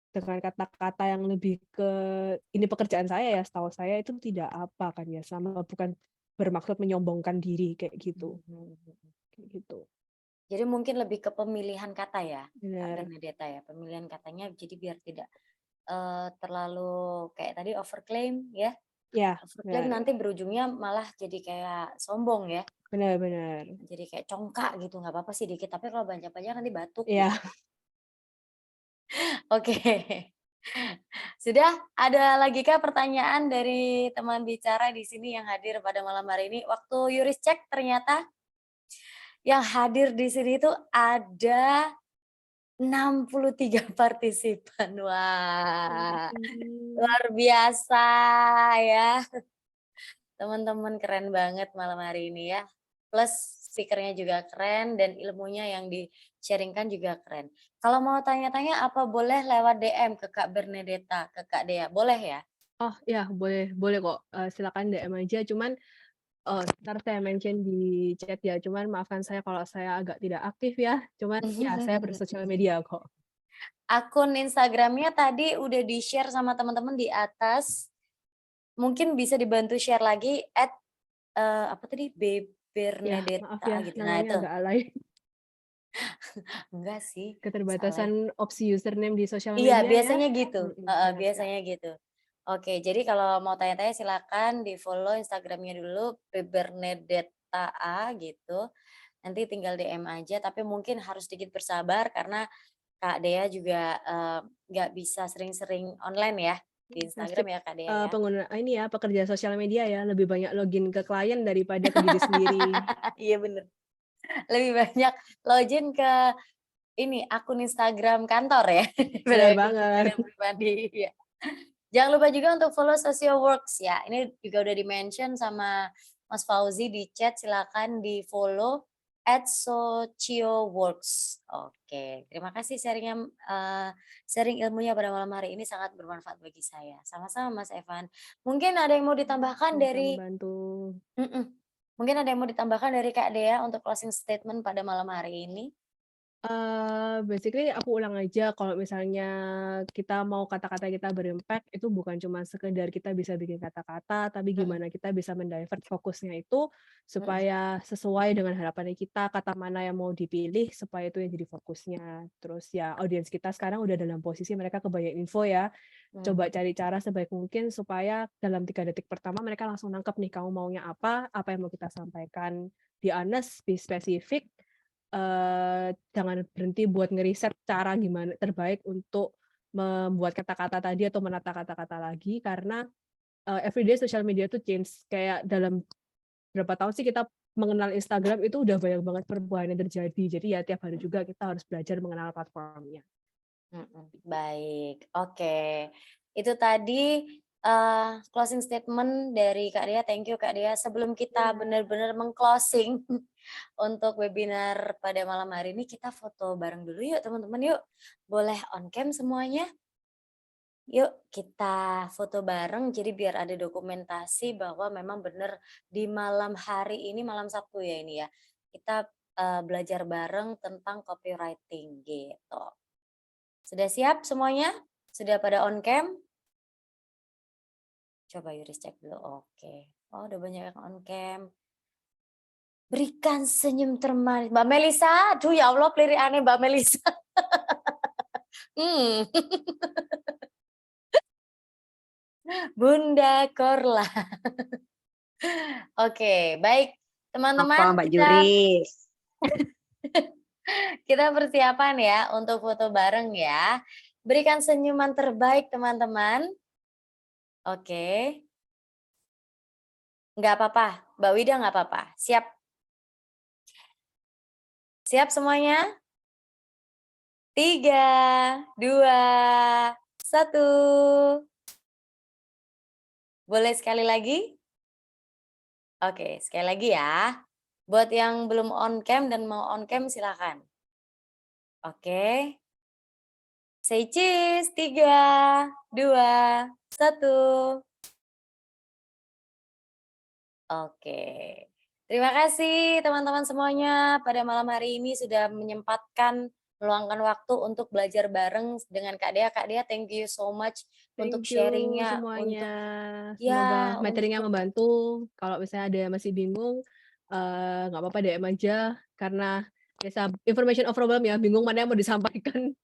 dengan kata-kata yang lebih ke ini pekerjaan saya ya, setahu saya itu tidak apa kan ya, sama bukan bermaksud menyombongkan diri kayak gitu. Kayak gitu. Jadi mungkin lebih ke pemilihan kata ya, Kak Benar. Bernadetta ya. Pemilihan katanya jadi biar tidak terlalu kayak tadi overclaim ya. Ya, Overclaim benar. nanti berujungnya malah jadi kayak sombong ya. Benar. Jadi kayak congkak gitu, nggak apa-apa sih dikit, tapi kalau banyak-banyak nanti batuk Iya. gitu. Oke. Sudah ada lagi kah pertanyaan dari teman bicara di sini yang hadir pada malam hari ini? Waktu Yuris cek ternyata yang hadir di sini itu ada 63 partisipan. Wah, luar biasa ya. Teman-teman keren banget malam hari ini ya. Plus speakernya juga keren dan ilmunya yang di-sharingkan juga keren. Kalau mau tanya-tanya apa boleh lewat DM ke Kak Bernadetta, ke Kak Dea? Boleh ya? Oh ya, boleh kok. Silakan DM aja. Cuman ntar saya mention di chat ya. Cuman maafkan saya kalau saya agak tidak aktif ya. Cuman ya saya bersosial media kok. Akun Instagramnya tadi udah di-share sama teman-teman di atas. Mungkin bisa dibantu share lagi apa tadi? Ya, maaf Bernadetta ya, gitu. Nah, namanya itu. agak alay. Enggak sih. Salah. Keterbatasan opsi username di sosial Iya, media ya. biasanya gitu. Siap. Biasanya gitu. Oke, jadi kalau mau tanya-tanya silakan di-follow Instagramnya dulu Bernadetta gitu. Nanti tinggal DM aja, tapi mungkin harus sedikit bersabar karena Kak Dea juga nggak bisa sering-sering online ya di Instagram ya Kak Dea ya. Pengguna ini ya, pekerja sosial media ya, lebih banyak login ke klien daripada ke diri sendiri. Iya bener. Lebih banyak login ke ini akun Instagram kantor ya. Benar Akun banget. Instagram pribadi. Ya. Jangan lupa juga untuk follow Socialworks ya. Ini juga udah di-mention sama Mas Fauzi di chat, silakan di-follow @socioworks. Oke, terima kasih sharing ilmunya pada malam hari ini sangat bermanfaat bagi saya. Sama-sama Mas Evan. Mungkin ada yang mau ditambahkan dari membantu. Mungkin ada yang mau ditambahkan dari Kak Dea untuk closing statement pada malam hari ini? Basically aku ulang aja kalau misalnya kita mau kata-kata kita berimpact itu bukan cuma sekedar kita bisa bikin kata-kata, tapi gimana kita bisa mendivert fokusnya itu supaya sesuai dengan harapan kita, kata mana yang mau dipilih supaya itu yang jadi fokusnya. Terus ya audiens kita sekarang udah dalam posisi mereka kebanyakan info ya. Coba cari cara sebaik mungkin supaya dalam 3 detik pertama mereka langsung nangkep nih kamu maunya apa yang mau kita sampaikan. Be honest, be specific. Jangan berhenti buat ngeriset cara gimana terbaik untuk membuat kata-kata tadi atau menata kata-kata lagi karena everyday social media tuh change. Kayak dalam berapa tahun sih kita mengenal Instagram itu udah banyak banget perubahan yang terjadi. Jadi ya tiap hari juga kita harus belajar mengenal platformnya. Baik, oke. Itu tadi closing statement dari Kak Dea. Thank you Kak Dea. Sebelum kita benar-benar meng-closing untuk webinar pada malam hari ini, kita foto bareng dulu yuk teman-teman yuk. Boleh on cam semuanya? Yuk kita foto bareng jadi biar ada dokumentasi bahwa memang benar di malam hari ini, malam Sabtu ya ini ya, kita belajar bareng tentang copywriting gitu. Sudah siap semuanya? Sudah pada on cam? Coba Yuris cek dulu. Oke. Oh, udah banyak yang on cam. Berikan senyum termanis. Mbak Melisa, aduh ya Allah kelirik aneh Mbak Melisa. Bunda Korla. Oke, baik teman-teman. Apa Mbak Juris? Kita persiapan ya untuk foto bareng ya. Berikan senyuman terbaik teman-teman. Oke. Nggak apa-apa, Mbak Wida nggak apa-apa. Siap? Siap semuanya? 3, 2, 1. Boleh sekali lagi? Oke, sekali lagi ya. Buat yang belum on cam dan mau on cam silakan. Oke. Say cheese. 3, 2, 1. Oke. Terima kasih teman-teman semuanya pada malam hari ini sudah menyempatkan meluangkan waktu untuk belajar bareng dengan Kak Dea. Kak Dea, thank you so much untuk Thank you sharing-nya, semuanya. untuk Semoga ya, materinya untuk membantu. Kalau misalnya ada yang masih bingung, nggak apa-apa DM aja, karena biasa information overwhelm ya, bingung mana yang mau disampaikan.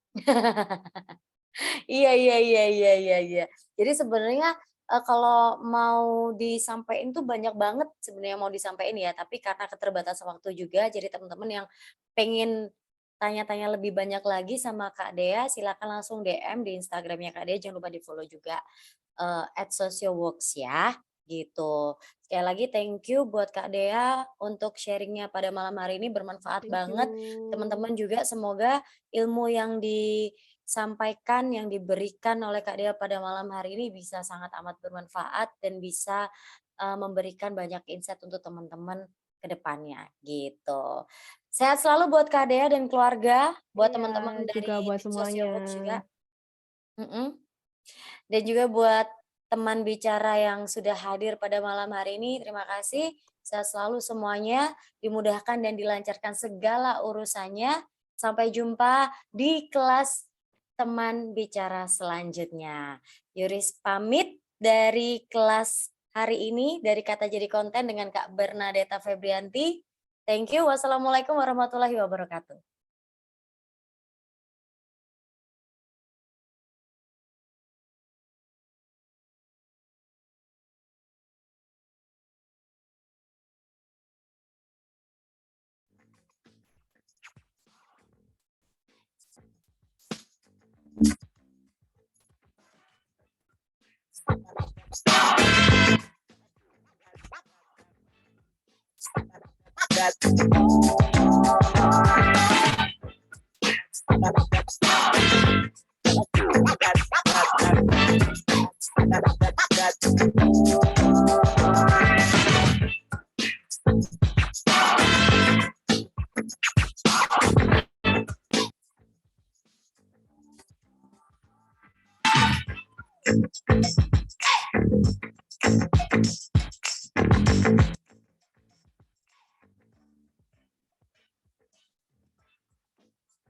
Iya iya iya iya iya iya. Jadi sebenarnya, kalau mau disampaikan tuh banyak banget sebenarnya mau disampaikan ya, tapi karena keterbatasan waktu juga, jadi teman-teman yang pengen tanya-tanya lebih banyak lagi sama Kak Dea, silakan langsung DM di Instagram-nya Kak Dea, jangan lupa di-follow juga, @socialworks ya, gitu. Sekali lagi thank you buat Kak Dea untuk sharing-nya pada malam hari ini bermanfaat Thank banget. you. Teman-teman juga semoga ilmu yang disampaikan, yang diberikan oleh Kak Dea pada malam hari ini bisa sangat amat bermanfaat dan bisa, memberikan banyak insight untuk teman-teman ke depannya, gitu. Sehat selalu buat Kak Dea dan keluarga, buat teman-teman Iya, juga dari buat tim semuanya. Social Works juga. Dan juga buat teman bicara yang sudah hadir pada malam hari ini, terima kasih. Sehat selalu semuanya, dimudahkan dan dilancarkan segala urusannya. Sampai jumpa di kelas teman bicara selanjutnya. Yuris pamit dari kelas hari ini, dari Kata Jadi Konten dengan Kak Bernadetta Febrianti. Thank you. Wassalamualaikum warahmatullahi wabarakatuh.